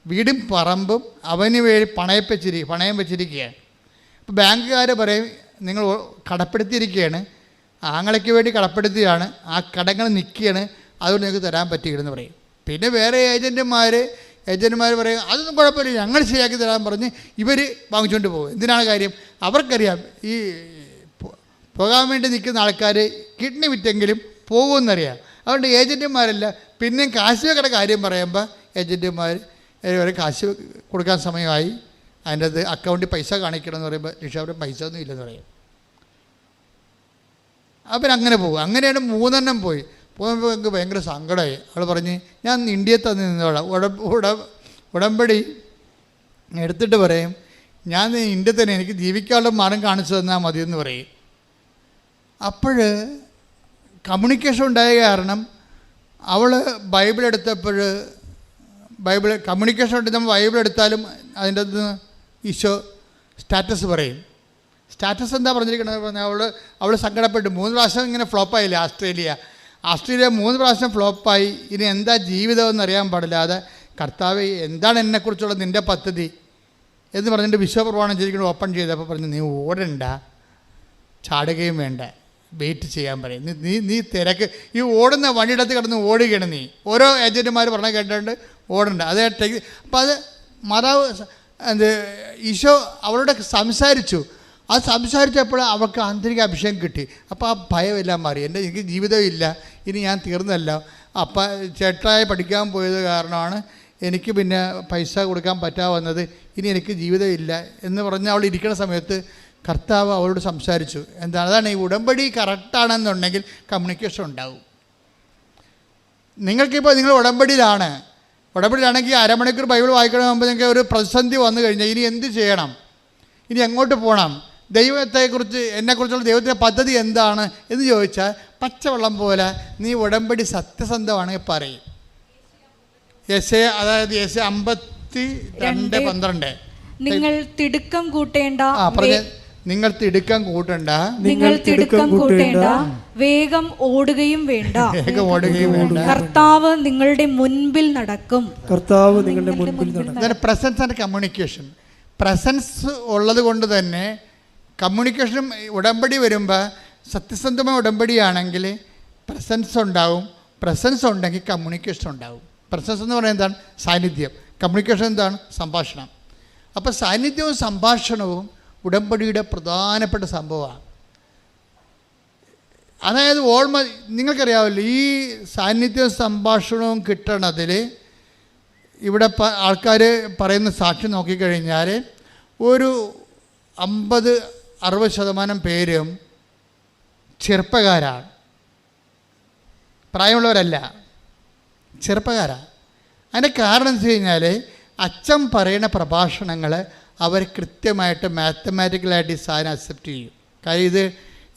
വീടും പറമ്പും അവന് വേണ്ടി പണയം വെച്ചിരിക്കുകയാണ്. അപ്പോൾ ബാങ്കുകാർ പറയും നിങ്ങൾ കടപ്പെടുത്തിയിരിക്കുകയാണ്, ആങ്ങളയ്ക്ക് വേണ്ടി കടപ്പെടുത്തിയാണ്, ആ കടങ്ങൾ നിൽക്കുകയാണ്, അതുകൊണ്ട് നിങ്ങൾക്ക് തരാൻ പറ്റുകയെന്ന് പറയും. പിന്നെ വേറെ ഏജൻറ്റുമാർ പറയും അതൊന്നും കുഴപ്പമില്ല, ഞങ്ങൾ ശരിയാക്കി തരാൻ പറഞ്ഞ് ഇവർ വാങ്ങിച്ചുകൊണ്ട് പോകും. എന്തിനാണ് കാര്യം? അവർക്കറിയാം ഈ പോകാൻ വേണ്ടി നിൽക്കുന്ന ആൾക്കാർ കിഡ്നി വിറ്റെങ്കിലും പോകുമെന്നറിയാം. അതുകൊണ്ട് ഏജൻറ്റുമാരല്ല. പിന്നെയും കാശ് വെക്കയുടെ കാര്യം പറയുമ്പോൾ ഏജൻറ്റുമാർ കാശ് കൊടുക്കാൻ സമയമായി, അതിൻ്റെ അത് അക്കൗണ്ടിൽ പൈസ കാണിക്കണമെന്ന് പറയുമ്പോൾ ലിഷാവിടെ പൈസ ഒന്നും ഇല്ലെന്ന് പറയും. അവരങ്ങനെ പോകും. അങ്ങനെയാണ് 3 പോയി. പോകുമ്പോൾ എനിക്ക് ഭയങ്കര സങ്കടമായി. അവൾ പറഞ്ഞ് ഞാൻ ഇന്ത്യയിൽ തന്നെ നിന്നോളാം, ഉടമ്പടി എടുത്തിട്ട് പറയും ഞാൻ ഇന്ത്യയിൽ തന്നെ, എനിക്ക് ജീവിക്കാനുള്ള മാർഗം കാണിച്ചു തന്നാൽ മതിയെന്ന് പറയും. അപ്പോൾ കമ്മ്യൂണിക്കേഷൻ ഉണ്ടായ കാരണം അവൾ ബൈബിൾ എടുത്തപ്പോൾ കമ്മ്യൂണിക്കേഷൻ ഉണ്ട്. നമ്മൾ ബൈബിൾ എടുത്താലും അതിൻ്റെ അകത്ത് ഈശോ സ്റ്റാറ്റസ് പറയും. സ്റ്റാറ്റസ് എന്താ പറഞ്ഞിരിക്കണമെന്ന് പറഞ്ഞാൽ അവൾ സങ്കടപ്പെട്ടു. 3 പ്രാവശ്യം ഇങ്ങനെ ഫ്ലോപ്പായില്ലേ ഓസ്ട്രേലിയ 3 പ്രാവശ്യം ഫ്ലോപ്പായി. ഇനി എന്താ ജീവിതമെന്ന് അറിയാൻ പാടില്ലാതെ കർത്താവ് എന്താണ് എന്നെക്കുറിച്ചുള്ള നിൻ്റെ പദ്ധതി എന്ന് പറഞ്ഞിട്ട് വിശ്വപ്രമാണം ചെയ്തിരിക്കുന്നത് ഓപ്പൺ ചെയ്തപ്പോൾ പറഞ്ഞു നീ ഓടണ്ട, ചാടുകയും വേണ്ട, വെയിറ്റ് ചെയ്യാൻ പറയും. നീ തിരക്ക് ഈ ഓടുന്ന വണ്ടിയിടത്ത് കിടന്ന് ഓടുകയാണ് നീ. ഓരോ ഏജൻറ്റുമാർ പറഞ്ഞ കേട്ടിട്ടുണ്ട് ഓടണ്ട. അത് അപ്പോൾ അത് മാതാവ് ഈശോ അവളോട് സംസാരിച്ചു. അത് സംസാരിച്ചപ്പോൾ അവർക്ക് ആന്തരിക അഭിഷേകം കിട്ടി. അപ്പോൾ ആ ഭയമെല്ലാം മാറി. എനിക്ക് ജീവിതമില്ല, ഇനി ഞാൻ തീർന്നല്ലോ. അപ്പം ചേട്ടായി പഠിക്കാൻ പോയത് കാരണമാണ് എനിക്ക് പിന്നെ പൈസ കൊടുക്കാൻ പറ്റാവുന്നത്, ഇനി എനിക്ക് ജീവിതമില്ല എന്ന് പറഞ്ഞ് അവൾ ഇരിക്കുന്ന സമയത്ത് കർത്താവ് അവളോട് സംസാരിച്ചു. എന്താണ്? അതാണ് ഈ ഉടമ്പടി കറക്റ്റാണെന്നുണ്ടെങ്കിൽ കമ്മ്യൂണിക്കേഷൻ ഉണ്ടാവും. നിങ്ങൾക്കിപ്പോൾ നിങ്ങൾ ഉടമ്പടിയിലാണെങ്കിൽ അരമണിക്കൂർ ബൈബിൾ വായിക്കണമെങ്കിൽ നിങ്ങൾക്ക് ഒരു പ്രതിസന്ധി വന്നു കഴിഞ്ഞാൽ ഇനി എന്ത് ചെയ്യണം, ഇനി എങ്ങോട്ട് പോകണം, ദൈവത്തെക്കുറിച്ച് എന്നെക്കുറിച്ചുള്ള ദൈവത്തിൻ്റെ പദ്ധതി എന്താണ് എന്ന് ചോദിച്ചാൽ പച്ചവെള്ളം പോലെ നീ ഉടമ്പടി സത്യസന്ധമാണെങ്കിൽ പറയും. അതായത് 52:12 നിങ്ങൾ തിടുക്കം കൂട്ടേണ്ട, നിങ്ങൾ തിടുക്കം കൂട്ടണ്ട, വേഗം ഓടുകയും വേണ്ട. കർത്താവ് നിങ്ങളുടെ മുൻപിൽ നടക്കും. Presence and communication. പ്രസൻസ് ഉള്ളത് കൊണ്ട് തന്നെ കമ്മ്യൂണിക്കേഷനും ഉടമ്പടി വരുമ്പോൾ സത്യസന്ധമായ ഉടമ്പടിയാണെങ്കിൽ പ്രസൻസ് ഉണ്ടാവും. പ്രസൻസ് ഉണ്ടെങ്കിൽ കമ്മ്യൂണിക്കേഷൻ ഉണ്ടാവും. പ്രസൻസ് എന്ന് പറയുന്നത് എന്താണ്? സാന്നിധ്യം. കമ്മ്യൂണിക്കേഷൻ എന്താണ്? സംഭാഷണം. അപ്പോൾ സാന്നിധ്യവും സംഭാഷണവും ഉടമ്പടിയുടെ പ്രധാനപ്പെട്ട സംഭവമാണ്. അതായത് നിങ്ങൾക്കറിയാമല്ലോ, ഈ സാന്നിധ്യവും സംഭാഷണവും കിട്ടണതിൽ ഇവിടെ ആൾക്കാർ പറയുന്ന സാക്ഷി നോക്കിക്കഴിഞ്ഞാൽ ഒരു 50-60% പേരും ചെറുപ്പക്കാരാണ്, പ്രായമുള്ളവരല്ല, ചെറുപ്പക്കാരാണ്. അതിൻ്റെ കാരണം എന്ന് വെച്ച് കഴിഞ്ഞാൽ അച്ഛൻ പറയുന്ന പ്രഭാഷണങ്ങൾ അവർ കൃത്യമായിട്ട് മാത്തമാറ്റിക്കലായിട്ട് ഈ സാധനം അക്സെപ്റ്റ് ചെയ്യും. കാര്യം ഇത്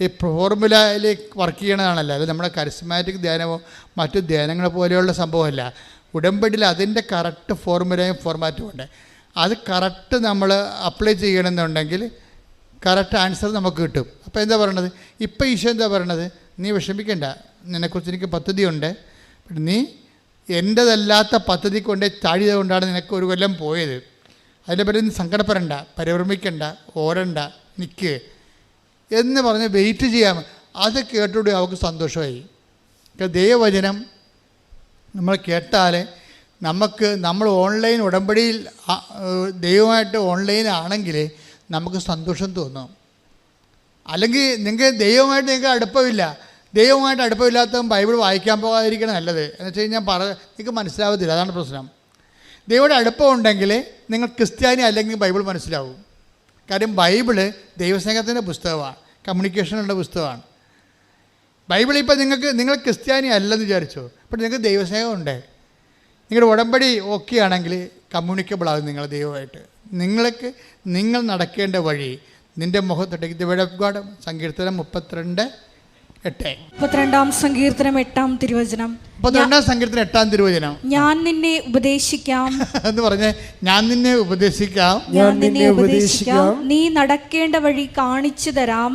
ഈ ഫോർമുലയിൽ വർക്ക് ചെയ്യണതാണല്ലോ. അത് നമ്മുടെ കരിസ്മാറ്റിക് ധ്യാനമോ മറ്റു ധ്യാനങ്ങളെ പോലെയുള്ള സംഭവമല്ല. ഉടമ്പടിയിൽ അതിൻ്റെ കറക്റ്റ് ഫോർമുലയും ഫോർമാറ്റും ഉണ്ട്. അത് കറക്റ്റ് നമ്മൾ അപ്ലൈ ചെയ്യണമെന്നുണ്ടെങ്കിൽ കറക്റ്റ് ആൻസർ നമുക്ക് കിട്ടും. അപ്പോൾ എന്താ പറയണത്? ഇപ്പോൾ ഈശോ എന്താ പറയണത്? നീ വിഷമിക്കണ്ട, നിന്നെക്കുറിച്ച് എനിക്ക് പദ്ധതിയുണ്ട്. നീ എൻ്റെതല്ലാത്ത പദ്ധതി കൊണ്ട് ചാടിയത് കൊണ്ടാണ് നിനക്ക് ഒരു കൊല്ലം പോയത്. അതിൻ്റെ പേര് നീ സങ്കടപ്പെടണ്ട, പരിഭ്രമിക്കണ്ട, ഓടണ്ട, നിൽക്ക് എന്ന് പറഞ്ഞ് വെയിറ്റ് ചെയ്യാം. അത് കേട്ടോടെ അവർക്ക് സന്തോഷമായി. ദൈവവചനം നമ്മൾ കേട്ടാൽ നമ്മൾ ഓൺലൈൻ ഉടമ്പടിയിൽ ദൈവമായിട്ട് ഓൺലൈനാണെങ്കിൽ നമുക്ക് സന്തോഷം തോന്നും. അല്ലെങ്കിൽ നിങ്ങൾക്ക് ദൈവമായിട്ട് നിങ്ങൾക്ക് അടുപ്പമില്ലാത്തവൻ ബൈബിൾ വായിക്കാൻ പോകാതിരിക്കണം നല്ലത്. എന്ന് വെച്ച് കഴിഞ്ഞാൽ നിങ്ങൾക്ക് മനസ്സിലാവത്തില്ല. അതാണ് പ്രശ്നം. ദൈവയുടെ അടുപ്പമുണ്ടെങ്കിൽ നിങ്ങൾ ക്രിസ്ത്യാനി അല്ലെങ്കിൽ ബൈബിൾ മനസ്സിലാവും. കാര്യം ബൈബിള് ദൈവസ്നേഹത്തിൻ്റെ പുസ്തകമാണ്, കമ്മ്യൂണിക്കേഷനുള്ള പുസ്തകമാണ്. ബൈബിൾ ഇപ്പോൾ നിങ്ങൾ ക്രിസ്ത്യാനി അല്ലെന്ന് വിചാരിച്ചോ, അപ്പോൾ നിങ്ങൾക്ക് ദൈവസ്നേഹമുണ്ട്. നിങ്ങളുടെ ഉടമ്പടി ഓക്കെ ആണെങ്കിൽ കമ്മ്യൂണിക്കബിൾ ആകും നിങ്ങൾ ദൈവമായിട്ട്. നിങ്ങൾ നടക്കേണ്ട വഴി നിൻ്റെ മുഖത്തൊട്ടേക്ക് ദി വേർഡ് ഓഫ് ഗോഡ്. സങ്കീർത്തനം 32:8. 32-ാം സങ്കീർത്തനം 8-ാം തിരുവചനം. 32-ാം സങ്കീർത്തനം 8-ാം തിരുവചനം. ഞാൻ നിന്നെ ഉപദേശിക്കാം എന്ന് പറഞ്ഞ് ഞാൻ നിന്നെ ഉപദേശിക്കാം, നീ നടക്കേണ്ട വഴി കാണിച്ചു തരാം,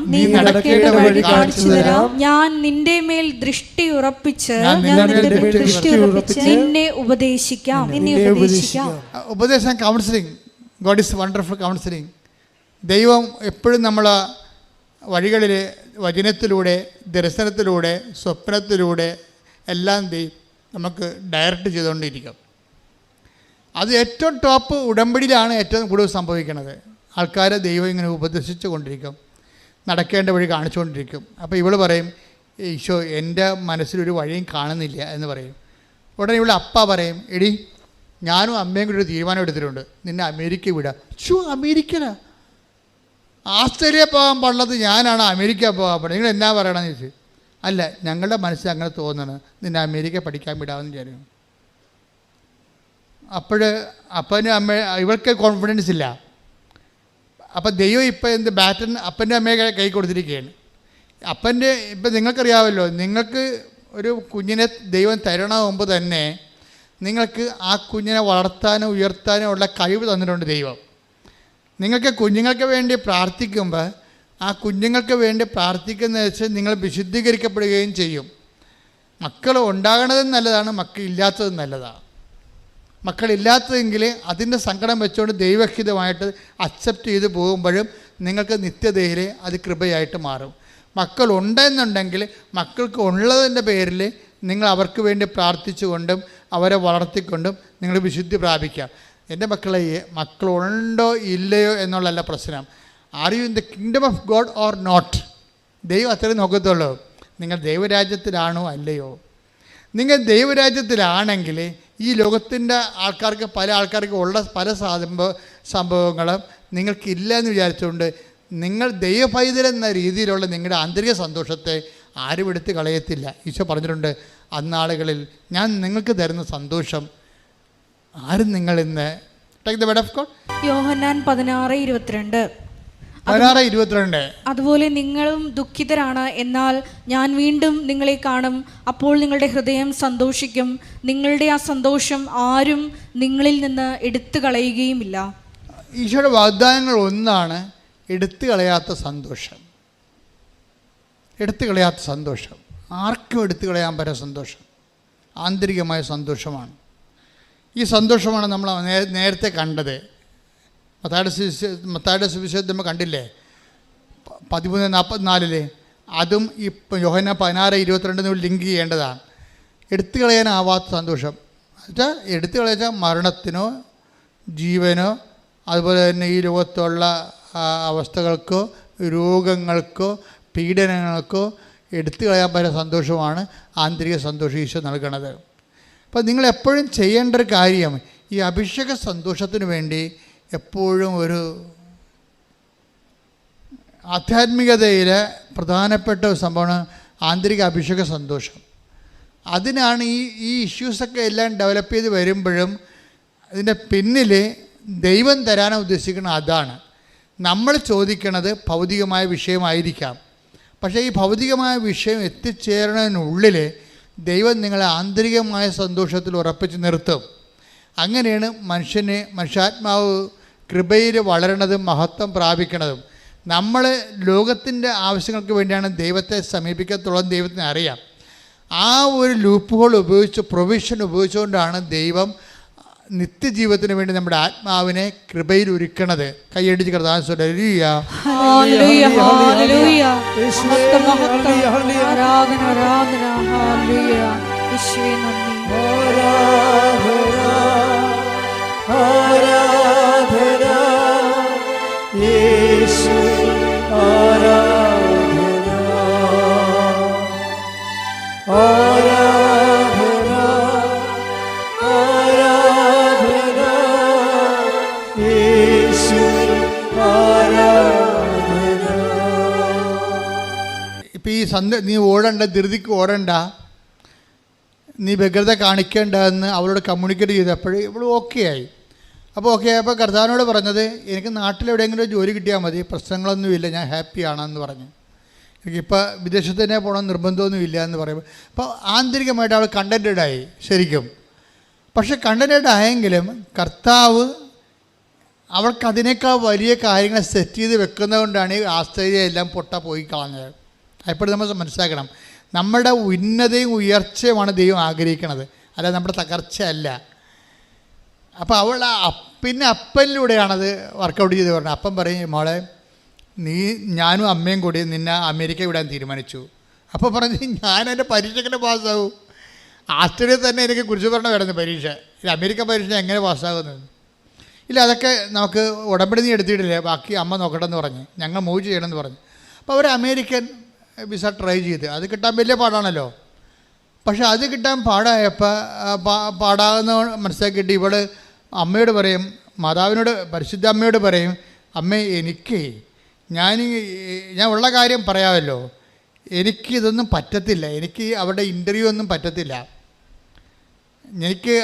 ഞാൻ നിന്റെ മേൽ ദൃഷ്ടി ഉറപ്പിച്ച് നിന്നെ ഉപദേശിക്കാം. ഉപദേശം counselling. God is wonderful counselling. ദൈവം എപ്പോഴും നമ്മളെ വഴികളിൽ വചനത്തിലൂടെ, ദർശനത്തിലൂടെ, സ്വപ്നത്തിലൂടെ എല്ലാം നമുക്ക് ഡയറക്റ്റ് ചെയ്തുകൊണ്ടിരിക്കും. അത് ഏറ്റവും ടോപ്പ് ഉടമ്പടിയിലാണ് ഏറ്റവും കൂടുതൽ സംഭവിക്കുന്നത്. ആൾക്കാരെ ദൈവം ഇങ്ങനെ ഉപദേശിച്ചു കൊണ്ടിരിക്കും, നടക്കേണ്ട വഴി കാണിച്ചുകൊണ്ടിരിക്കും. അപ്പോൾ ഇവൾ പറയും, ഈശോ എൻ്റെ മനസ്സിലൊരു വഴിയും കാണുന്നില്ല എന്ന് പറയും. ഉടനെ ഇവിടെ അപ്പ പറയും, എടി ഞാനും അമ്മയും കൂടി ഒരു തീരുമാനം എടുത്തിട്ടുണ്ട്, നിന്നെ അമേരിക്ക വിടാം. അമേരിക്കനാ? ആസ്ട്രേലിയ പോകാൻ പാടുള്ളത് ഞാനാണ്, അമേരിക്ക പോകാൻ പാടുള്ളത്, നിങ്ങൾ എന്നാ പറയണമെന്ന് ചോദിച്ചു. അല്ല, ഞങ്ങളുടെ മനസ്സിൽ അങ്ങനെ തോന്നണം, നിന്നെ അമേരിക്ക പഠിക്കാൻ വിടാമെന്ന് വിചാരിക്കും. അപ്പനും അമ്മ ഇവൾക്ക് കോൺഫിഡൻസ് ഇല്ല. അപ്പം ദൈവം ഇപ്പം ബാറ്റൺ അപ്പൻ്റെ അമ്മയെ കൈ കൊടുത്തിരിക്കുകയാണ്. ഇപ്പം നിങ്ങൾക്കറിയാമല്ലോ, നിങ്ങൾക്ക് ഒരു കുഞ്ഞിനെ ദൈവം തരണ മുമ്പ് തന്നെ നിങ്ങൾക്ക് ആ കുഞ്ഞിനെ വളർത്താനും ഉയർത്താനും ഉള്ള കഴിവ് തന്നിട്ടുണ്ട് ദൈവം. കുഞ്ഞുങ്ങൾക്ക് വേണ്ടി പ്രാർത്ഥിക്കുമ്പോൾ ആ കുഞ്ഞുങ്ങൾക്ക് വേണ്ടി പ്രാർത്ഥിക്കുന്നത് വെച്ച് നിങ്ങൾ വിശുദ്ധീകരിക്കപ്പെടുകയും ചെയ്യും. മക്കൾ ഉണ്ടാകണതും നല്ലതാണ്, മക്കളില്ലാത്തതും നല്ലതാണ്. മക്കളില്ലാത്തതെങ്കിൽ അതിൻ്റെ സങ്കടം വെച്ചുകൊണ്ട് ദൈവഹിതമായിട്ട് അക്സെപ്റ്റ് ചെയ്ത് പോകുമ്പോഴും നിങ്ങൾക്ക് നിത്യതയിൽ അത് കൃപയായിട്ട് മാറും. മക്കളുണ്ടെന്നുണ്ടെങ്കിൽ മക്കൾക്ക് ഉള്ളതിൻ്റെ പേരിൽ നിങ്ങൾ അവർക്ക് വേണ്ടി പ്രാർത്ഥിച്ചുകൊണ്ടും അവരെ വളർത്തിക്കൊണ്ടും നിങ്ങൾ വിശുദ്ധി പ്രാപിക്കാം. എൻ്റെ മക്കളുണ്ടോ ഇല്ലയോ എന്നുള്ളതല്ല പ്രശ്നം, are you in the kingdom of God or not? ദൈവം അത്രയും നോക്കത്തുള്ളൂ. നിങ്ങൾ ദൈവരാജ്യത്തിലാണോ അല്ലയോ? നിങ്ങൾ ദൈവരാജ്യത്തിലാണെങ്കിൽ ഈ ലോകത്തിൻ്റെ ആൾക്കാർക്ക്, പല ആൾക്കാർക്ക് ഉള്ള പല സംഭവങ്ങളും നിങ്ങൾക്കില്ല എന്ന് വിചാരിച്ചുകൊണ്ട് നിങ്ങൾ ദൈവപൈതലെന്ന രീതിയിലുള്ള നിങ്ങളുടെ ആന്തരിക സന്തോഷത്തെ ആരും എടുത്ത് കളയത്തില്ല. ഈശോ പറഞ്ഞിട്ടുണ്ട്, അന്നാളുകളിൽ ഞാൻ നിങ്ങൾക്ക് തരുന്ന സന്തോഷം ആരും നിങ്ങൾ ഇന്ന് take the word of God. യോഹന്നാൻ 16:22. 16:22. അതുപോലെ നിങ്ങളും ദുഃഖിതരാണ്, എന്നാൽ ഞാൻ വീണ്ടും നിങ്ങളെ കാണും, അപ്പോൾ നിങ്ങളുടെ ഹൃദയം സന്തോഷിക്കും, നിങ്ങളുടെ ആ സന്തോഷം ആരും നിങ്ങളിൽ നിന്ന് എടുത്തു കളയുകയുമില്ല. ഈശോയുടെ വാഗ്ദാനങ്ങൾ ഒന്നാണ് എടുത്തു കളയാത്ത സന്തോഷം. എടുത്തു കളയാത്ത സന്തോഷം, ആർക്കും എടുത്തു കളയാൻ പറ്റുന്ന സന്തോഷം, ആന്തരികമായ സന്തോഷമാണ്. ഈ സന്തോഷമാണ് നമ്മൾ നേരത്തെ കണ്ടത്. മത്തായിയുടെ സുവിശേഷം നമ്മൾ കണ്ടില്ലേ, 13:44. അതും ഈ യോഹന്നാൻ 16:22 ലിങ്ക് ചെയ്യേണ്ടതാണ്. എടുത്തു കളയാനാവാത്ത സന്തോഷം എന്നുവെച്ചാൽ, എടുത്തു കളയാച്ചാൽ മരണത്തിനോ ജീവനോ അതുപോലെ തന്നെ ഈ ലോകത്തുള്ള അവസ്ഥകൾക്കോ രോഗങ്ങൾക്കോ പീഡനങ്ങൾക്കോ എടുത്തു കളയാൻ പറ്റുന്ന സന്തോഷമാണ് ആന്തരിക സന്തോഷം ഈശോ നൽകണത്. അപ്പോൾ നിങ്ങളെപ്പോഴും ചെയ്യേണ്ട ഒരു കാര്യം, ഈ അഭിഷേക സന്തോഷത്തിന് വേണ്ടി എപ്പോഴും ഒരു ആധ്യാത്മികതയിലെ പ്രധാനപ്പെട്ട ഒരു സംഭവമാണ് ആന്തരിക അഭിഷേക സന്തോഷം. അതിനാണ് ഈ ഇഷ്യൂസൊക്കെ എല്ലാം ഡെവലപ്പ് ചെയ്ത് വരുമ്പോഴും ഇതിൻ്റെ പിന്നിൽ ദൈവം തരാൻ ഉദ്ദേശിക്കുന്നത് അതാണ്. നമ്മൾ ചോദിക്കണത് ഭൗതികമായ വിഷയമായിരിക്കാം, പക്ഷേ ഈ ഭൗതികമായ വിഷയം എത്തിച്ചേരണതിനുള്ളിൽ ദൈവം നിങ്ങളെ ആന്തരികമായ സന്തോഷത്തിൽ ഉറപ്പിച്ച് നിർത്തും. അങ്ങനെയാണ് മനുഷ്യാത്മാവ് കൃപയിൽ വളരണതും മഹത്വം പ്രാപിക്കണതും. നമ്മൾ ലോകത്തിൻ്റെ ആവശ്യങ്ങൾക്ക് വേണ്ടിയാണ് ദൈവത്തെ സമീപിക്കത്തുള്ളൂ, ദൈവത്തിന് അറിയാം. ആ ഒരു ലൂപ്പ് ഹോൾ പ്രൊവിഷൻ ഉപയോഗിച്ചുകൊണ്ടാണ് ദൈവം നിത്യജീവിതത്തിന് വേണ്ടി നമ്മുടെ ആത്മാവിനെ കൃപയിൽ ഒരുക്കണത്. കൈയടിച്ച് നീ ഓടണ്ട, ധൃതിക്ക് ഓടണ്ട, നീ വ്യഗ്രത കാണിക്കേണ്ടതെന്ന് അവളോട് കമ്മ്യൂണിക്കേറ്റ് ചെയ്തപ്പോൾ ഇവൾ ഓക്കെ ആയി. അപ്പോൾ ഓക്കെ ആയപ്പോൾ കർത്താവിനോട് പറഞ്ഞത്, എനിക്ക് നാട്ടിലെവിടെയെങ്കിലും ജോലി കിട്ടിയാൽ മതി, പ്രശ്നങ്ങളൊന്നുമില്ല, ഞാൻ ഹാപ്പിയാണെന്ന് പറഞ്ഞു. എനിക്കിപ്പോൾ വിദേശത്ത് തന്നെ പോകണം നിർബന്ധമൊന്നുമില്ല എന്ന് പറയുമ്പോൾ അപ്പോൾ ആന്തരികമായിട്ട് അവൾ കണ്ടൻറ്റഡായി ശരിക്കും. പക്ഷെ കണ്ടൻറ്റഡ് ആയെങ്കിലും കർത്താവ് അവൾക്ക് അതിനേക്കാൾ വലിയ കാര്യങ്ങൾ സെറ്റ് ചെയ്ത് വെക്കുന്നത് കൊണ്ടാണ് ഈ ആശ്ചര്യം പോയി കളഞ്ഞത്. അപ്പോഴും നമ്മൾ മനസ്സിലാക്കണം, നമ്മുടെ ഉന്നതയും ഉയർച്ചയുമാണ് ദൈവം ആഗ്രഹിക്കുന്നത്, അല്ല നമ്മുടെ തകർച്ചയല്ല. അപ്പോൾ അവൾ പിന്നെ അപ്പനിലൂടെയാണത് വർക്കൗട്ട് ചെയ്ത് പറഞ്ഞത്. അപ്പം പറയും, മോളെ ഞാനും അമ്മയും കൂടി നിന്നെ അമേരിക്ക വിടാൻ തീരുമാനിച്ചു. അപ്പോൾ പറഞ്ഞു, ഞാൻ എൻ്റെ പരീക്ഷയ്ക്ക് പാസ്സാവും. ആസ്ട്രേലിയയിൽ തന്നെ എനിക്ക് കുറിച്ച് പറഞ്ഞ വരുന്നത് പരീക്ഷ, അമേരിക്ക പരീക്ഷ എങ്ങനെ പാസ്സാകുന്നത്? ഇല്ല, അതൊക്കെ നമുക്ക് ഉടമ്പടി നീ എടുത്തിട്ടില്ലേ, ബാക്കി അമ്മ നോക്കട്ടെന്ന് പറഞ്ഞ് ഞങ്ങൾ മൂവ് ചെയ്യണമെന്ന് പറഞ്ഞു. അപ്പോൾ അവർ അമേരിക്കൻ വിസ ട്രൈ ചെയ്ത്, അത് കിട്ടാൻ വലിയ പാടാണല്ലോ. പക്ഷെ അത് കിട്ടാൻ പാടാകുന്ന മനസ്സിലാക്കിയിട്ട് ഇവൾ അമ്മയോട് പറയും, മാതാവിനോട്, പരിശുദ്ധ അമ്മയോട് പറയും, അമ്മേ എനിക്ക് ഞാൻ ഉള്ള കാര്യം പറയാമല്ലോ, എനിക്കിതൊന്നും പറ്റത്തില്ല, എനിക്ക് അവിടെ ഇൻ്റർവ്യൂ ഒന്നും പറ്റത്തില്ല. എനിക്ക്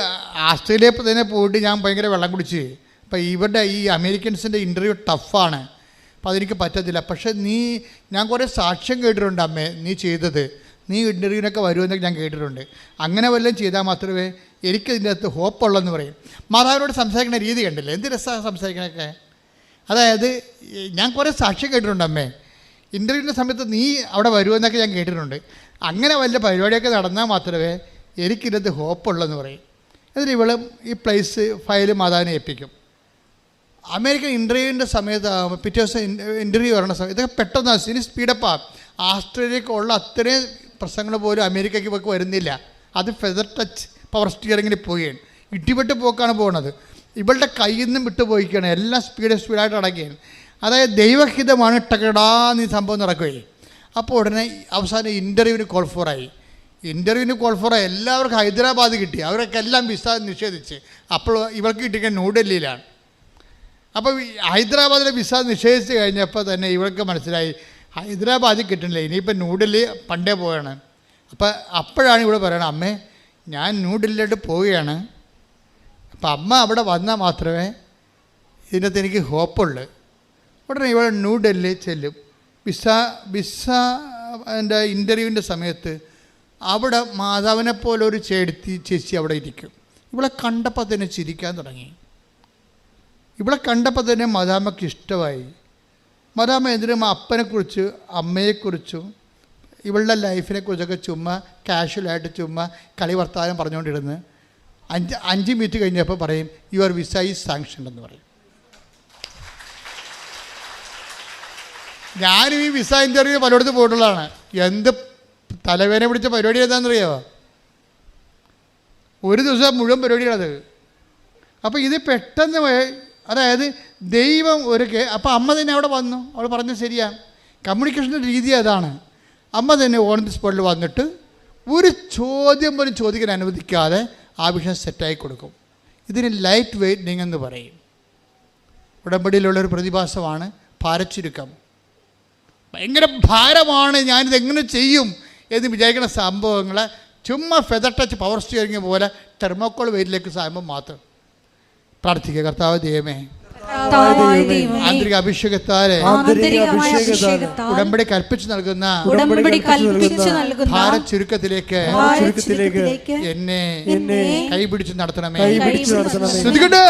ആസ്ട്രേലിയയിൽ തന്നെ പോയിട്ട് ഞാൻ ഭയങ്കര വെള്ളം കുടിച്ച്, അപ്പോൾ ഇവരുടെ ഈ അമേരിക്കൻസിൻ്റെ ഇൻ്റർവ്യൂ ടഫാണ്, അപ്പോൾ അതെനിക്ക് പറ്റത്തില്ല. പക്ഷേ ഞാൻ കുറേ സാക്ഷ്യം കേട്ടിട്ടുണ്ട് അമ്മേ നീ ചെയ്തത്, നീ ഇൻ്റർവ്യൂവിനൊക്കെ വരുമെന്നൊക്കെ ഞാൻ കേട്ടിട്ടുണ്ട്. അങ്ങനെ വല്ലതും ചെയ്താൽ മാത്രമേ എനിക്കതിൻ്റെ അകത്ത് ഹോപ്പുള്ളെന്ന് പറയും. മാതാവിനോട് സംസാരിക്കുന്ന രീതി കണ്ടില്ലേ, എന്ത് രസമാണ് സംസാരിക്കണൊക്കെ. അതായത് ഞാൻ കുറേ സാക്ഷ്യം കേട്ടിട്ടുണ്ട് അമ്മേ, ഇൻ്റർവ്യൂവിൻ്റെ സമയത്ത് നീ അവിടെ വരുമെന്നൊക്കെ ഞാൻ കേട്ടിട്ടുണ്ട്, അങ്ങനെ വല്ല പരിപാടിയൊക്കെ നടന്നാൽ മാത്രമേ എനിക്കിതിനകത്ത് ഹോപ്പുള്ളെന്ന് പറയും. എന്നിട്ട് ഇവളും ഈ ഫയൽ മാതാവിനെ ഏൽപ്പിക്കും. അമേരിക്കൻ ഇൻ്റർവ്യൂവിൻ്റെ സമയത്ത് പിറ്റേ ദിവസം ഇൻ്റർവ്യൂ വരണ സമയത്ത് ഇതൊക്കെ പെട്ടെന്ന് ഇനി സ്പീഡപ്പാണ്. ആസ്ട്രേലിയക്ക് ഉള്ള അത്രയും പ്രശ്നങ്ങൾ പോലും അമേരിക്കയ്ക്ക് ഇവർക്ക് വരുന്നില്ല. അത് ഫെദർ ടച്ച് പവർ സ്റ്റിയറിങ്ങിന് പോവുകയാണ്, ഇടിപെട്ട് പോക്കാണ് പോകുന്നത്. ഇവളുടെ കയ്യിൽ നിന്നും വിട്ടുപോയിക്കുകയാണ്, എല്ലാം സ്പീഡായിട്ട് അടക്കുകയാണ്. അതായത് ദൈവഹിതമാണ് ടകടാന്ന് ഈ സംഭവം നടക്കുകയും. അപ്പോൾ ഉടനെ അവസാനം ഇൻ്റർവ്യൂവിന് കോൾ ഫോറായി. എല്ലാവർക്കും ഹൈദരാബാദ് കിട്ടി. അവരൊക്കെ എല്ലാം വിസ നിഷേധിച്ച്. അപ്പോൾ ഇവർക്ക് കിട്ടിയ ന്യൂഡൽഹിയിലാണ്. അപ്പോൾ ഹൈദരാബാദിലെ വിസ നിഷേധിച്ച് കഴിഞ്ഞപ്പോൾ തന്നെ ഇവർക്ക് മനസ്സിലായി ഹൈദരാബാദിൽ കിട്ടുന്നില്ല, ഇനിയിപ്പോൾ ന്യൂഡൽഹി പണ്ടേ പോവുകയാണ്. അപ്പോഴാണ് ഇവിടെ പറയണത്, അമ്മേ ഞാൻ ന്യൂഡൽഹിയിലോട്ട് പോവുകയാണ്. അപ്പം അമ്മ അവിടെ വന്നാൽ മാത്രമേ ഇതിനകത്ത് എനിക്ക് ഹോപ്പുള്ളൂ. ഉടനെ ഇവിടെ ന്യൂഡൽഹി ചെല്ലും. എൻ്റെ ഇൻ്റർവ്യൂവിൻ്റെ സമയത്ത് അവിടെ മാതാവിനെ പോലെ ഒരു ചേച്ചി അവിടെ ഇരിക്കും. ഇവളെ കണ്ടപ്പോൾ തന്നെ ചിരിക്കാൻ തുടങ്ങി. ഇവളെ കണ്ടപ്പോൾ തന്നെ മദാമ്മയ്ക്ക് ഇഷ്ടമായി. മദാമ്മ എന്തിനും അപ്പനെക്കുറിച്ച് അമ്മയെക്കുറിച്ചും ഇവളുടെ ലൈഫിനെക്കുറിച്ചൊക്കെ ചുമ്മാ കാഷ്വലായിട്ട് ചുമ്മാ കളി വർത്താനം പറഞ്ഞുകൊണ്ടിരുന്ന് 5 മിനിറ്റ് കഴിഞ്ഞപ്പോൾ പറയും യുവർ വിസ ഈസ് സാങ്ഷൻ എന്ന് പറയും. ഞാനും ഈ വിസ ഇൻ്റർവ്യൂ പലയിടത്ത് പോയിട്ടുള്ളതാണ്. എന്ത് തലവേദന പിടിച്ച പരിപാടി എന്താണെന്നറിയാമോ? ഒരു ദിവസം മുഴുവൻ പരിപാടിയാണത്. അപ്പോൾ ഇത് പെട്ടെന്ന്, അതായത് ദൈവം അപ്പോൾ അമ്മ തന്നെ അവിടെ വന്നു. അവൾ പറഞ്ഞത് ശരിയാണ്. കമ്മ്യൂണിക്കേഷൻ്റെ രീതി അതാണ്. അമ്മ തന്നെ ഓൺ ദി സ്പോട്ടിൽ വന്നിട്ട് ഒരു ചോദ്യം പോലും ചോദിക്കാൻ അനുവദിക്കാതെ ആ വിഷയം സെറ്റായി കൊടുക്കും. ഇതിന് ലൈറ്റ് വെയ്റ്റിംഗ് എന്ന് പറയും. ഉടമ്പടിയിലുള്ളൊരു പ്രതിഭാസമാണ് ഭാരച്ചുരുക്കം. ഭയങ്കര ഭാരമാണ്, ഞാനിതെങ്ങനെ ചെയ്യും എന്ന് വിചാരിക്കുന്ന സംഭവങ്ങളെ ചുമ്മാ ഫെദർ ടച്ച് പവർ സ്റ്റിയറിംഗ് പോലെ തെർമോക്കോൾ വെയിറ്റിലേക്ക് സാകുമ്പോൾ മാത്രം പ്രാർത്ഥിക്കുക. കർത്താവ് ദൈവമേ, ആന്തരിക അഭിഷേകത്താലെ ഉടമ്പടി കൽപ്പിച്ചു നൽകുന്ന ഭാരച്ചുരുക്കത്തിലേക്ക് എന്നെ കൈപിടിച്ച് നടത്തണമേ. ശ്രദ്ധിക്കട്ടെ.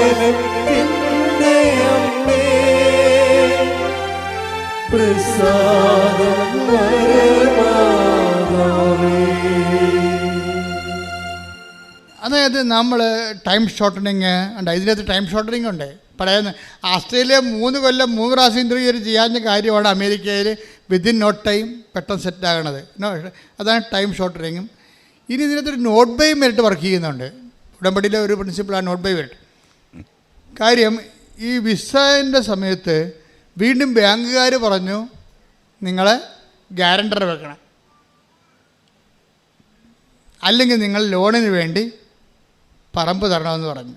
കൃപാസനത്തിൻ്റെ അമ്മേ, പ്രസാദം വരമാതാവേ. അതായത് നമ്മൾ ടൈം ഷോർട്ടനിങ് ഉണ്ട്. ഇതിനകത്ത് ടൈം ഷോർട്ടനിങ് ഉണ്ട്. പറയുന്നത് ഓസ്ട്രേലിയ 3 കൊല്ലം 3 പ്രാവശ്യം ഇൻ്റർവ്യൂ ചെയ്യാവുന്ന കാര്യമാണ് അമേരിക്കയിൽ വിത്തിൻ നോ ടൈം പെട്ടെന്ന് സെറ്റാകണത്. അതാണ് ടൈം ഷോർട്ടനിങ്ങും. ഇനി ഇതിനകത്തൊരു നോട്ട് ബൈ മെറിറ്റ് വർക്ക് ചെയ്യുന്നുണ്ട്. ഉടമ്പടിയിലെ ഒരു പ്രിൻസിപ്പിളാണ് നോട്ട് ബൈ മെറിറ്റ്. കാര്യം ഈ വിസേൻ്റെ സമയത്ത് വീണ്ടും ബാങ്കുകാർ പറഞ്ഞു നിങ്ങൾ ഗ്യാരണ്ടർ വെക്കണം, അല്ലെങ്കിൽ നിങ്ങൾ ലോണിന് വേണ്ടി പറമ്പ് തരണമെന്ന് പറഞ്ഞു.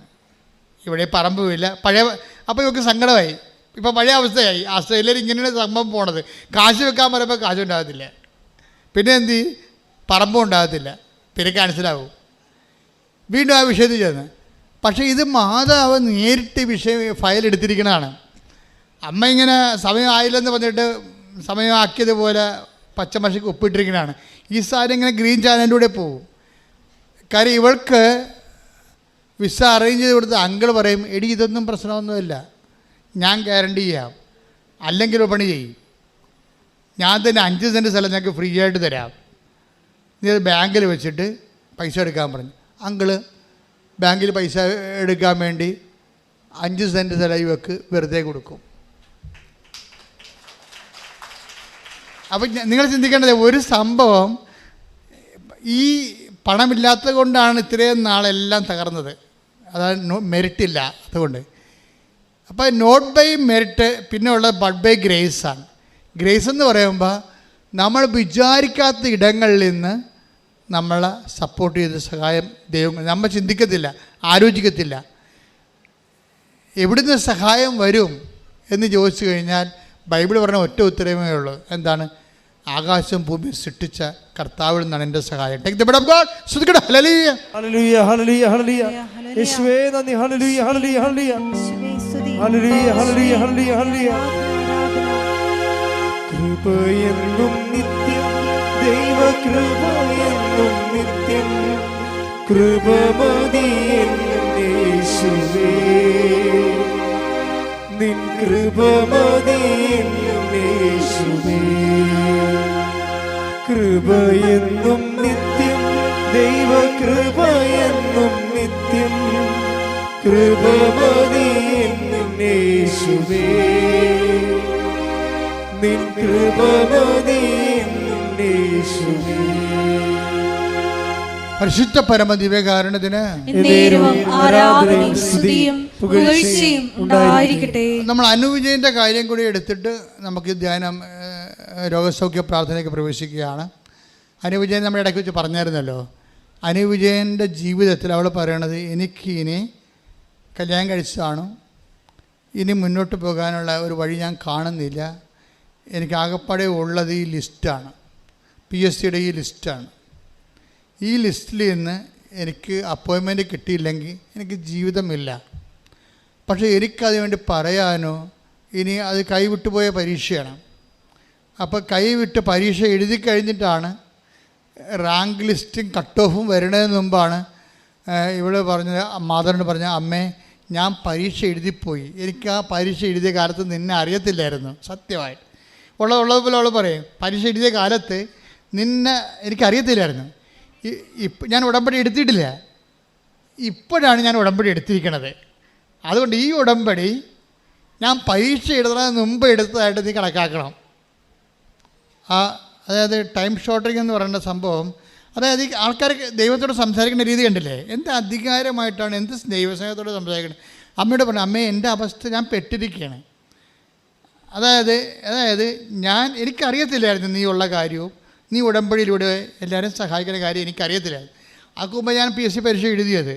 ഇവിടെ പറമ്പുമില്ല. അപ്പോൾ ഇവർക്ക് സങ്കടമായി. ഇപ്പോൾ പഴയ അവസ്ഥയായി. ഓസ്ട്രേലിയയിൽ ഇങ്ങനെയാണ് സംഭവം പോണത്. കാശ് വെക്കാൻ പറയുമ്പോൾ കാശും ഉണ്ടാകത്തില്ല, പിന്നെ എന്ത് ചെയ്യും, പറമ്പും ഉണ്ടാകത്തില്ല, പിന്നെ ക്യാൻസലാവും. വീണ്ടും ആ വിഷയത്തിൽ ചെന്ന്. പക്ഷേ ഇത് മാതാവ് നേരിട്ട് ഫയൽ എടുത്തിരിക്കുന്നതാണ്. അമ്മ ഇങ്ങനെ സമയമായില്ലെന്ന് പറഞ്ഞിട്ട് സമയമാക്കിയതുപോലെ പച്ചമഷിക്ക് ഒപ്പിട്ടിരിക്കുന്നതാണ്. ഈ സാധനം ഇങ്ങനെ ഗ്രീൻ ചാനലിലൂടെ പോകും. കാര്യം ഇവൾക്ക് വിസ അറേഞ്ച് ചെയ്ത് കൊടുത്ത് അങ്കിൾ പറയും, എടി ഇതൊന്നും പ്രശ്നമൊന്നുമില്ല, ഞാൻ ഗ്യാരണ്ടി ചെയ്യാം, അല്ലെങ്കിൽ പണി ചെയ്യും, ഞാൻ തന്നെ 5 സെൻറ്റ് സ്ഥലം ഞങ്ങൾക്ക് ഫ്രീ ആയിട്ട് തരാം, നീ അത് ബാങ്കിൽ വെച്ചിട്ട് പൈസ എടുക്കാൻ പറഞ്ഞു. അങ്കിള് ബാങ്കിൽ പൈസ എടുക്കാൻ വേണ്ടി 5 സെൻറ്റ് സ്ഥലം ഇവക്ക് വെറുതെ കൊടുക്കും. അപ്പം നിങ്ങൾ ചിന്തിക്കേണ്ടത്, ഒരു സംഭവം ഈ പണമില്ലാത്തത് കൊണ്ടാണ് ഇത്രയും നാളെല്ലാം തകർന്നത്. അതാണ് മെറിറ്റില്ല, അതുകൊണ്ട്. അപ്പോൾ നോട്ട് ബൈ മെറിറ്റ്, പിന്നെ ഉള്ളത് ബട്ട് ബൈ ഗ്രേസാണ്. ഗ്രേസ് എന്ന് പറയുമ്പോൾ നമ്മൾ വിചാരിക്കാത്ത ഇടങ്ങളിൽ നിന്ന് നമ്മളെ സപ്പോർട്ട് ചെയ്ത സഹായം ദൈവം, നമ്മൾ ചിന്തിക്കത്തില്ല, ആലോചിക്കത്തില്ല. എവിടുന്ന് സഹായം വരും എന്ന് ചോദിച്ചു കഴിഞ്ഞാൽ ബൈബിൾ പറഞ്ഞ ഒറ്റ ഉത്തരമേ ഉള്ളൂ. എന്താണ്? ആകാശം ഭൂമി സൃഷ്ടിച്ച കർത്താവിൽ നിന്നാണ് എൻ്റെ സഹായം. Take the bread of God. സ്തുതിക്കട്ടെ. ഹല്ലേലൂയ ഹല്ലേലൂയ ഹല്ലേലൂയ ഹല്ലേലൂയ. യേശുവേ നന്ദി. ഹല്ലേലൂയ ഹല്ലേലൂയ ഹല്ലേലൂയ ഹല്ലേലൂയ ഹല്ലേലൂയ ഹല്ലേലൂയ ഹല്ലേലൂയ. കൃപയെന്നും നിത്യം, ദൈവകൃപയെന്നും നിത്യം, കൃപമതിയെന്നും യേശുവേ, നിൻ കൃപമതിയെന്നും യേശുവേ. കൃപയെന്നും നിത്യം, ദൈവകൃപയെന്നും നിത്യം കൃപമതി യേശുവേ, നിൻ കൃപമതി യേശുവേ. പരിശുദ്ധ പരമ ദിവ്യകാരുണ്യത്തിന് എന്നേരവും ആരാധനയും സ്തുതിയും പുകഴ്ചയും ഉണ്ടായിരിക്കട്ടെ. നമ്മൾ അനുവിജയൻ്റെ കാര്യം കൂടി എടുത്തിട്ട് നമുക്ക് ധ്യാനം രോഗസൗഖ്യ പ്രാർത്ഥനയ്ക്ക് പ്രവേശിക്കുകയാണ്. അനുവിജയൻ നമ്മുടെ ഇടയ്ക്ക് വെച്ച് പറഞ്ഞായിരുന്നല്ലോ. അനുവിജയൻ്റെ ജീവിതത്തിൽ അവൾ പറയണത്, എനിക്ക് ഇനി കല്യാണം കഴിച്ചതാണ്, ഇനി മുന്നോട്ട് പോകാനുള്ള ഒരു വഴി ഞാൻ കാണുന്നില്ല, എനിക്ക് ആകപ്പാടെ ഉള്ളത് ഈ ലിസ്റ്റാണ്, PSCയുടെ ഈ ലിസ്റ്റാണ്. ഈ ലിസ്റ്റിൽ നിന്ന് എനിക്ക് അപ്പോയിൻമെൻറ്റ് കിട്ടിയില്ലെങ്കിൽ എനിക്ക് ജീവിതമില്ല. പക്ഷേ എനിക്കത് വേണ്ടി പറയാനോ, ഇനി അത് കൈവിട്ടുപോയ പരീക്ഷയാണ്. അപ്പോൾ കൈവിട്ട് പരീക്ഷ എഴുതി കഴിഞ്ഞിട്ടാണ് റാങ്ക് ലിസ്റ്റും കട്ട് ഓഫും വരുന്നതിന് മുമ്പാണ് ഇവിടെ പറഞ്ഞത്, മാതാവിനോട് പറഞ്ഞ, അമ്മേ ഞാൻ പരീക്ഷ എഴുതിപ്പോയി, എനിക്ക് ആ പരീക്ഷ എഴുതിയ കാലത്ത് നിന്നെ അറിയത്തില്ലായിരുന്നു. സത്യമായിട്ട് ഉള്ളതുപോലെ അവൾ പറയും, പരീക്ഷ എഴുതിയ കാലത്ത് നിന്നെ എനിക്കറിയത്തില്ലായിരുന്നു. ഞാൻ ഉടമ്പടി എടുത്തിട്ടില്ല, ഇപ്പോഴാണ് ഞാൻ ഉടമ്പടി എടുത്തിരിക്കണത്. അതുകൊണ്ട് ഈ ഉടമ്പടി ഞാൻ പരീക്ഷ എഴുതുന്നതിന് മുമ്പ് എടുത്തതായിട്ട് നീ കണക്കാക്കണം. അതായത് ടൈം ഷോർട്ടിങ് എന്ന് പറയുന്ന സംഭവം, അതായത് ഈ ആൾക്കാർക്ക് ദൈവത്തോട് സംസാരിക്കുന്ന രീതി കണ്ടില്ലേ, എന്ത് അധികാരമായിട്ടാണ്, എന്ത് ദൈവസ്നേഹത്തോട് സംസാരിക്കുന്നത്. അമ്മയോട് പറഞ്ഞു, അമ്മേ എൻ്റെ അവസ്ഥ ഞാൻ പെട്ടിരിക്കുകയാണ്. അതായത് എനിക്കറിയത്തില്ലായിരുന്നു നീ ഉള്ള കാര്യവും നീ ഉടമ്പടിയിലൂടെ എല്ലാവരും സഹായിക്കുന്ന കാര്യം എനിക്കറിയത്തില്ലായിരുന്നു. ആക്കുമ്പോൾ ഞാൻ PSC പരീക്ഷ എഴുതിയത്.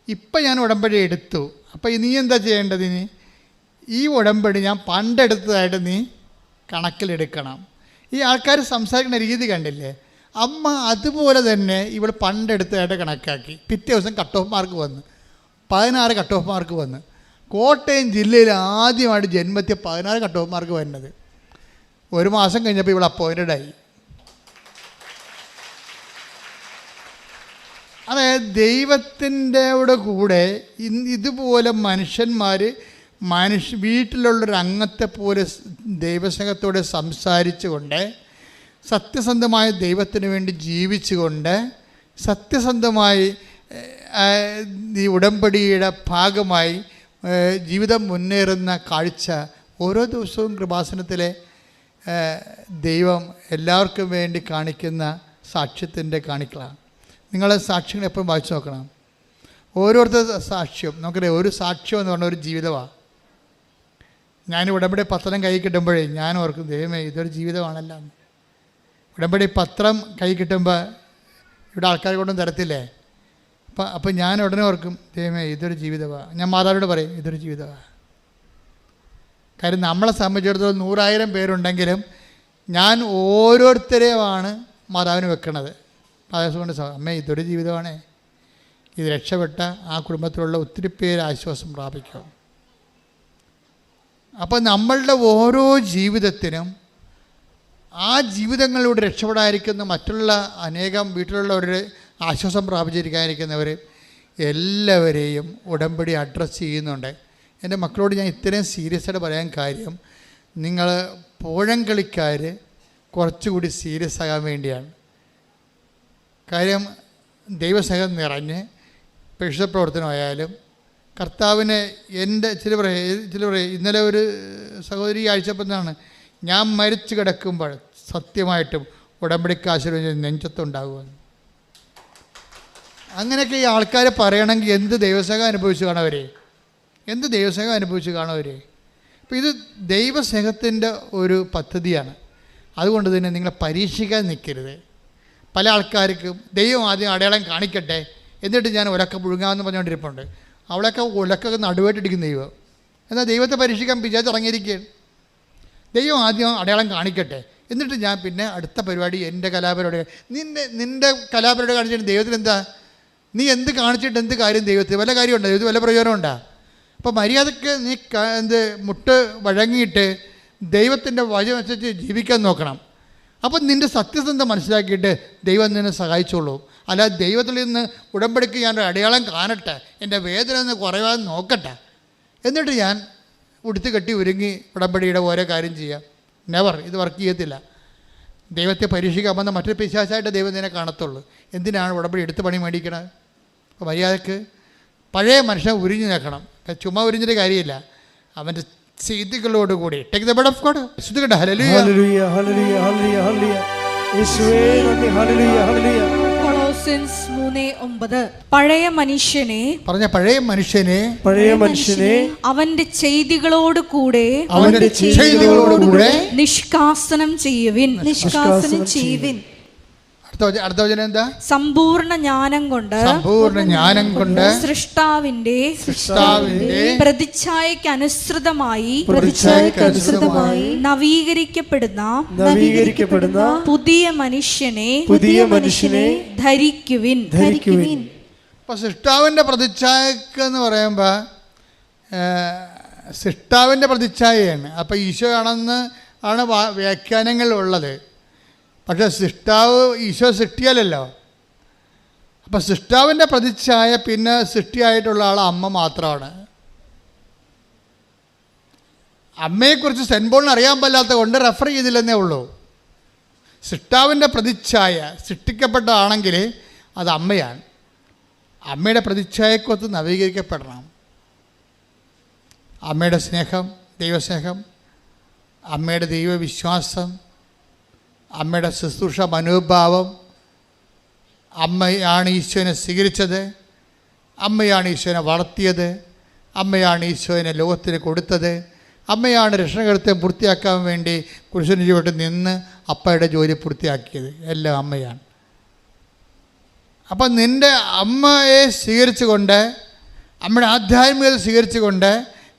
ഇപ്പം ഞാൻ ഉടമ്പടി എടുത്തു. അപ്പോൾ നീ എന്താ ചെയ്യേണ്ടത്? ഇനി ഈ ഉടമ്പടി ഞാൻ പണ്ടെടുത്തതായിട്ട് നീ കണക്കിലെടുക്കണം. ഈ ആൾക്കാർ സംസാരിക്കുന്ന രീതി കണ്ടില്ലേ. അമ്മ അതുപോലെ തന്നെ ഇവൾ പണ്ടെടുത്തതായിട്ട് കണക്കാക്കി. പിറ്റേ ദിവസം കട്ട് ഓഫ് മാർക്ക് വന്നു, 16 കട്ട് ഓഫ് മാർക്ക് വന്നു. കോട്ടയം ജില്ലയിൽ ആദ്യമായിട്ട് ജന്മത്തിൽ 16 കട്ട് ഓഫ് മാർക്ക് വരുന്നത്. ഒരു മാസം കഴിഞ്ഞപ്പോൾ ഇവൾ അപ്പോയിൻറ്റഡായി. അതായത് ദൈവത്തിൻ്റെ കൂടെ ഇതുപോലെ മനുഷ്യന്മാർ വീട്ടിലുള്ളൊരു അംഗത്തെ പോലെ ദൈവസ്നേഹത്തോടെ സംസാരിച്ചുകൊണ്ട്, സത്യസന്ധമായ ദൈവത്തിന് വേണ്ടി ജീവിച്ചുകൊണ്ട്, സത്യസന്ധമായി ഈ ഉടമ്പടിയുടെ ഭാഗമായി ജീവിതം മുന്നേറുന്ന കാഴ്ച ഓരോ ദിവസവും കൃപാസനത്തിലെ ദൈവം എല്ലാവർക്കും വേണ്ടി കാണിക്കുന്ന സാക്ഷ്യത്തിൻ്റെ കാണിക്കളാണ്. നിങ്ങളെ സാക്ഷ്യങ്ങൾ എപ്പോഴും വായിച്ചു നോക്കണം. ഓരോരുത്തർ സാക്ഷ്യം നമുക്കറിയാം. ഒരു സാക്ഷ്യം എന്ന് പറഞ്ഞ ഒരു ജീവിതമാണ്. ഞാൻ ഉടമ്പടി പത്രം കൈ കിട്ടുമ്പോഴേ ഞാൻ ഓർക്കും, ദൈവമേ ഇതൊരു ജീവിതമാണല്ലോ. ഉടമ്പടി പത്രം കൈ കിട്ടുമ്പോൾ ഇവിടെ ആൾക്കാരെ കൊണ്ടും തരത്തില്ലേ. അപ്പം ഞാൻ ഉടനെ ഓർക്കും, ദൈവമേ ഇതൊരു ജീവിതമാണ്. ഞാൻ മാതാവിനോട് പറയും, ഇതൊരു ജീവിതമാണ്. കാര്യം നമ്മളെ സംബന്ധിച്ചിടത്തോളം 100,000 പേരുണ്ടെങ്കിലും ഞാൻ ഓരോരുത്തരെയുമാണ് മാതാവിന് വെക്കണത്. കൊണ്ട് അമ്മേ ഇതൊരു ജീവിതമാണേ, ഇത് രക്ഷപ്പെട്ട ആ കുടുംബത്തിലുള്ള ഒത്തിരി പേര് ആശ്വാസം പ്രാപിക്കും. അപ്പം നമ്മളുടെ ഓരോ ജീവിതത്തിനും ആ ജീവിതങ്ങളിലൂടെ രക്ഷപ്പെടാതിരിക്കുന്ന മറ്റുള്ള അനേകം വീട്ടിലുള്ളവർ ആശ്വാസം പ്രാപിച്ചിരിക്കാതിരിക്കുന്നവർ എല്ലാവരെയും ഉടമ്പടി അഡ്രസ്സ് ചെയ്യുന്നുണ്ട്. എൻ്റെ മക്കളോട് ഞാൻ ഇത്രയും സീരിയസ് ആയിട്ട് പറയാൻ കാര്യം, നിങ്ങൾ പോഴംകളിക്കാർ കുറച്ചുകൂടി സീരിയസ് ആകാൻ വേണ്ടിയാണ്. കാര്യം ദൈവസ്നേഹം നിറഞ്ഞ് പരിശുദ്ധ പ്രവർത്തനമായാലും കർത്താവിനെ ചില പറയും ഇന്നലെ ഒരു സഹോദരി ആഴ്ചപ്പെന്നാണ്, ഞാൻ മരിച്ചു കിടക്കുമ്പോൾ സത്യമായിട്ടും ഉടമ്പടിക്കാശീർവദിച്ച് നെഞ്ചത്തുണ്ടാകുമെന്ന്. അങ്ങനെയൊക്കെ ഈ ആൾക്കാർ പറയണമെങ്കിൽ എന്ത് ദൈവസ്നേഹം അനുഭവിച്ച് കാണവരെ, എന്ത് ദൈവസ്നേഹം അനുഭവിച്ച് കാണവരെ. അപ്പോൾ ഇത് ദൈവസ്നേഹത്തിൻ്റെ ഒരു പദ്ധതിയാണ്. അതുകൊണ്ട് തന്നെ നിങ്ങളെ പരീക്ഷിക്കാൻ നിൽക്കരുത്. പല ആൾക്കാർക്കും ദൈവം ആദ്യം അടയാളം കാണിക്കട്ടെ എന്നിട്ട് ഞാൻ ഉലക്ക പുഴുങ്ങാമെന്ന് പറഞ്ഞുകൊണ്ടിരിപ്പുണ്ട്. അവളൊക്കെ ഉലക്കൊക്കെ നടുവായിട്ടിരിക്കുന്ന ദൈവം. എന്നാൽ ദൈവത്തെ പരീക്ഷിക്കാൻ വിചാരിച്ചിറങ്ങിയിരിക്കുകയാണ്. ദൈവം ആദ്യം അടയാളം കാണിക്കട്ടെ എന്നിട്ട് ഞാൻ പിന്നെ അടുത്ത പരിപാടി എൻ്റെ കലാപരിപാടി. നിൻ്റെ കലാപരിപാടി കാണിച്ചിട്ട് ദൈവത്തിന് എന്താ? നീ എന്ത് കാണിച്ചിട്ട് എന്ത് കാര്യം ദൈവത്തിന്? വല്ല കാര്യമുണ്ടോ? ദൈവത്തിന് വല്ല പ്രയോജനമുണ്ടോ? അപ്പോൾ മര്യാദയ്ക്ക് നീ മുട്ട് വഴങ്ങിയിട്ട് ദൈവത്തിൻ്റെ വചനമനുസരിച്ച് ജീവിക്കാൻ നോക്കണം. അപ്പം നിൻ്റെ സത്യസന്ധത മനസ്സിലാക്കിയിട്ട് ദൈവം നിന്നെ സഹായിച്ചോളൂ. അല്ലാതെ ദൈവത്തിൽ നിന്ന് ഉടമ്പടിക്ക് ഞാൻ അടയാളം കാണട്ടെ, എൻ്റെ വേദന ഒന്ന് കുറയാൻ നോക്കട്ടെ, എന്നിട്ട് ഞാൻ ഉടുത്ത് കെട്ടി ഒരുങ്ങി ഉടമ്പടിയുടെ ഓരോ കാര്യം ചെയ്യാം. നെവർ, ഇത് വർക്ക് ചെയ്യത്തില്ല. ദൈവത്തെ പരീക്ഷിക്കാൻ വന്ന മറ്റൊരു പിശാചായിട്ട് ദൈവം നിന്നെ കാണത്തുള്ളൂ. എന്തിനാണ് ഉടമ്പടി എടുത്ത് പണി മേടിക്കണത്? അപ്പോൾ മര്യാദക്ക് പഴയ മനുഷ്യൻ ഉരിഞ്ഞു നിൽക്കണം. ചുമ്മാ ഉരിഞ്ഞിട്ട് കാര്യമില്ല, അവൻ്റെ ചെയ്തികളോടുകൂടി. Take the blood of God. ശ്രുതികട്ടെ. ഹല്ലേലൂയ ഹല്ലേലൂയ ഹല്ലേലൂയ ഹല്ലേലൂയ ഹല്ലേലൂയ. യേശുവേ നന്ദി. ഹല്ലേലൂയ ഹല്ലേലൂയ. കൊളോസ്യൻസ് 3:9 പഴയ മനുഷ്യനെ പറഞ്ഞ പഴയ മനുഷ്യനെ അവന്റെ ചെയ്തികളോട് കൂടെ നിഷ്കാസനം ചെയ്യുവിൻ. അടുത്ത വചനം എന്താ? സമ്പൂർണ്ണ ജ്ഞാനം കൊണ്ട് സൃഷ്ടാവിന്റെ പ്രതിച്ഛായയ്ക്ക് അനുസൃതമായി നവീകരിക്കപ്പെടുന്ന പുതിയ മനുഷ്യനെ ധരിക്കുവിൻ. അപ്പോൾ സൃഷ്ടാവിൻ്റെ പ്രതിച്ഛായക്ക് എന്ന് പറയുമ്പോൾ സൃഷ്ടാവിൻ്റെ പ്രതിച്ഛായയാണ്. അപ്പോൾ ഈശോ ആണെന്ന് ആണ് വ്യാഖ്യാനങ്ങളുള്ളത്. പക്ഷേ സൃഷ്ടാവ് ഈശോ സൃഷ്ടിയല്ലല്ലോ. അപ്പോൾ സൃഷ്ടാവിൻ്റെ പ്രതിച്ഛായ പിന്നെ സൃഷ്ടിയായിട്ടുള്ള ആൾ അമ്മ മാത്രമാണ്. അമ്മയെക്കുറിച്ച് സെൻറ്റ് പോളിന് അറിയാൻ പാടില്ലാത്ത കൊണ്ട് റെഫർ ചെയ്തില്ലെന്നേ ഉള്ളൂ. സൃഷ്ടാവിൻ്റെ പ്രതിച്ഛായ സൃഷ്ടിക്കപ്പെട്ട ആണെങ്കിൽ അത് അമ്മയാണ്. അമ്മയുടെ പ്രതിച്ഛായക്കൊത്ത് നവീകരിക്കപ്പെടണം. അമ്മയുടെ സ്നേഹം, ദൈവസ്നേഹം, അമ്മയുടെ ദൈവവിശ്വാസം, അമ്മയുടെ ശുശ്രൂഷ മനോഭാവം, അമ്മയാണ് ഈശോനെ സ്വീകരിച്ചത്, അമ്മയാണ് ഈശോനെ വളർത്തിയത്, അമ്മയാണ് ഈശോനെ ലോകത്തിന് കൊടുത്തത്, അമ്മയാണ് രക്ഷകർത്തെ പൂർത്തിയാക്കാൻ വേണ്ടി കുരിശിന് ചുവട്ടിൽ നിന്ന് അപ്പയുടെ ജോലി പൂർത്തിയാക്കിയത്. എല്ലാം അമ്മയാണ്. അപ്പം നിൻ്റെ അമ്മയെ സ്വീകരിച്ചുകൊണ്ട്, അമ്മയുടെ ആധ്യാത്മികത സ്വീകരിച്ചുകൊണ്ട്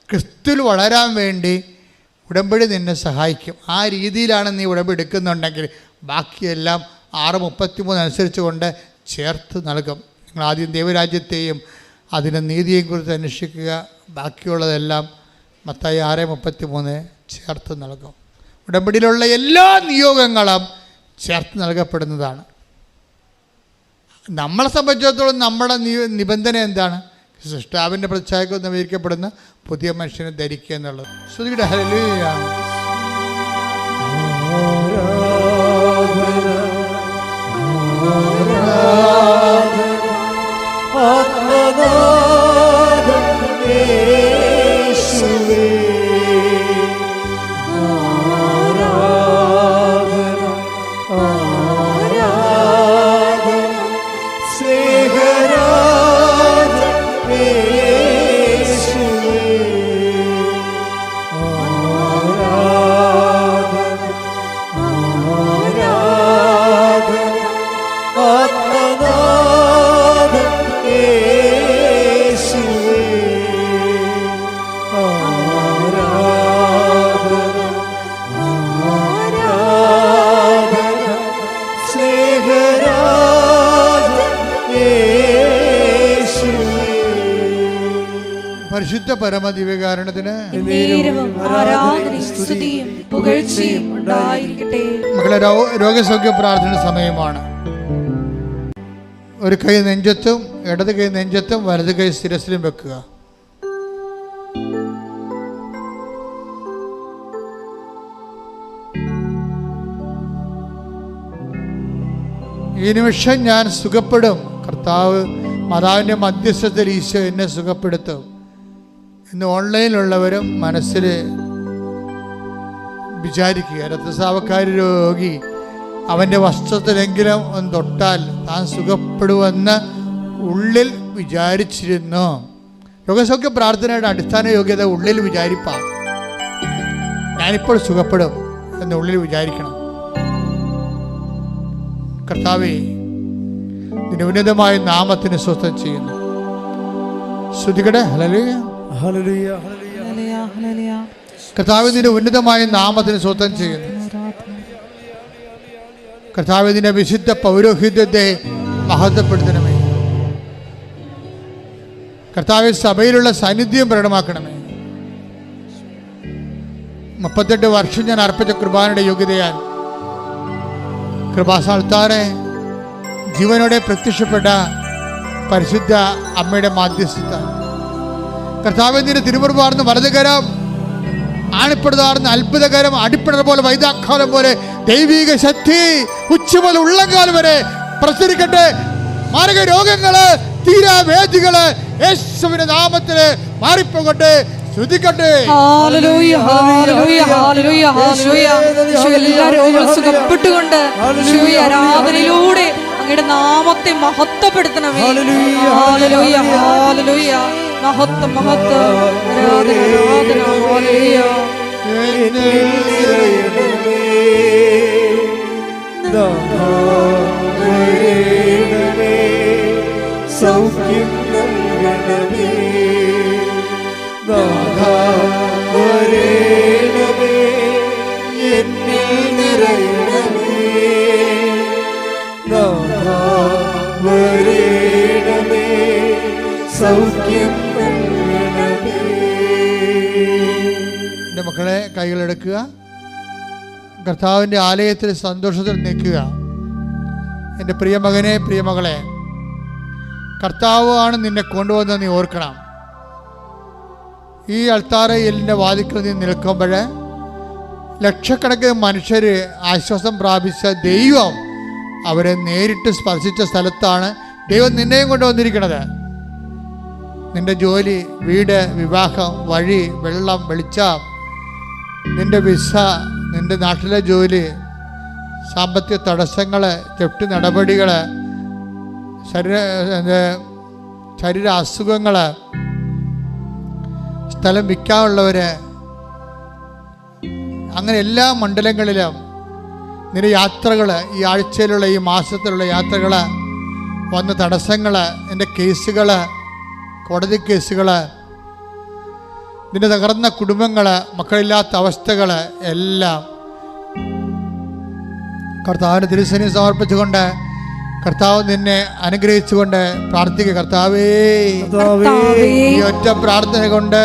ക്രിസ്തുവിൽ വളരാൻ വേണ്ടി ഉടമ്പടി നിന്നെ സഹായിക്കും. ആ രീതിയിലാണ് നീ ഉടമ്പടി എടുക്കുന്നുണ്ടെങ്കിൽ ബാക്കിയെല്ലാം 6:33 അനുസരിച്ച് കൊണ്ട് ചേർത്ത് നൽകും. നിങ്ങൾ ആദ്യം ദൈവരാജ്യത്തെയും അതിൻ്റെ നീതിയെയും കുറിച്ച് അന്വേഷിക്കുക. ബാക്കിയുള്ളതെല്ലാം മത്തായി 6:33 ചേർത്ത് നൽകും. ഉടമ്പടിയിലുള്ള എല്ലാ നിയോഗങ്ങളും ചേർത്ത് നൽകപ്പെടുന്നതാണ്. നമ്മളെ സംബന്ധിച്ചിടത്തോളം നമ്മുടെ നിബന്ധന എന്താണ്? സൃഷ്ടാവിൻ്റെ പ്രതിച്ഛായക്ക് നവീകരിക്കപ്പെടുന്ന പുതിയ മനുഷ്യനെ ധരിക്കുക എന്നുള്ളത്. ശ്രുതിയുടെ ഹല്ലേലൂയ. പരിശുദ്ധ പരമദിവ്യകാരുണ്യത്തിന് മക്കളെ രോഗസൗഖ്യ പ്രാർത്ഥന സമയമാണ്. ഒരു കൈ നെഞ്ചത്തും ഇടത് കൈ നെഞ്ചത്തും വലത് കൈ ശിരസിലും വെക്കുക. ഈ നിമിഷം ഞാൻ സുഖപ്പെടും. കർത്താവ് മാതാവിൻ്റെ മധ്യസ്ഥത്തിൽ ഈശോ എന്നെ സുഖപ്പെടുത്തും. ഇന്ന് ഓൺലൈനിലുള്ളവരും മനസ്സിൽ വിചാരിക്കുക, രക്തസ്രാവക്കാരി രോഗി അവൻ്റെ വസ്ത്രത്തിലെങ്കിലും ഒന്ന് തൊട്ടാൽ താൻ സുഖപ്പെടുമെന്ന് ഉള്ളിൽ വിചാരിച്ചിരുന്നു. രോഗസൗഖ്യ പ്രാർത്ഥനയുടെ അടിസ്ഥാന യോഗ്യത ഉള്ളിൽ വിചാരിപ്പാൻ. ഞാനിപ്പോൾ സുഖപ്പെടും എന്ന് ഉള്ളിൽ വിചാരിക്കണം. കർത്താവേ, നിന്റെ ഉന്നതമായ നാമത്തിന് സ്വസ്ഥം ചെയ്യുന്നു. ശ്രുതികടെ ഹല്ലേലൂയ. കർത്താവേ, നിന്റെ ഉന്നതമായ നാമത്തിന് സ്വസ്ഥം ചെയ്യുന്നു. കർത്താവേ, നിന്റെ വിശുദ്ധ പൗരോഹിത്യത്തെ മഹത്വപ്പെടുത്തണമേ. കർത്താവേ, സഭയിലുള്ള സാന്നിധ്യം പ്രകടമാക്കണമേ. 38 വർഷം ഞാൻ അർപ്പിച്ച കൃപാനയുടെ യോഗ്യതയാൽ കൃപാസ്ഥാനത്താറെ ജീവനോടെ പ്രത്യക്ഷപ്പെട്ട പരിശുദ്ധ അമ്മയുടെ മാധ്യസ്ഥത കർത്താവേ, നിന്റെ തിരുമുറുപാർന്ന് വലതുകരം ആണിപ്പെടുതാറുന്ന അത്ഭുതകരം അടിപ്പിടർ പോലെ വൈദാക്കാലം പോലെ ദൈവിക ശക്തി ഉച്ചമുതൽ ഉള്ളംകാലം വരെ പ്രസരിക്കട്ടെ. മാരക രോഗങ്ങള്, തീരാവേദികള് യേശുവിന്റെ നാമത്തില് മാറിപ്പോകട്ടെ. ശ്രദ്ധിക്കട്ടെ. ഹല്ലേലൂയ, ഹല്ലേലൂയ, ഹല്ലേലൂയ, ഹല്ലേലൂയ. എല്ലാ രോഗങ്ങളും സുഖപ്പെട്ടുകൊണ്ട് യേശുവേ ആരാധനയിലൂടെ അങ്ങയുടെ നാമത്തെ മഹത്വപ്പെടുത്തണമേ. Hallelujah, hallelujah. മഹത്വം, മഹത്വം, ആരാധന, ആരാധന. ഹല്ലേലൂയ. സൗഖ്യം നൽകണമേ, വരേണമേ, എന്നിൽ നിറയണമേ, വരേണമേ, സൗഖ്യം നൽകണമേ. എൻ്റെ മക്കളെ കൈകളെടുക്കുക. കർത്താവിൻ്റെ ആലയത്തിൽ സന്തോഷത്തിൽ നിൽക്കുക. എൻ്റെ പ്രിയമകനെ, പ്രിയമകളെ, കർത്താവ് ആണ് നിന്നെ കൊണ്ടുവന്ന് നീ ഓർക്കണം. ഈ അൾത്താരയിലിൻ്റെ വാതിക്കൽ നീ നിൽക്കുമ്പോൾ ലക്ഷക്കണക്കിന് മനുഷ്യർ ആശ്വാസം പ്രാപിച്ച ദൈവം അവരെ നേരിട്ട് സ്പർശിച്ച സ്ഥലത്താണ് ദൈവം നിന്നെയും കൊണ്ടുവന്നിരിക്കുന്നത്. നിൻ്റെ ജോലി, വീട്, വിവാഹം, വഴി, വെള്ളം, വെളിച്ചം, നിൻ്റെ വിസ, നിൻ്റെ നാട്ടിലെ ജോലി, സാമ്പത്തിക തടസ്സങ്ങൾ, തെറ്റ് നടപടികൾ, ശരീര അസുഖങ്ങൾ, സ്ഥലം വിൽക്കാനുള്ളവർ, അങ്ങനെ എല്ലാ മണ്ഡലങ്ങളിലും നിന്റെ യാത്രകൾ, ഈ ആഴ്ചയിലുള്ള, ഈ മാസത്തിലുള്ള യാത്രകൾ, വന്ന തടസ്സങ്ങൾ, നിൻ്റെ കേസുകൾ, കോടതി കേസുകൾ, നിന്റെ തകർന്ന കുടുംബങ്ങൾ, മക്കളില്ലാത്ത അവസ്ഥകൾ എല്ലാം കർത്താവിന് തിരുസന്നിധിയിൽ സമർപ്പിച്ചുകൊണ്ട് കർത്താവ് നിന്നെ അനുഗ്രഹിച്ചുകൊണ്ട് പ്രാർത്ഥിക്കുക. കർത്താവേ, ഈ ഒറ്റ പ്രാർത്ഥന കൊണ്ട്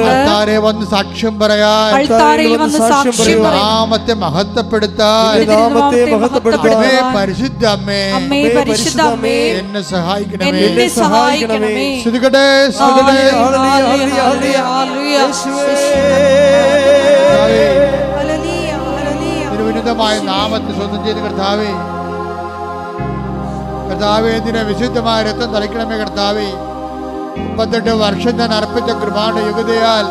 കർത്താവേ വന്ന് സാക്ഷ്യം പറയാൻ, നാമത്തെ മഹത്വപ്പെടുത്താൻ പരിശുദ്ധ അമ്മേ എന്നെ സഹായിക്കണമേ. ശ്രുതികട്ടെ, വിശുദ്ധമായ നാമത്തെ സ്വന്തം ചെയ്ത് കർത്താവേ, കർത്താവേ നിന്റെ വിശുദ്ധമായ രക്തം തളിക്കണമേ. കർത്താവേ, 38 വർഷം ഞാൻ അർപ്പിച്ച കൃപാന്റെ യുഗതയാൽ,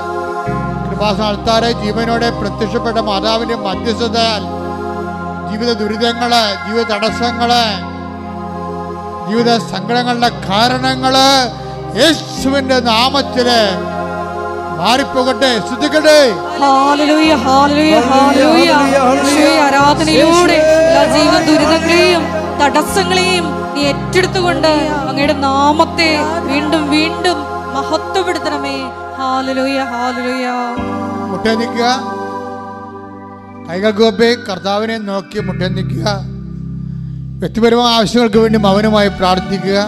കൃപാസ്ഥാനത്താരെ ജീവനോടെ പ്രത്യക്ഷപ്പെട്ട മാതാവിന്റെ മധ്യസ്ഥതയാൽ ജീവിത ദുരിതങ്ങള്, ജീവിത തടസ്സങ്ങള്, ജീവിത സങ്കടങ്ങളുടെ കാരണങ്ങള് യേശുവിന്റെ നാമത്തില് മാറിപ്പോകട്ടെ. ശ്രദ്ധിക്കട്ടെ. ഹല്ലേലൂയ, ഹല്ലേലൂയ, ഹല്ലേലൂയ. ആരാധനയിലൂടെ എല്ലാ ജീവിത ദുരിതങ്ങളെയും തടസ്സങ്ങളെയും നീ ഏറ്റെടുത്തുകൊണ്ട് അങ്ങയുടെ നാമത്തെ വീണ്ടും വീണ്ടും മഹത്വപ്പെടുത്തണമേ. Hallelujah, hallelujah. മുട്ടേ നിൽക്കുക. കൈകൾ കൂപ്പി കർത്താവിനെ നോക്കി മുട്ടേ നിൽക്കുക. വ്യക്തിപരമായ ആവശ്യങ്ങൾക്ക് വേണ്ടി മൗനമായി പ്രാർത്ഥിക്കുക.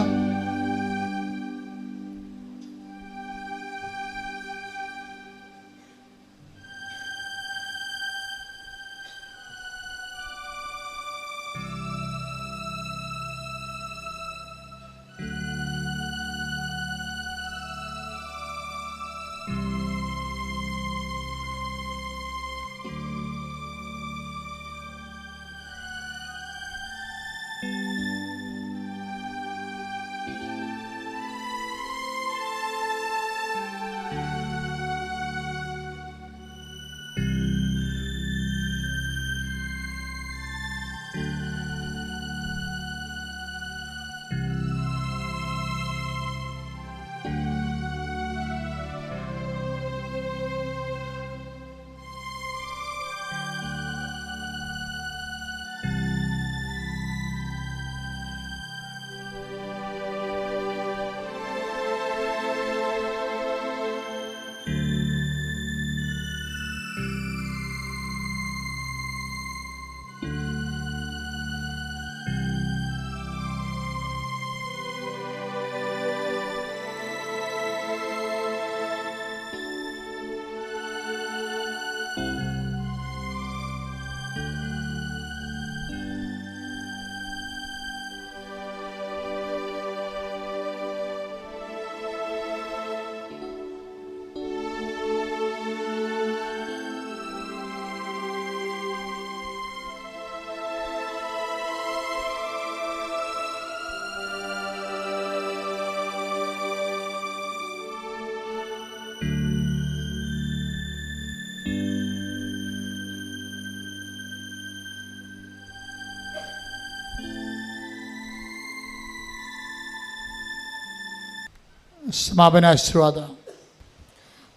സമാപനാശീർവാദം.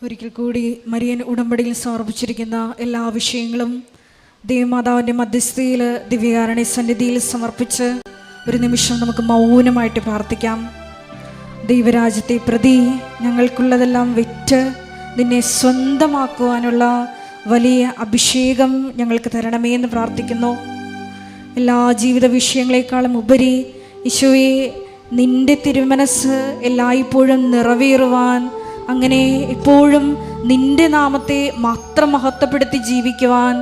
ഒരിക്കൽ കൂടി മരിയൻ ഉടമ്പടിയിൽ സമർപ്പിച്ചിരിക്കുന്ന എല്ലാ വിഷയങ്ങളും ദേവമാതാവിൻ്റെ മധ്യസ്ഥയിൽ ദിവ്യകാരുണ്യ സന്നിധിയിൽ സമർപ്പിച്ച് ഒരു നിമിഷം നമുക്ക് മൗനമായിട്ട് പ്രാർത്ഥിക്കാം. ദൈവരാജ്യത്തെ പ്രതി ഞങ്ങൾക്കുള്ളതെല്ലാം വിറ്റ് നിന്നെ സ്വന്തമാക്കുവാനുള്ള വലിയ അഭിഷേകം ഞങ്ങൾക്ക് തരണമേ എന്ന് പ്രാർത്ഥിക്കുന്നു. എല്ലാ ജീവിത വിഷയങ്ങളെക്കാളും ഉപരി ഈശോയെ, നിൻ്റെ തിരുമനസ് എല്ലായ്പ്പോഴും നിറവേറുവാൻ, അങ്ങനെ എപ്പോഴും നിൻ്റെ നാമത്തെ മാത്രം മഹത്വപ്പെടുത്തി ജീവിക്കുവാൻ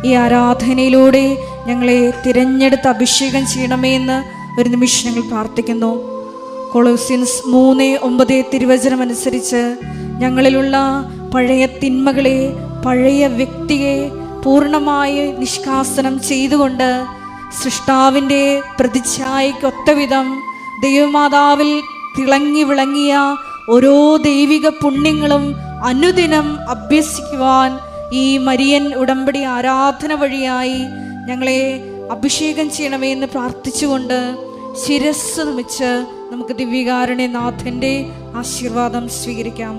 ഈ ആരാധനയിലൂടെ ഞങ്ങളെ തിരഞ്ഞെടുത്ത് അഭിഷേകം ചെയ്യണമേ എന്ന് ഒരു നിമിഷം ഞങ്ങൾ പ്രാർത്ഥിക്കുന്നു. കൊളോസ്യൻസ് 3:9 തിരുവചനം അനുസരിച്ച് ഞങ്ങളിലുള്ള പഴയ തിന്മകളെ, പഴയ വ്യക്തിയെ പൂർണ്ണമായി നിഷ്കാസനം ചെയ്തുകൊണ്ട് സൃഷ്ടാവിൻ്റെ പ്രതിച്ഛായയ്ക്കൊത്തവിധം ദൈവമാതാവിൽ തിളങ്ങി വിളങ്ങിയ ഓരോ ദൈവിക പുണ്യങ്ങളും അനുദിനം അഭ്യസിക്കുവാൻ ഈ മരിയൻ ഉടമ്പടി ആരാധന വഴിയായി ഞങ്ങളെ അഭിഷേകം ചെയ്യണമേ എന്ന് പ്രാർത്ഥിച്ചുകൊണ്ട് ശിരസ്സ് നമിച്ച് നമുക്ക് ദിവ്യകാരുണ്യനാഥൻ്റെ ആശീർവാദം സ്വീകരിക്കാം.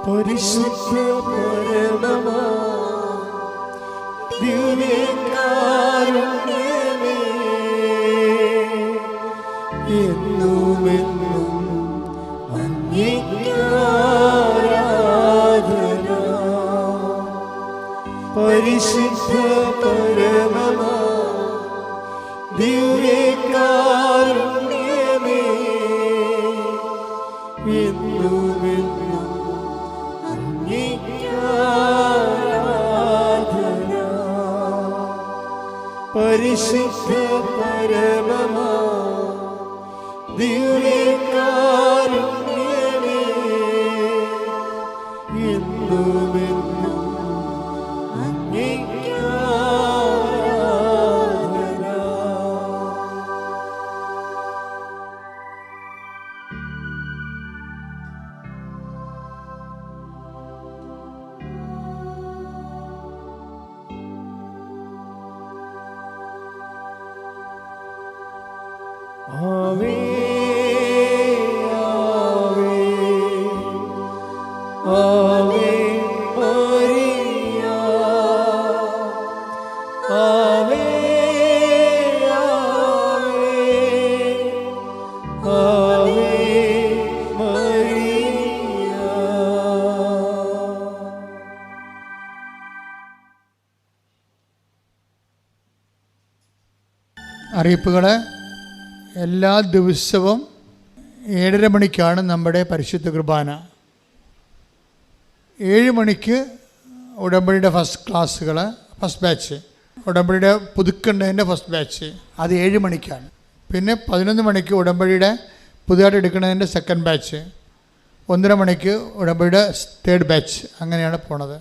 പരിശുദ്ധ പരമമാ ദിവ്യകാരുണ്യമേ, എന്നുമെന്നും അങ്ങേക്ക് ആരാധന. പരിശുദ്ധ പരമമാ ദിവ്യകാരുണ്യമേ, എന്നുമെന്നും പരിശുദ്ധ പരമമാ ദിവ്യകാരുണ്യമേ, എന്നുമെന്നും അങ്ങേക്ക് ആരാധന. ആവേ ആവേ ആവേ മരിയ, ആവേ ആവേ ആവേ മരിയ. അറിയിപ്പുകൾ. എല്ലാ ദിവസവും 7:30 മണിക്കാണ് നമ്മുടെ പരിശുദ്ധ കുർബാന. 7 മണിക്ക് ഉടമ്പടിയുടെ ഫസ്റ്റ് ക്ലാസ്സുകൾ, ഫസ്റ്റ് ബാച്ച്, ഉടമ്പടിയുടെ പുതുക്കേണ്ടതിൻ്റെ ഫസ്റ്റ് ബാച്ച്, അത് 7 മണിക്കാണ്. പിന്നെ 11 മണിക്ക് ഉടമ്പടിയുടെ പുതുതായിട്ട് എടുക്കുന്നതിൻ്റെ സെക്കൻഡ് ബാച്ച്, 1:30 മണിക്ക് ഉടമ്പടിയുടെ തേർഡ് ബാച്ച്, അങ്ങനെയാണ് പോണത്.